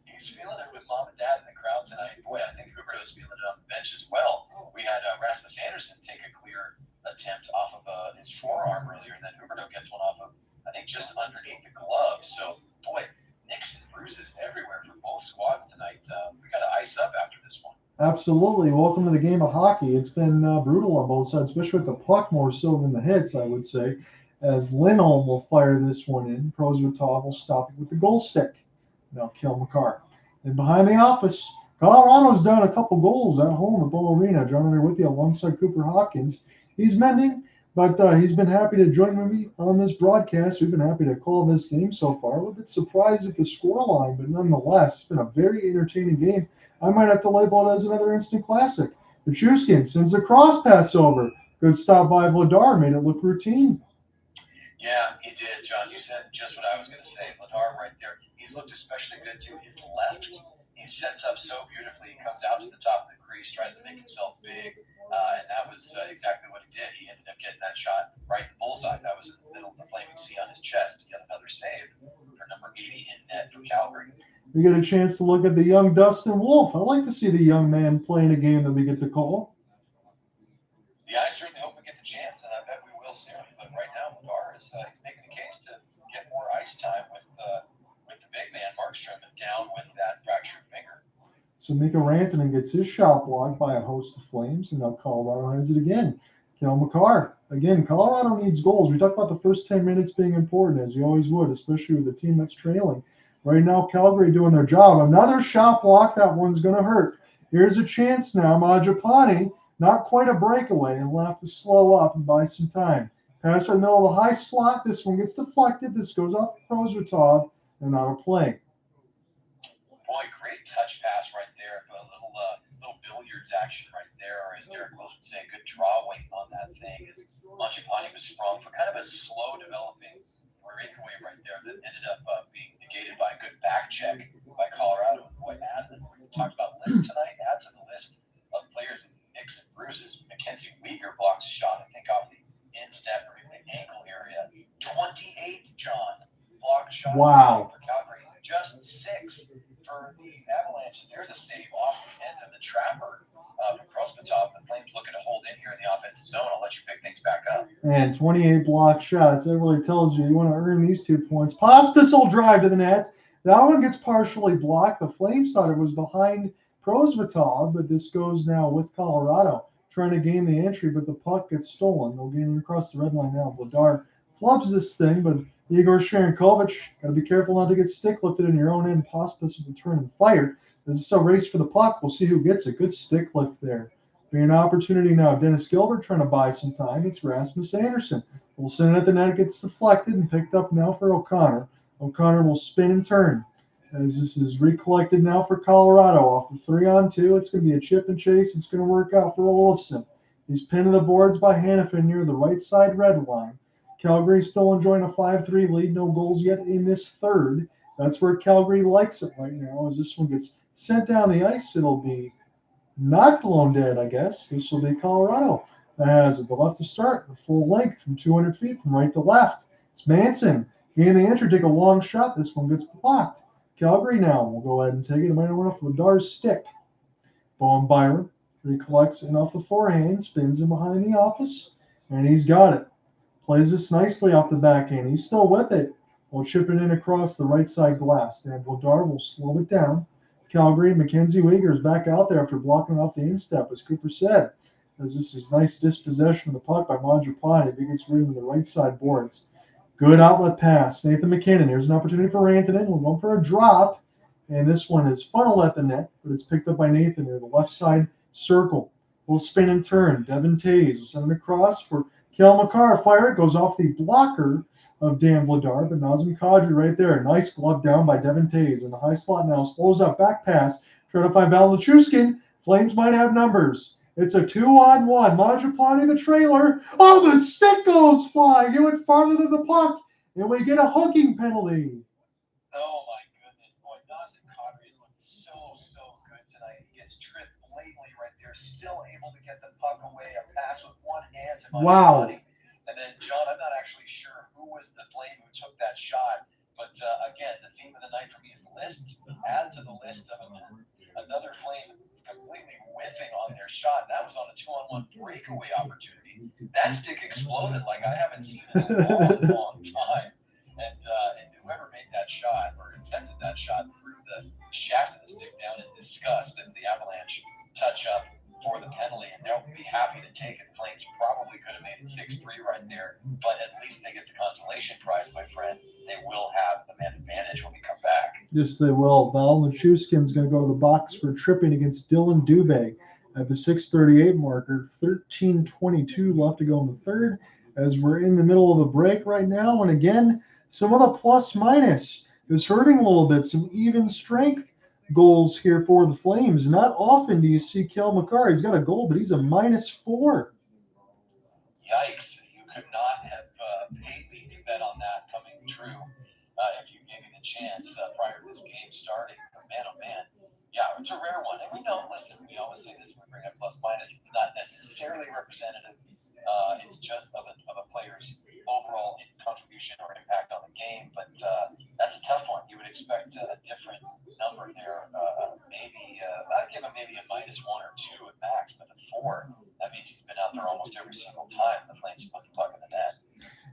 He's feeling it with mom and dad in the crowd tonight. Boy, I think Huberdeau's feeling it on the bench as well. We had Rasmus Andersson take a clear attempt off of his forearm earlier, and then Huberdeau gets one off of, I think, just underneath the glove. So, boy, nicks and bruises everywhere for both squads tonight. We got to ice up after this one. Absolutely. Welcome to the game of hockey. It's been brutal on both sides, especially with the puck more so than the hits, I would say, as Lindholm will fire this one in. Prosvetov will stop it with the goal stick. Now kill Makar. And behind the office, Colorado's down a couple goals at home at Bull Arena. John and I with you alongside Cooper Hopkins. He's mending, but he's been happy to join me on this broadcast. We've been happy to call this game so far. We're a bit surprised at the scoreline, but nonetheless, it's been a very entertaining game. I might have to label it as another instant classic. Nichushkin sends the cross pass over. Good stop by Vladar, made it look routine. Yeah, he did, John. You said just what I was going to say. Vladar right there, he's looked especially good to his left. He sets up so beautifully. He comes out to the top of the crease, tries to make himself big, and that was exactly what he did. He ended up getting that shot right in the bullseye. That was in the middle of the flaming C on his chest. Yet another save for number 80 in net for Calgary. We get a chance to look at the young Dustin Wolf. I like to see the young man playing a game that we get to call. Yeah, I certainly hope we get the chance, and I bet we will soon. But right now, Vladar is he's making the case to get more ice time with the big man Markstrom down with that fractured finger. So Mikko Rantanen gets his shot blocked by a host of Flames, and now Colorado has it again. Cale Makar. Again, Colorado needs goals. We talked about the first 10 minutes being important, as you always would, especially with a team that's trailing. Right now, Calgary doing their job. Another shot block. That one's going to hurt. Here's a chance now. Mangiapane, not quite a breakaway. He'll have to slow up and buy some time. Pass right in the middle of the high slot. This one gets deflected. This goes off Prosvetov and out of play. Boy, great touch pass right there. A little billiards action right there, or as Derek would say, good drawing on that thing. As Mangiapane was sprung for kind of a slow developing breakaway right there that ended up being negated by a good back check by Colorado. Boy, we talked about lists tonight. Add to the list of players with nicks and bruises. MacKenzie Weegar blocks a shot, I think, off the instep or the ankle area. 28, John, block shots for Calgary. Just 6 for the Avalanche. There's a save off the end of the trapper from Prosvetov. The Flames looking to hold in here in the offensive zone. I'll let you pick things back up. And 28 block shots. That really tells you want to earn these 2 points. Pospisil drive to the net. That one gets partially blocked. The Flames thought it was behind Prosvetov, but this goes now with Colorado trying to gain the entry, but the puck gets stolen. They'll gain it across the red line now. Vladar flubs this thing, but Yegor Sharangovich, got to be careful not to get stick lifted in your own end. Pospisil will turn and fire. This is a race for the puck. We'll see who gets it. Good stick lift there. An opportunity now. Dennis Gilbert trying to buy some time. It's Rasmus Andersson. We'll send it at the net. It gets deflected and picked up now for O'Connor. O'Connor will spin and turn. As this is recollected now for Colorado off of 3-on-2. It's going to be a chip and chase. It's going to work out for Olofsson. He's pinned to the boards by Hanifin near the right side red line. Calgary still enjoying a 5-3 lead. No goals yet in this third. That's where Calgary likes it right now. As this one gets sent down the ice, it'll be not blown dead, I guess. This will be Colorado that has it. They'll have to start the full length from 200 feet from right to left. It's Manson. He and the entry take a long shot. This one gets blocked. Calgary now will go ahead and take it. It might have went off Vedar's stick. Bowen Byron recollects it off the forehand, spins him behind the office, and he's got it. Plays this nicely off the backhand. He's still with it. We'll chip it in across the right side glass. And Bednar will slow it down. Calgary, MacKenzie Weegar is back out there after blocking off the instep, as Cooper said. As this is nice dispossession of the puck by Mangiapane. If he gets rid of the right side boards. Good outlet pass. Nathan MacKinnon. Here's an opportunity for Rantanen. We're going for a drop. And this one is funneled at the net, but it's picked up by Nathan near the left side circle. We'll spin and turn. Devon Toews will send it across for Cale Makar. Fire it. Goes off the blocker of Dan Vladar, but Nazem Kadri right there. Nice glove down by Devon Toews. In the high slot now. Slows up. Back pass. Trying to find Valeri Nichushkin. Flames might have numbers. It's a 2-on-1. Mangiapane the trailer. Oh, the stick goes flying. It went farther than the puck. And we get a hooking penalty. Oh my goodness, boy, Nazem Kadri has looked so good tonight. He gets tripped blatantly right there, still able to get the puck away, a pass with one hand to Mangiapane. Wow. And then, John, I'm not actually sure who was the flame who took that shot, but again, the theme of the night for me is lists. Add to the list of another flame completely whiffing on their shot. That was on a 2-on-1 breakaway opportunity. That stick exploded like I haven't seen in a long time. And whoever made that shot or attempted that shot threw the shaft of the stick down in disgust as the Avalanche touch up for the penalty, and they'll be happy to take it. Flames probably could have made it 6-3 right there, but at least they get the consolation prize, my friend. They will have the man advantage when we come back. Yes, they will. Valeri Nichushkin's going to go to the box for tripping against Dylan Dubé at the 6:38 marker. 13:22 left to go in the third, as we're in the middle of a break right now. And again, some of the plus-minus is hurting a little bit. Some even strength goals here for the Flames. Not often do you see Cale Makar. He's got a goal, but he's a -4. Yikes. You could not have paid me to bet on that coming true if you gave me the chance prior to this game starting. But man, oh man. Yeah, it's a rare one. And we know, listen, we always say this when we bring up plus-minus. It's not necessarily representative. It's just of a player's overall contribution or impact on the game. But that's a tough one. You would expect a different number there. Maybe I'd give him maybe a -1 or 2 at max, but a 4. That means he's been out there almost every single time the Flames put the puck in the net.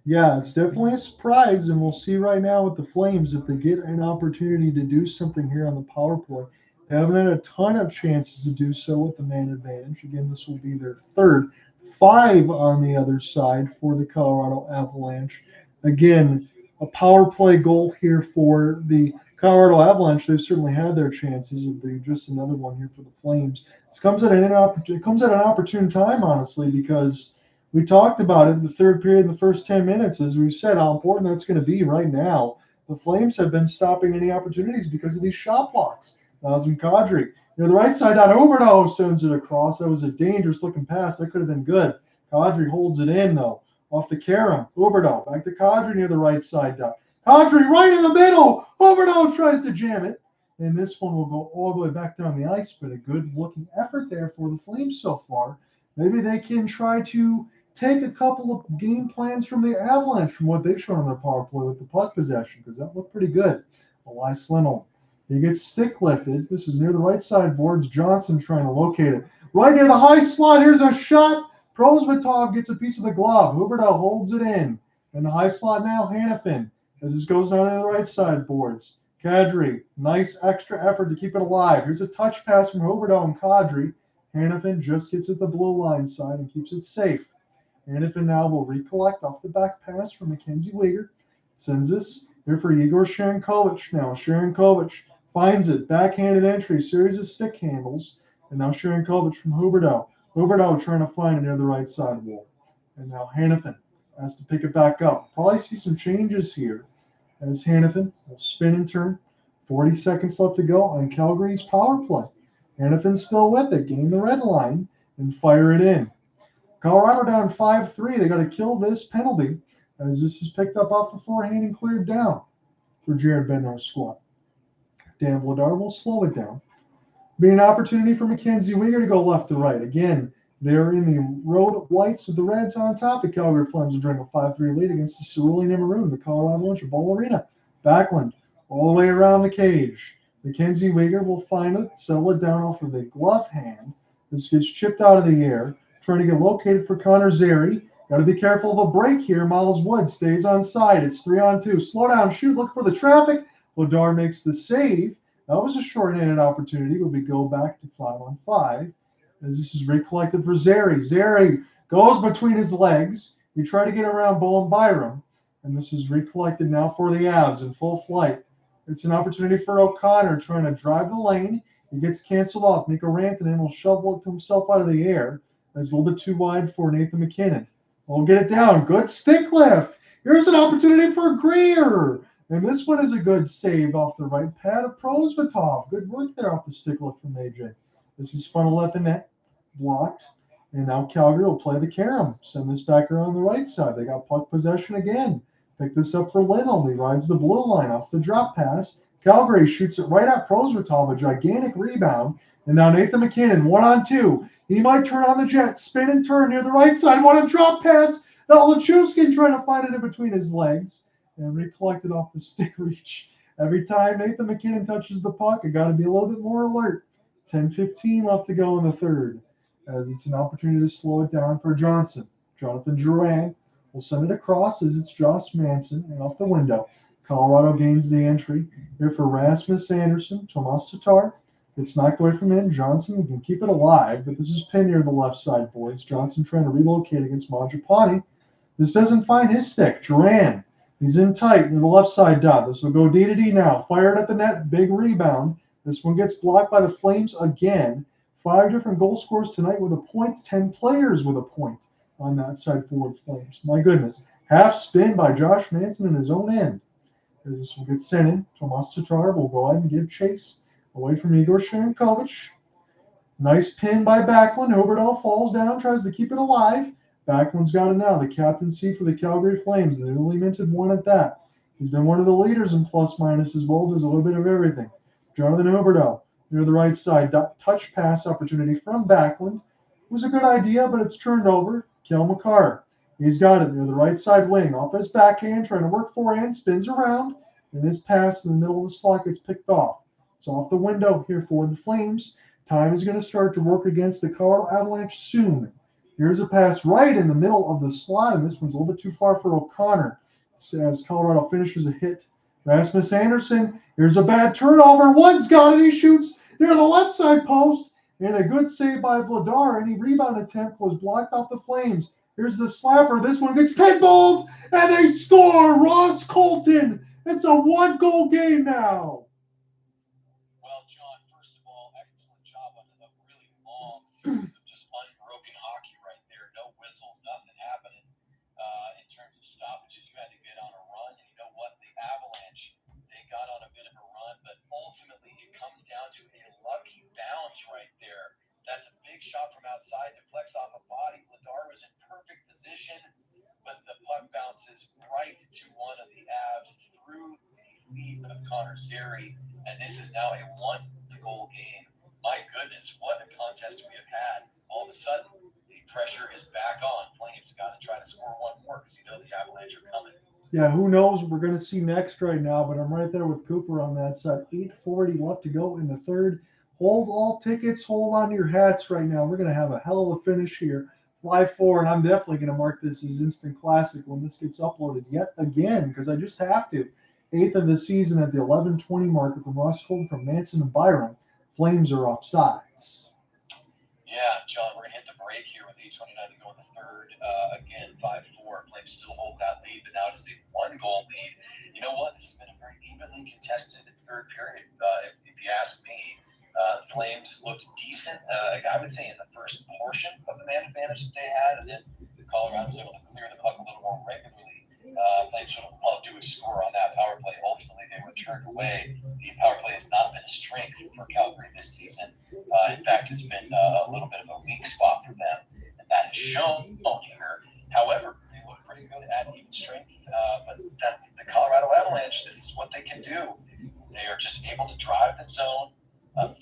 Yeah, it's definitely a surprise, and we'll see right now with the Flames if they get an opportunity to do something here on the power play. They haven't had a ton of chances to do so with the man advantage. Again, this will be their third. 5 on the other side for the Colorado Avalanche. Again, a power play goal here for the Colorado Avalanche. They've certainly had their chances. It'll be just another one here for the Flames. This comes at an opportune time, honestly, because we talked about it in the third period, in the first 10 minutes, as we've said, how important that's going to be right now. The Flames have been stopping any opportunities because of these shot blocks. Nazem Kadri. Near the right side, Huberdeau sends it across. That was a dangerous-looking pass. That could have been good. Kadri holds it in, though. Off the Karen. Huberdeau. Back to Kadri near the right side. Kadri right in the middle. Huberdeau tries to jam it. And this one will go all the way back down the ice. But a good-looking effort there for the Flames so far. Maybe they can try to take a couple of game plans from the Avalanche from what they've shown on their power play with the puck possession, because that looked pretty good. Elias Lindholm. He gets stick lifted. This is near the right side boards. Johnson trying to locate it. Right near the high slot. Here's a shot. Prosvetov gets a piece of the glove. Huberdeau holds it in. In the high slot now, Hanifin. As this goes down to the right side boards. Kadri. Nice extra effort to keep it alive. Here's a touch pass from Huberdeau and Kadri. Hanifin just gets at the blue line side and keeps it safe. Hanifin now will recollect off the back pass from MacKenzie Weegar. Sends this here for Yegor Sharangovich now. Sharangovich finds it. Backhanded entry. Series of stick handles. And now Sharangovich from Huberdeau. Huberdeau trying to find it near the right side wall. And now Hanifin has to pick it back up. Probably see some changes here as Hanifin will spin and turn. 40 seconds left to go on Calgary's power play. Hanifin's still with it. Gain the red line and fire it in. Colorado down 5-3. They got to kill this penalty as this is picked up off the forehand and cleared down for Jared Bednar's squad. Dan Vladar will slow it down. Be an opportunity for MacKenzie Weegar to go left to right. Again, They're in the road whites with the Reds on top. The Calgary Flames are drawing a 5-3 lead against the Cerulean Maroon. The Colorado Avalanche of Ball Arena. Backlund all the way around the cage. MacKenzie Weegar will find it, settle it down off of a glove hand. This gets chipped out of the air. Trying to get located for Connor Zary. Got to be careful of a break here. Miles Wood stays on side. It's 3-on-2. Slow down, shoot, look for the traffic. Bednar makes the save. That was a short-handed opportunity, but we go back to 5-on-5 as this is recollected for Zary. Zary goes between his legs. You try to get around Bowen Byram, and this is recollected now for the Avs in full flight. It's an opportunity for O'Connor trying to drive the lane. He gets canceled off. Mikko Rantanen will shovel himself out of the air. It's a little bit too wide for Nathan MacKinnon. We'll get it down. Good stick lift. Here's an opportunity for Greer. And this one is a good save off the right pad of Prosvetov. Good work there off the stick lift from AJ. This is funneled at the net. Blocked. And now Calgary will play the carom. Send this back around the right side. They got puck possession again. Pick this up for Lindholm. He rides the blue line off the drop pass. Calgary shoots it right at Prosvetov. A gigantic rebound. And now Nathan MacKinnon, 1-on-2. He might turn on the jet, spin and turn near the right side. What a drop pass. Now Nichushkin trying to find it in between his legs. And recollected off the stick reach. Every time Nathan MacKinnon touches the puck, I got to be a little bit more alert. 10:15 left to go in the third, as it's an opportunity to slow it down for Johnson. Jonathan Drouin will send it across as it's Josh Manson and off the window. Colorado gains the entry here for Rasmus Andersson. Tomas Tatar gets knocked away from him. Johnson can keep it alive, but this is pinned near the left side boards. Johnson trying to relocate against Mangiapane. This doesn't find his stick. Duran, he's in tight near the left side dot. This will go D-to-D now. Fired at the net. Big rebound. This one gets blocked by the Flames again. 5 different goal scorers tonight with a point. 10 players with a point on that side for the Flames. My goodness. Half spin by Josh Manson in his own end. As this one gets sent in. Tomas Tatar will go ahead and give chase away from Yegor Sharangovich. Nice pin by Backlund. Huberdeau falls down, tries to keep it alive. Backlund's got it now. The captaincy for the Calgary Flames. The newly minted one at that. He's been one of the leaders in plus-minus as well. Does a little bit of everything. Jonathan Huberdeau near the right side. Touch pass opportunity from Backlund. It was a good idea, but it's turned over. Cale Makar. He's got it near the right side wing. Off his backhand, trying to work forehand. Spins around. And this pass in the middle of the slot gets picked off. It's off the window here for the Flames. Time is going to start to work against the Colorado Avalanche soon. Here's a pass right in the middle of the slot, and this one's a little bit too far for O'Connor as Colorado finishes a hit. Rasmus Andersson, here's a bad turnover. Wood's got it. He shoots near the left side post, and a good save by Vladar. Any rebound attempt was blocked off the Flames. Here's the slapper. This one gets pinballed, and they score. Ross Colton. It's a 1-goal game now. Well, John, first of all, excellent job on a really long series of just unbroken hockey right there. No whistles, nothing happening in terms of stoppages. You had to get on a run, and you know what? The Avalanche, they got on a bit of a run, but ultimately it comes down to a lucky bounce right there. That's a big shot from outside, deflects off a body. Bednar was in perfect position, but the puck bounces right to one of the Avs through the feet of Connor Zary, and this is now a 1-goal game. My goodness, what a contest we have had. All of a sudden, the pressure is back on. Flames got to try to score one more because you know the Avalanche are coming. Yeah, who knows what we're going to see next right now, but I'm right there with Cooper on that side. 8:40 left to go in the third. Hold all tickets, hold on to your hats right now. We're going to have a hell of a finish here. 5-4, and I'm definitely going to mark this as instant classic when this gets uploaded yet again, because I just have to. 8th of the season at the 11:20 marker from Ross Holden from Manson and Byron. Flames are offsides. Yeah, John, we're going to hit the break here with 8:29 to go in the third. Again, 5-4. Flames still hold that lead, but now it is a 1-goal lead. You know what? This has been a very evenly contested third period, if you ask me. Flames looked decent, I would say, in the first portion of the man advantage that they had, and then Colorado was able to clear the puck a little more regularly. Flames sort of held to a score on that power play. Ultimately, they were turned away. The power play has not been a strength for Calgary this season. In fact, it's been a little bit of a weak spot for them, and that is shown here. However, they look pretty good at even strength. But the Colorado Avalanche, this is what they can do. They are just able to drive the zone,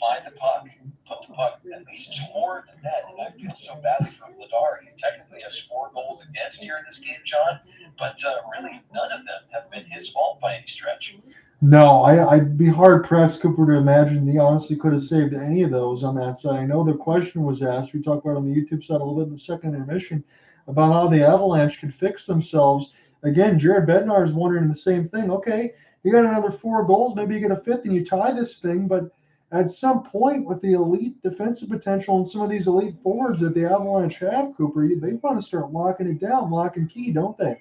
find the puck, put the puck at least toward the net. And I feel so badly for Bednar. He technically has 4 goals against here in this game, John, but really none of them have been his fault by any stretch. No, I'd be hard pressed, Cooper, to imagine he honestly could have saved any of those on that side. I know the question was asked. We talked about it on the YouTube side a little bit in the second intermission about how the Avalanche could fix themselves. Again, Jared Bednar is wondering the same thing. Okay, you got another 4 goals, maybe you get a fifth and you tie this thing, but at some point with the elite defensive potential and some of these elite forwards that the Avalanche have, Cooper, they want to start locking it down, lock and key, don't they?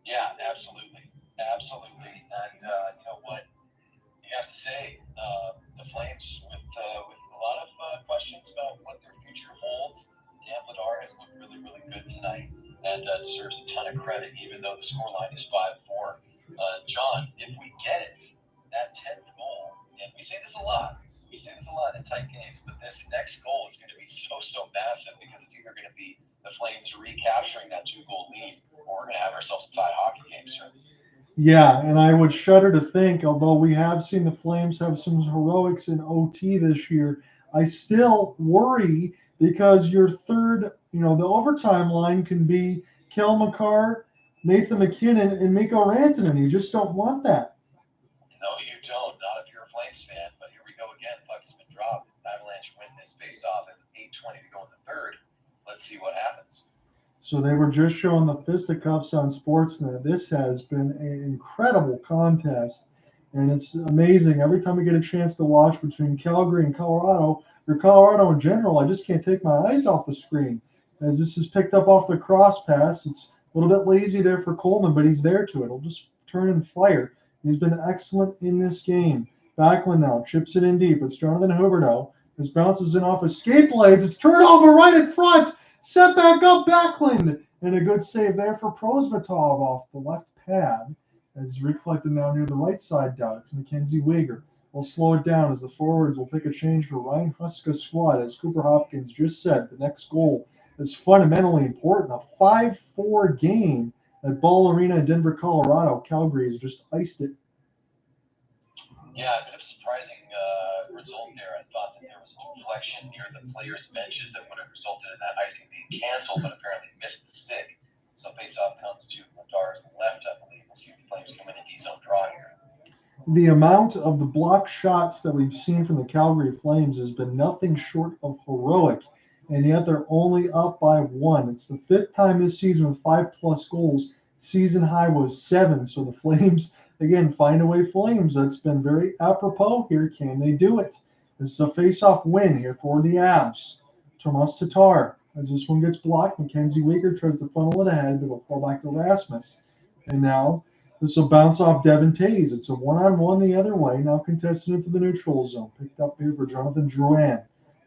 Yeah, absolutely. Absolutely. And you know what? You have to say, the Flames, with a lot of questions about what their future holds, Dan Bednar has looked really, really good tonight and deserves a ton of credit, even though the scoreline is 5-4. John, if we get it, that 10th goal, and we say this a lot in tight games, but this next goal is going to be so massive because it's either going to be the Flames recapturing that 2-goal lead or we're going to have ourselves a tie hockey game, sir. Yeah, and I would shudder to think, although we have seen the Flames have some heroics in OT this year, I still worry because your third, the overtime line can be Cale, Makar, Nathan MacKinnon, and Mikko Rantanen. You just don't want that. No, you don't. Not if you're a Flames fan. But here we go again. Puck has been dropped. Avalanche win this face-off at 8:20 to go in the third. Let's see what happens. So they were just showing the fisticuffs on Sportsnet. This has been an incredible contest, and it's amazing. Every time we get a chance to watch between Calgary and Colorado, or Colorado in general, I just can't take my eyes off the screen. As this is picked up off the cross pass, it's a little bit lazy there for Coleman, but he's there to it. He'll just turn and fire. He's been excellent in this game. Backlund now chips it in deep. It's Jonathan Huberdeau. This bounces in off his skate blades. It's turnover right in front. Set back up Backlund. And a good save there for Prosvetov off the left pad. As reflected now near the right side down. It's MacKenzie Weegar. We'll slow it down as the forwards will take a change for Ryan Huska's squad. As Cooper Hopkins just said, the next goal is fundamentally important. A 5-4 game at Ball Arena in Denver, Colorado. Calgary has just iced it. Yeah, a bit of a surprising result there. I thought that there was a deflection near the players' benches that would have resulted in that icing being canceled, but apparently missed the stick. So face-off comes to Bedar's left, I believe. We'll see if the Flames come in a D-zone draw here. The amount of the block shots that we've seen from the Calgary Flames has been nothing short of heroic, and yet they're only up by 1. It's the 5th time this season with 5+ goals. Season high was 7, so the Flames, again, find away Flames. That's been very apropos here. Can they do it? This is a face-off win here for the Avs. Tomas Tatar, as this one gets blocked, MacKenzie Weegar tries to funnel it ahead, but it'll fall back to Rasmus. And now this will bounce off Devon Toews. It's a 1-on-1 the other way. Now contested into the neutral zone. Picked up here for Jonathan Drouin.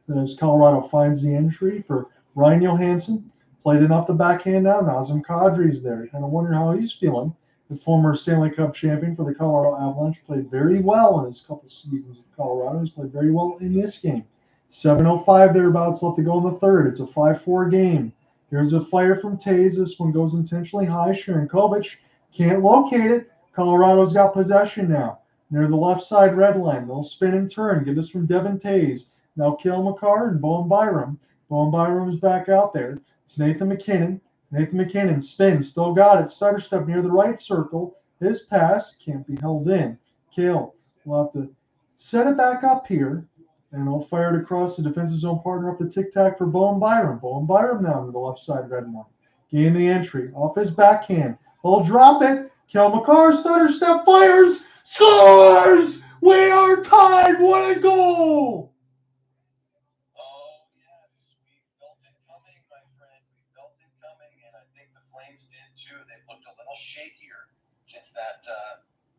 Then as Colorado finds the entry for Ryan Johansson. Played it off the backhand now. Nazem Kadri's there. Kind of wonder how he's feeling. The former Stanley Cup champion for the Colorado Avalanche played very well in his couple seasons with Colorado. He's played very well in this game. 7:05 thereabouts left to go in the third. It's a 5-4 game. Here's a fire from Toews. This one goes intentionally high. Sharangovich can't locate it. Colorado's got possession now. Near the left side red line. They'll spin and turn. Get this from Devon Toews. Now Cale Makar and Bowen Byram. Bowen Byram is back out there. It's Nathan MacKinnon. Nathan MacKinnon spins. Still got it. Stutter step near the right circle. His pass can't be held in. Cale will have to set it back up here. And he'll fire it across the defensive zone partner up the tic-tac for Bowen Byram. Bowen Byram now to the left side red line. Gain the entry. Off his backhand. He'll drop it. Cale Makar, stutter step, fires, scores! We are tied. What a goal! Oh, yes. We felt it coming, my friend. We felt it coming, and I think the Flames did too. They've looked a little shakier since that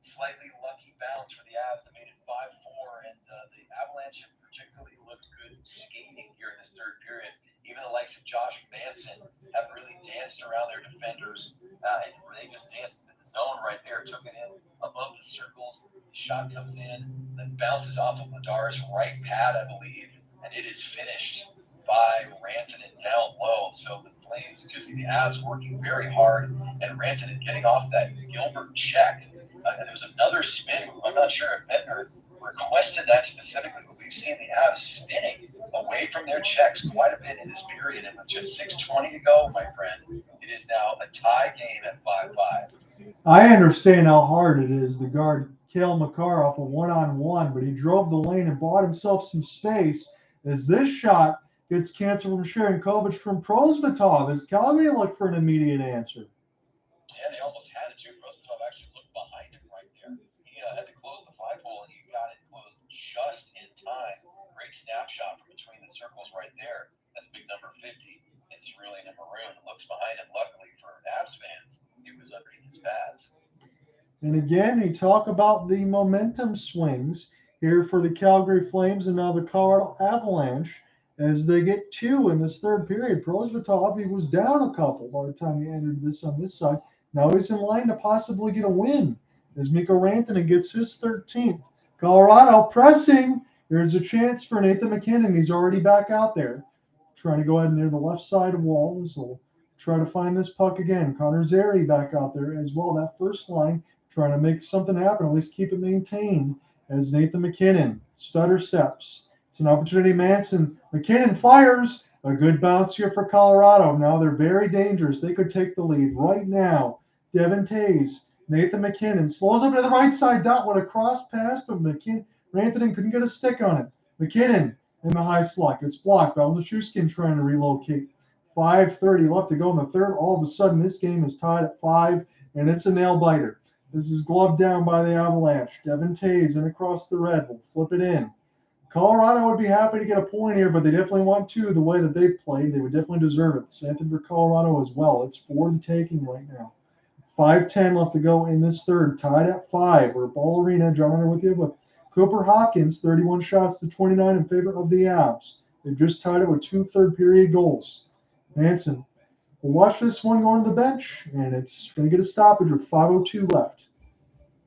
slightly lucky bounce for the Avs that made it 5-4, and the Avalanche have particularly looked good skating here in this third period. Even the likes of Josh Manson have really danced around their defenders. And they just danced into the zone right there, took it in above the circles. The shot comes in, then bounces off of Bedar's right pad, I believe, and it is finished by Rantanen down low. So the Flames, the Avs working very hard, and Rantanen getting off that Gilbert check. And there was another spin. I'm not sure if Bednar requested that specifically, but we we've seen the Avs spinning away from their checks quite a bit in this period. And with just 6:20 to go, my friend, it is now a tie game at 5-5. I understand how hard it is to guard Cale Makar off a one-on-one, but he drove the lane and bought himself some space as this shot gets canceled from Sharangovich from Prosvetov as Calgary looked for an immediate answer. Yeah, they almost had it too. Prosvetov actually looked behind him right there. He had to close the 5-hole, and he got it closed just in time. Great snapshot from between the circles right there. That's big number 50. It's really in maroon. Looks behind him. Luckily for Avs fans, it was underneath his pads. And again, you talk about the momentum swings here for the Calgary Flames and now the Colorado Avalanche as they get two in this third period. Prosvetov, he was down a couple by the time he entered this on this side. Now he's in line to possibly get a win as Mikko Rantanen gets his 13th. Colorado pressing. There's a chance for Nathan MacKinnon. He's already back out there, trying to go ahead near the left side of wall. So try to find this puck again. Connor Zary back out there as well. That first line trying to make something happen, at least keep it maintained as Nathan MacKinnon stutter steps. It's an opportunity. MacKinnon fires. A good bounce here for Colorado. Now they're very dangerous. They could take the lead right now. Devon Toews, Nathan MacKinnon slows up to the right side dot. What a cross pass to MacKinnon. Rantanen couldn't get a stick on it. MacKinnon in the high slot. It's blocked by Nichushkin trying to relocate. 5:30 left to go in the third. All of a sudden, this game is tied at 5, and it's a nail biter. This is gloved down by the Avalanche. Devon Toews in across the red. Will flip it in. Colorado would be happy to get a point here, but they definitely want to the way that they've played. They would definitely deserve it. Same thing for Colorado as well. It's for the taking right now. 5:10 left to go in this third. Tied at 5. We're Ball Arena. John Hunter with you with Cooper Hopkins, 31 shots to 29 in favor of the Avs. They've just tied it with 2 third-period goals. Manson will watch this one going to the bench, and it's going to get a stoppage with 5:02 left.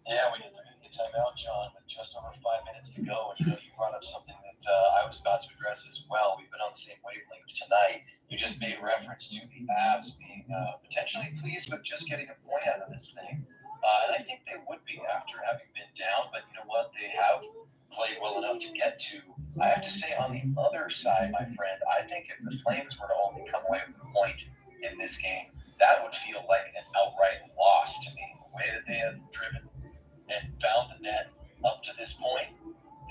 Yeah, we did get timeout, John, with just over 5 minutes to go. And you brought up something that I was about to address as well. We've been on the same wavelength tonight. You just made reference to the Avs being potentially pleased with just getting a point out of this thing. And I think they would be after having been down. But you know what? They have played well enough to get to. I have to say, on the other side, my friend, I think if the Flames were to only come away with a point in this game, that would feel like an outright loss to me. The way that they have driven and found the net up to this point,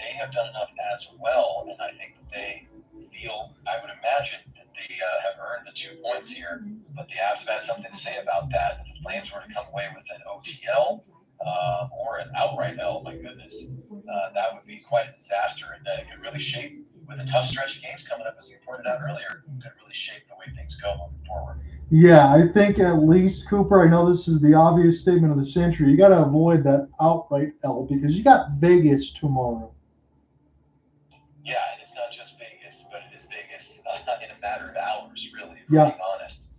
they have done enough as well, and I think that they feel, I would imagine, that they have earned the 2 points here, but the Avs have had something to say about that. If the Flames were to come away with an OTL or an outright L, my goodness, that would be quite a disaster, and it could really shape, with a tough stretch of games coming up, as you pointed out earlier, it could really shape the way things go moving forward. Yeah, I think at least, Cooper, I know this is the obvious statement of the century. You got to avoid that outright L because you got Vegas tomorrow. Yeah, and it's not just Vegas, but it is Vegas in a matter of hours, really, if Yeah. we're being honest.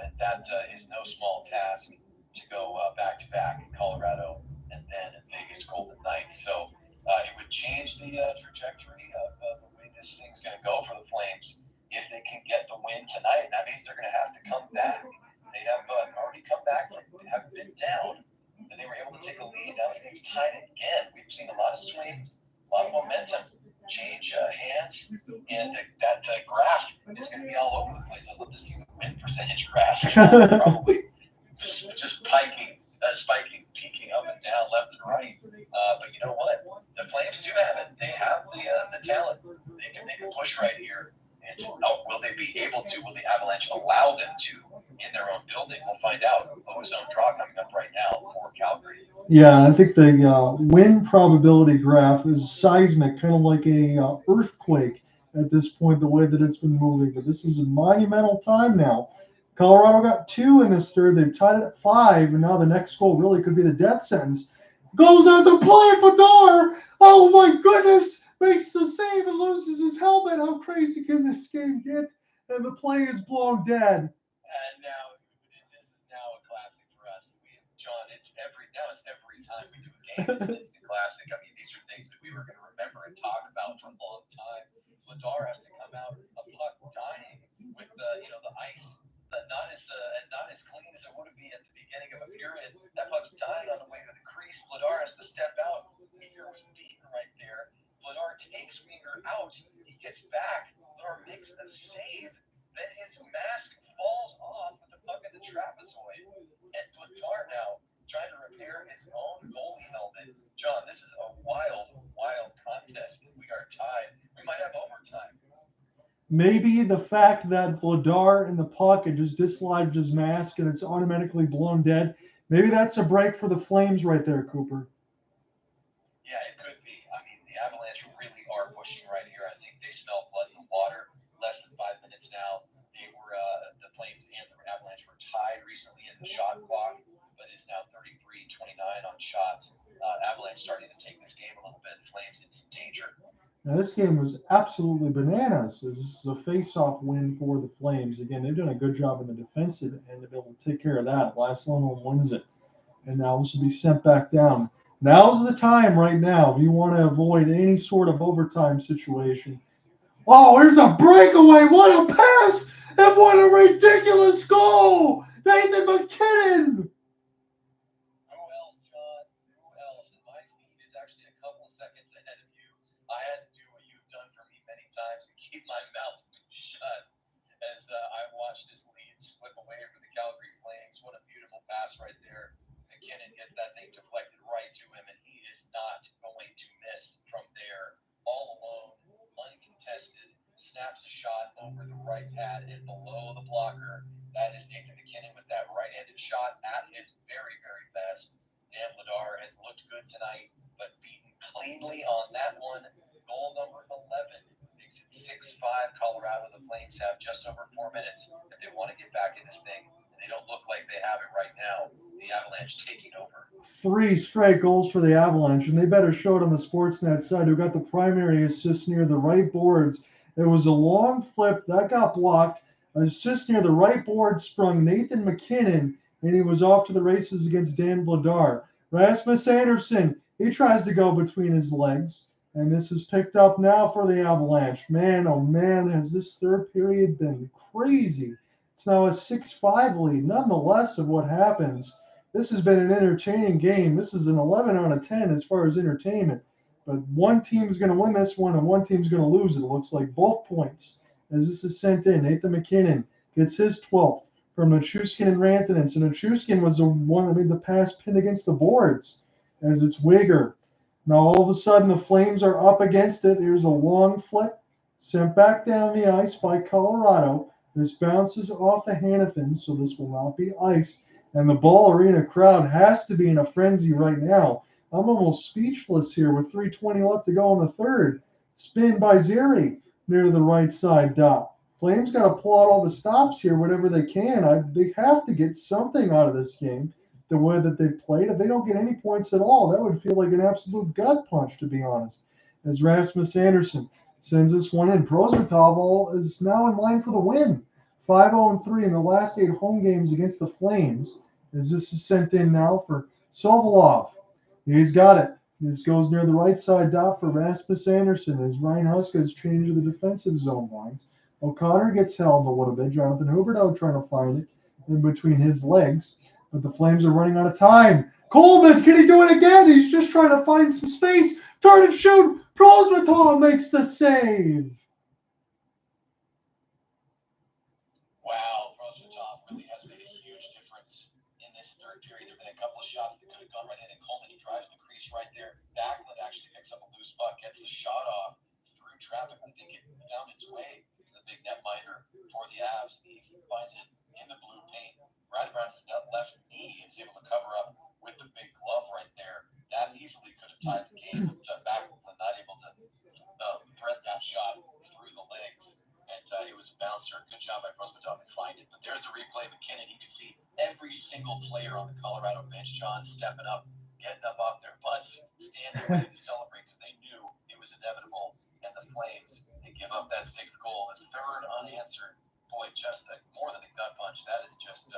And that is no small task to go back-to-back in Colorado and then in Vegas Golden Knights. So it would change the trajectory of the way this thing's going to go for the Flames if they can get the win tonight. And that means they're going to have to come back. They have already come back from having been down, and they were able to take a lead. Now this thing's tied again. We've seen a lot of swings, a lot of momentum change hands, and that graph is going to be all over the place. I'd love to see the win percentage graph. Probably just spiking, peaking up and down, left and right. But you know what? The Flames do have it. They have the talent. They can push right here. Will they be able to? Will the Avalanche allow them to in their own building? We'll find out. Ozone draw coming up right now for Calgary. Yeah, I think the win probability graph is seismic, kind of like a earthquake at this point, the way that it's been moving. But this is a monumental time now. Colorado got 2 in this third. They've tied it at 5, and now the next goal really could be the death sentence. Goes out to play Bednar. Oh my goodness! Makes the save and loses his helmet. How crazy can this game get? And the play is blown dead. And now this is now a classic for us. John, it's every time we do a game, it's an instant classic. I mean, these are things that we were going to remember and talk about for a long time. Bednar has to come out a puck dying with the ice not as clean as it would be at the beginning of a period. That puck's dying on the way to the crease. Bednar has to step out. Weegar was beaten right there. Bednar takes out. He gets back. Bednar makes a save. Then his mask falls off with the puck in the trapezoid. And Bednar now trying to repair his own goalie helmet. John, this is a wild, wild contest. We are tied. We might have overtime. Maybe the fact that Bednar in the puck and just dislodged his mask and it's automatically blown dead. Maybe that's a break for the Flames right there, Cooper. Yeah, it could be. I mean, the Avalanche really are pushing right here. I think they smell blood in the water. Less than 5 minutes now. They were the Flames and the Avalanche were tied recently in the shot clock, but it's now 33-29 on shots. Avalanche starting to take this game a little bit. Flames in some danger. Now, this game was absolutely bananas. This is a face-off win for the Flames. Again, they've done a good job in the defensive end to be able to take care of that. Last one wins it. And now this will be sent back down. Now's the time right now if you want to avoid any sort of overtime situation. Oh, here's a breakaway. What a pass! And what a ridiculous goal! Nathan MacKinnon! Who else, John? Who else? And my feed is actually a couple of seconds ahead of you. I had to do what you've done for me many times and keep my mouth shut as I watched this lead slip away from the Calgary Flames. What a beautiful pass right there. MacKinnon gets that thing deflected right to him, and he is not going to miss from there. All alone, uncontested, snaps a shot over the right pad and below the blocker. That is Nathan MacKinnon with that right-handed shot at his very, very best. Dan Bednar has looked good tonight, but beaten cleanly on that one. Goal number 11 makes it 6-5 Colorado. The Flames have just over 4 minutes if they want to get back in this thing. They don't look like they have it right now. The Avalanche taking over. 3 straight goals for the Avalanche, and they better show it on the Sportsnet side who got the primary assist near the right boards. It was a long flip that got blocked. An assist near the right board sprung Nathan MacKinnon, and he was off to the races against Dan Bednar. Rasmus Andersson, he tries to go between his legs, and this is picked up now for the Avalanche. Man, oh man, has this third period been crazy. It's now a 6-5 lead. Nonetheless, of what happens, this has been an entertaining game. This is an 11 out of 10 as far as entertainment. But one team's going to win this one and one team's going to lose it. It looks like both points as this is sent in. Nathan MacKinnon gets his 12th from Nichushkin and Rantanen. So Nichushkin was the one that made the pass pinned against the boards as it's Weegar. Now all of a sudden the Flames are up against it. Here's a long flick sent back down the ice by Colorado. This bounces off the Hanifin, so this will not be iced. And the Ball Arena crowd has to be in a frenzy right now. I'm almost speechless here with 3:20 left to go in the third. Spin by Zary near the right side dot. Flames got to pull out all the stops here, whatever they can. They have to get something out of this game the way that they played. If they don't get any points at all, that would feel like an absolute gut punch, to be honest. As Rasmus Andersson sends this one in. Prosvetov is now in line for the win. 5-0-3 in the last 8 home games against the Flames. As this is sent in now for Sokolov. He's got it. This goes near the right side dot for Rasmus Andersson as Ryan Huska has changed the defensive zone lines. O'Connor gets held a little bit. Jonathan Huberdeau trying to find it in between his legs. But the Flames are running out of time. Coleman, can he do it again? He's just trying to find some space. Turn and shoot. Prosvetov makes the save. Wow, Prosvetov really has made a huge difference in this third period. There have been a couple of shots that could have gone right in, and Coleman, he drives the crease right there. Backlund actually picks up a loose puck, gets the shot off through traffic. I think it found its way to the big netminder for the Avs. He finds it in the blue paint, right around his left knee, and is able to cover up with the big glove right there. That easily could have tied the game. Backlund not able to thread that shot through the legs. And it was a bouncer. Good job by Prosvetov to find it. But there's the replay. MacKinnon, you can see every single player on the Colorado bench, John, stepping up, getting up off their butts, standing ready to celebrate because they knew it was inevitable. And the Flames, they give up that 6th goal, the third unanswered. Boy, just more than a gut punch. That is just,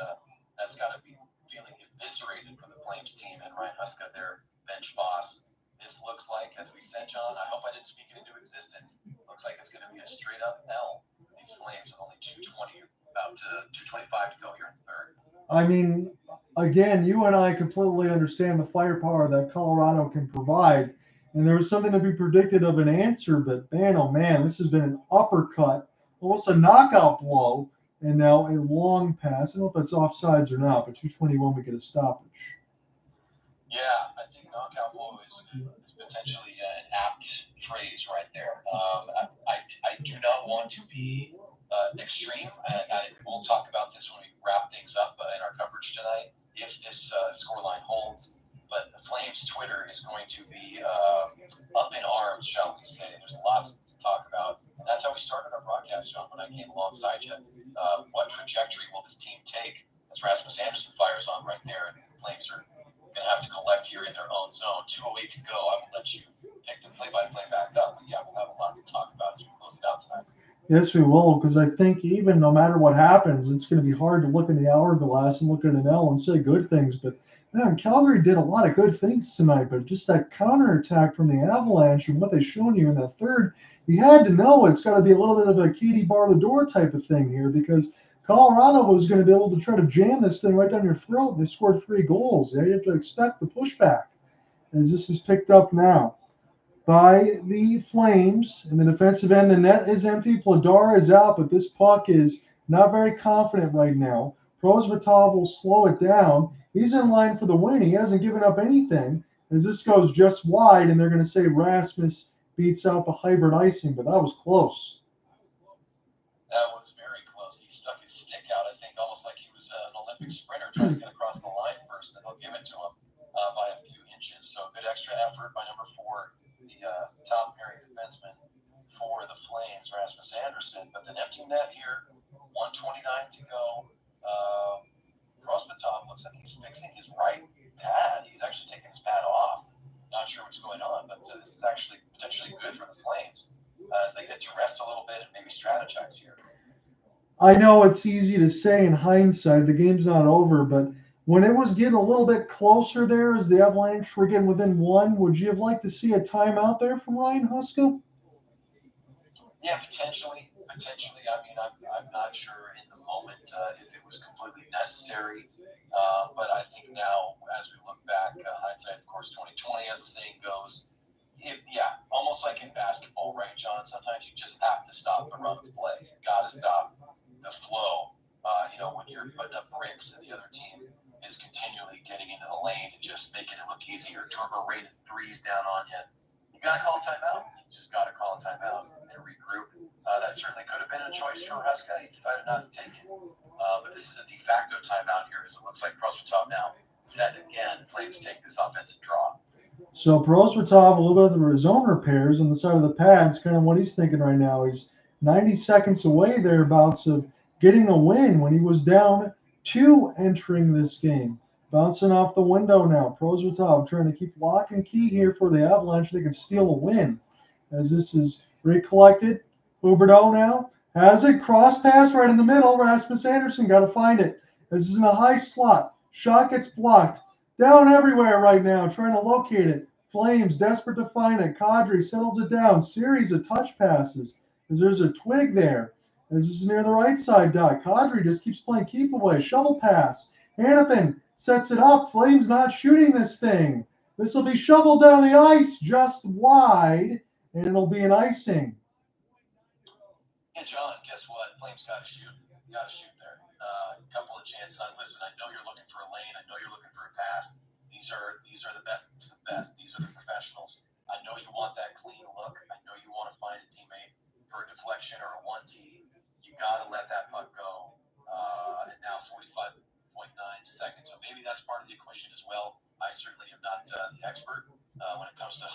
that's got to be feeling eviscerated from the Flames team. And Ryan Huska, their bench boss. This looks like, as we said, John, I hope I didn't speak it into existence. Looks like it's going to be a straight-up L. These Flames with only 2:20, about 2:25 to go here in the third. I mean, again, you and I completely understand the firepower that Colorado can provide. And there was something to be predicted of an answer, but man, oh man, this has been an uppercut, almost a knockout blow, and now a long pass. I don't know if that's offsides or not, but 2:21 we get a stoppage. Yeah, I think knockout blow is potentially an apt phrase right there. I do not want to be extreme. We'll talk about this when we wrap things up in our coverage tonight, if this scoreline holds. But the Flames Twitter is going to be up in arms, shall we say. There's lots to talk about. And that's how we started our broadcast, John, when I came alongside you. What trajectory will this team take as Rasmus Andersson fires on right there? And the Flames are going to have to collect here in their own zone. 2:08 to go. I will let you pick the play-by-play back up. But yeah, we'll have a lot to talk about as we close it out tonight. Yes, we will, because I think even no matter what happens, it's going to be hard to look in the hourglass and look at an L and say good things. But man, Calgary did a lot of good things tonight, but just that counterattack from the Avalanche and what they've shown you in that third, you had to know it's got to be a little bit of a Katie bar the door type of thing here, because Colorado was going to be able to try to jam this thing right down your throat. They scored 3 goals. You have to expect the pushback as this is picked up now by the Flames. In the defensive end, the net is empty. Vladar is out, but this puck is not very confident right now. Prosvetov will slow it down. He's in line for the win. He hasn't given up anything as this goes just wide, and they're going to say Rasmus beats out the hybrid icing, but that was close. That was very close. He stuck his stick out, I think, almost like he was an Olympic sprinter trying to get across the line first, and they'll give it to him by a few inches. So good extra effort by number 4, the top pairing defenseman for the Flames, Rasmus Andersson. But an empty net here, 1:29 to go. Prosvetov looks like he's fixing his right pad. He's actually taking his pad off. Not sure what's going on, but this is actually potentially good for the Flames as they get to rest a little bit and maybe strategize here. I know it's easy to say in hindsight, the game's not over, but when it was getting a little bit closer there as the Avalanche were getting within 1, would you have liked to see a timeout there from Ryan Huska? Yeah, potentially. I mean, I'm not sure in the moment if it was completely necessary, but I think now, as we look back, hindsight, of course, 2020, as the saying goes. Almost like in basketball, right, John? Sometimes you just have to stop the run of play. You got to stop the flow. When you're putting up bricks and the other team is continually getting into the lane and just making it look easier, turbo-rated threes down on you. You got to call a timeout. You just got to call a timeout and regroup. That certainly could have been a choice for Huska. He decided not to take it. But this is a de facto timeout here, as it looks like Prosvetov now set again. Flames take this offensive draw. So Prosvetov, a little bit of his own repairs on the side of the pads, kind of what he's thinking right now. He's 90 seconds away thereabouts of getting a win when he was down 2 entering this game. Bouncing off the window now. Prosvetov trying to keep lock and key here for the Avalanche. They can steal a win as this is recollected. Huberdeau now has it. Cross pass right in the middle. Rasmus Andersson got to find it. This is in a high slot. Shot gets blocked. Down everywhere right now, trying to locate it. Flames desperate to find it. Kadri settles it down. Series of touch passes as there's a twig there. As this is near the right side dot. Kadri just keeps playing keep away. Shovel pass. Hanifin sets it up. Flames not shooting this thing. This will be shoveled down the ice just wide, and it'll be an icing. Yeah, John, guess what? Flames got to shoot. You got to shoot there. A couple of chances. Listen, I know you're looking for a lane. I know you're looking for a pass. These are the best of the best. These are the professionals. I know you want that clean look. I know you want to find a teammate for a deflection or a 1T. You got to let that puck go. And now 45.9 seconds. So maybe that's part of the equation as well. I certainly am not the expert when it comes to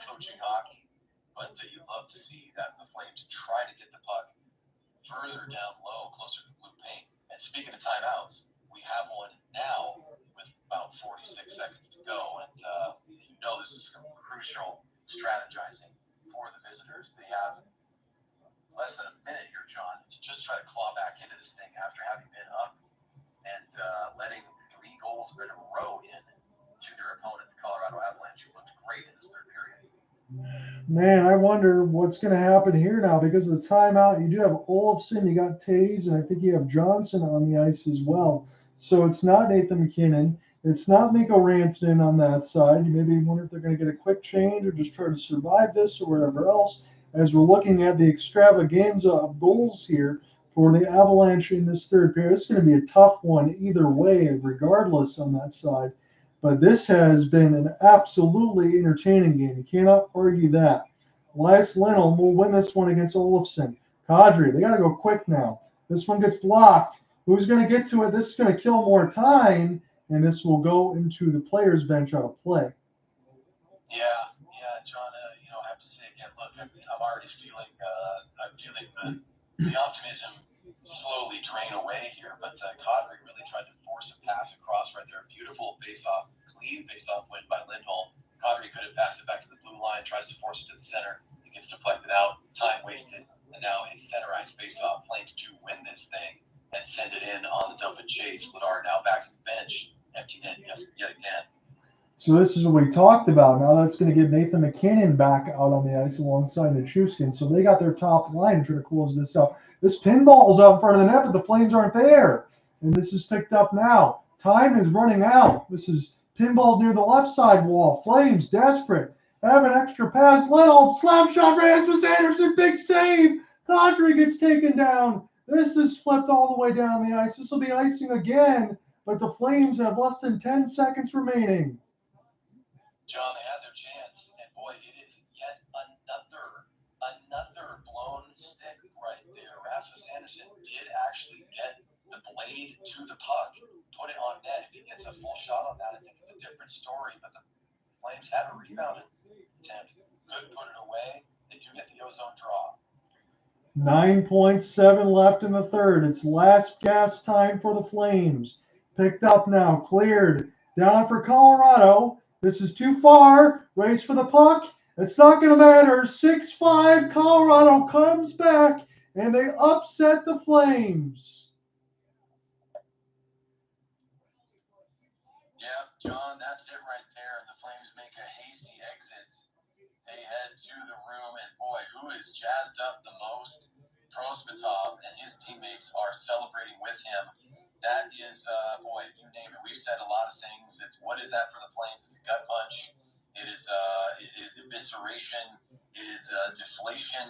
coaching hockey, but you love to see that the Flames try to get the puck further down low, closer to blue paint. And speaking of timeouts, we have one now with about 46 seconds to go. And this is some crucial strategizing for the visitors. They have less than a minute here, John, to just try to claw back into this thing after having been up and letting 3 goals in a row in to their opponent, the Colorado Avalanche, who looked great in this third period. Man, I wonder what's going to happen here now because of the timeout. You do have Olofsson, you got Toews, and I think you have Johnson on the ice as well. So it's not Nathan MacKinnon. It's not Mikko Rantanen on that side. You maybe wonder if they're going to get a quick change or just try to survive this or whatever else. As we're looking at the extravaganza of goals here for the Avalanche in this third period, it's going to be a tough one either way, regardless on that side. But this has been an absolutely entertaining game. You cannot argue that. Elias Lindholm will win this one against Olofsson. Kadri, they got to go quick now. This one gets blocked. Who's going to get to it? This is going to kill more time, and this will go into the players' bench out of play. Yeah, John. I have to say again. Look, I'm already feeling. I'm feeling the optimism slowly drain away here. But Kadri really tried to force a pass across right there. Beautiful face-off, clean face-off win by Lindholm. Kadri could have passed it back to the blue line. Tries to force it to the center. It gets deflected out. Time wasted. And now a center ice face-off. Flames to win this thing and send it in on the dump and chase. Bednar now back to the bench. Empty net yet again. So this is what we talked about. Now that's going to get Nathan MacKinnon back out on the ice alongside Nichushkin. So they got their top line to try to close this out. This pinball is out in front of the net, but the Flames aren't there. And this is picked up now. Time is running out. This is pinball near the left side wall. Flames desperate. Have an extra pass. Little slap shot. Rasmus Andersson, big save. Kadri gets taken down. This is flipped all the way down the ice. This will be icing again, but the Flames have less than 10 seconds remaining. John, they had their chance, and boy, it is yet another blown stick right there. Rasmus Andersson did actually get the blade to the puck, put it on net. If he gets a full shot on that, I think it's a different story, but the Flames have a rebound attempt. Good put it away. They do get the ozone draw. 9.7 left in the third. It's last gas time for the Flames. Picked up now, cleared. Down for Colorado. This is too far. Race for the puck. It's not going to matter. 6-5. Colorado comes back, and they upset the Flames. Yeah, John, that's it right there. And the Flames make a hasty exit. They head to the room, and boy, who is jazzed up the most? Prosvetov and his teammates are celebrating with him. That is, boy, you name it. We've said a lot of things. It's what is that for the Flames? It's a gut punch. It is evisceration. It is deflation.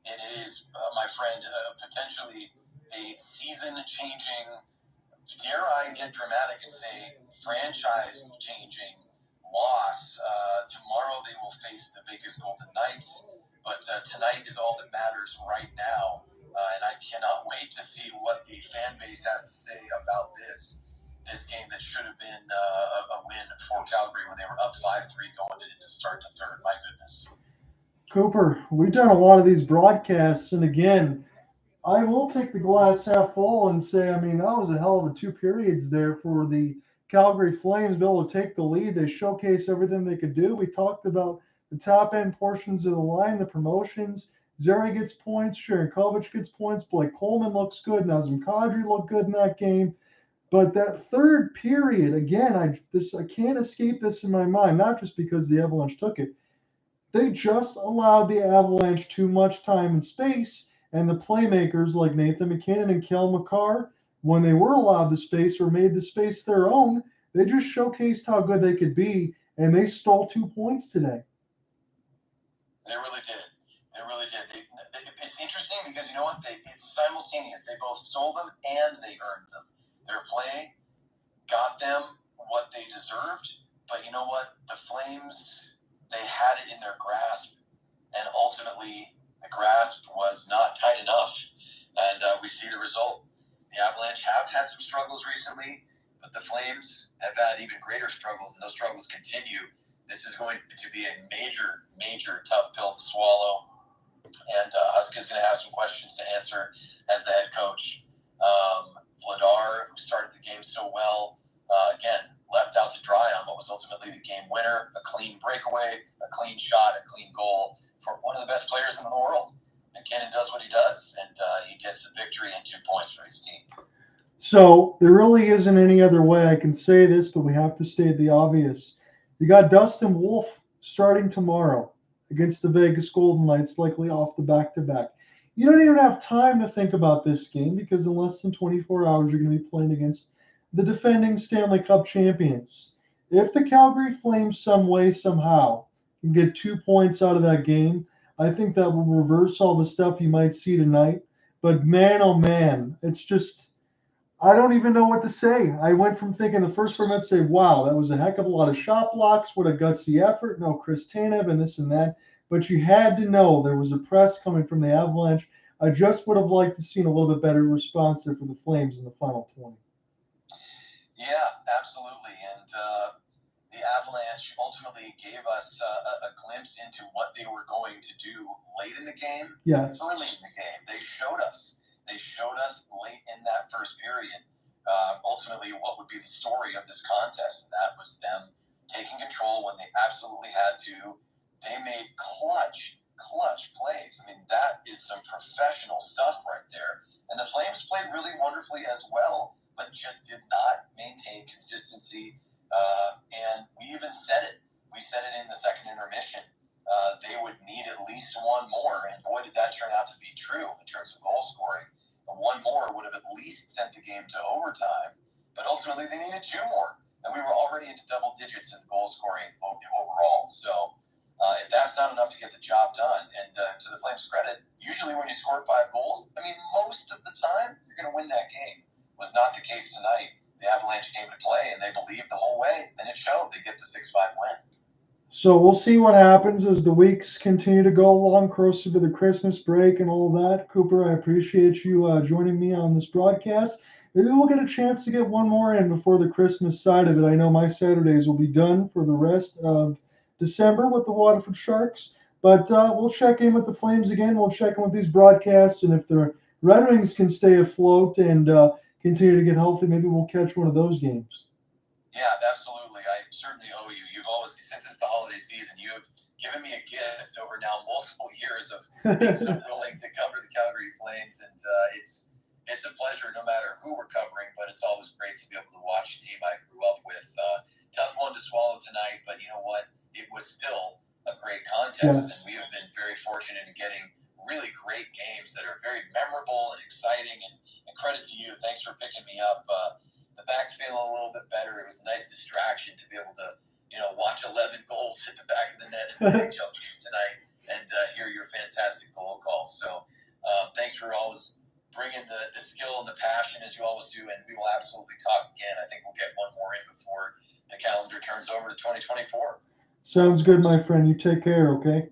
It is, my friend, potentially a season-changing, dare I get dramatic and say, franchise-changing loss. Tomorrow they will face the Vegas Golden Knights, but tonight is all that matters right now. And I cannot wait to see what the fan base has to say about this game that should have been a win for Calgary when they were up 5-3 going into start the third. My goodness. Cooper, we've done a lot of these broadcasts, and again, I will take the glass half full and say, I mean, that was a hell of a 2 periods there for the Calgary Flames to be able to take the lead. They showcased everything they could do. We talked about the top end portions of the line, the promotions. Zary gets points, Sharangovich gets points, Blake Coleman looks good, Nazem Kadri looked good in that game. But that third period, again, I can't escape this in my mind, not just because the Avalanche took it. They just allowed the Avalanche too much time and space, and the playmakers like Nathan MacKinnon and Cale, Makar, when they were allowed the space or made the space their own, they just showcased how good they could be, and they stole 2 points today. They really did. They really did. It's interesting because you know what? It's simultaneous. They both stole them and they earned them. Their play got them what they deserved, but you know what? The Flames, they had it in their grasp, and ultimately the grasp was not tight enough, and we see the result. The Avalanche have had some struggles recently, but the Flames have had even greater struggles, and those struggles continue. This is going to be a major, major tough pill to swallow, and Huska is going to have some questions to answer as the head coach. Vladar, who started the game so well, again, left out to dry on what was ultimately the game winner, a clean breakaway, a clean shot, a clean goal for one of the best players in the world. MacKinnon does what he does, and he gets the victory and 2 points for his team. So there really isn't any other way I can say this, but we have to state the obvious. You got Dustin Wolf starting tomorrow against the Vegas Golden Knights, likely off the back-to-back. You don't even have time to think about this game because in less than 24 hours, you're going to be playing against the defending Stanley Cup champions. If the Calgary Flames some way, somehow, can get 2 points out of that game, I think that will reverse all the stuff you might see tonight. But man, oh man, it's just, I don't even know what to say. I went from thinking the first 4 minutes, say, wow, that was a heck of a lot of shot blocks. What a gutsy effort. No Chris Tanev and this and that. But you had to know there was a press coming from the Avalanche. I just would have liked to seen a little bit better response there for the Flames in the final 20. Yeah, absolutely. And the Avalanche ultimately gave us a glimpse into what they were going to do late in the game, Yes. early in the game. They showed us. They showed us late in that first period ultimately what would be the story of this contest. And that was them taking control when they absolutely had to. They made clutch plays. I mean, that is some professional stuff right there. And the Flames played really wonderfully as well, but just did not maintain consistency. And we even said it. We said it in the second intermission. They would need at least one more, and boy, did that turn out to be true in terms of goal scoring. One more would have at least sent the game to overtime, but ultimately they needed 2 more, and we were already into double digits in goal scoring overall. So if that's not enough to get the job done, and to the Flames' credit, usually when you score 5 goals, I mean, most of the time you're going to win that game. Was not the case tonight. The Avalanche came to play, and they believed the whole way, and it showed. They get the 6-5 win. So we'll see what happens as the weeks continue to go along, closer to the Christmas break and all that. Cooper, I appreciate you joining me on this broadcast. Maybe we'll get a chance to get one more in before the Christmas side of it. I know my Saturdays will be done for the rest of December with the Waterford Sharks, but we'll check in with the Flames again. We'll check in with these broadcasts, and if the Red Wings can stay afloat and continue to get healthy, maybe we'll catch one of those games. Yeah, absolutely. I certainly owe you. You've always, since it's the holiday season, you've given me a gift over now multiple years of being so willing to cover the Calgary Flames, and it's a pleasure no matter who we're covering, but it's always great to be able to watch a team I grew up with. Tough one to swallow tonight, but you know what? It was still a great contest, and we have been very fortunate in getting really great games that are very memorable and exciting, and credit to you. Thanks for picking me up. The back's feeling a little bit better. It was a nice distraction to be able to, watch 11 goals hit the back of the net in the NHL game tonight and hear your fantastic goal calls. So thanks for always bringing the skill and the passion as you always do, and we will absolutely talk again. I think we'll get one more in before the calendar turns over to 2024. Sounds good, my friend. You take care, okay?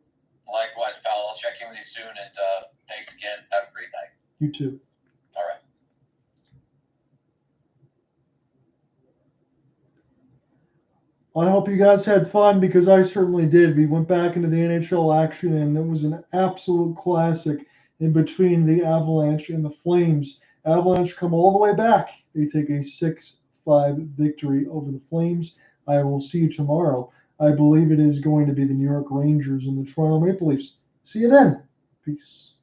Likewise, pal. I'll check in with you soon, and thanks again. Have a great night. You too. All right. I hope you guys had fun, because I certainly did. We went back into the NHL action, and it was an absolute classic in between the Avalanche and the Flames. Avalanche come all the way back. They take a 6-5 victory over the Flames. I will see you tomorrow. I believe it is going to be the New York Rangers and the Toronto Maple Leafs. See you then. Peace.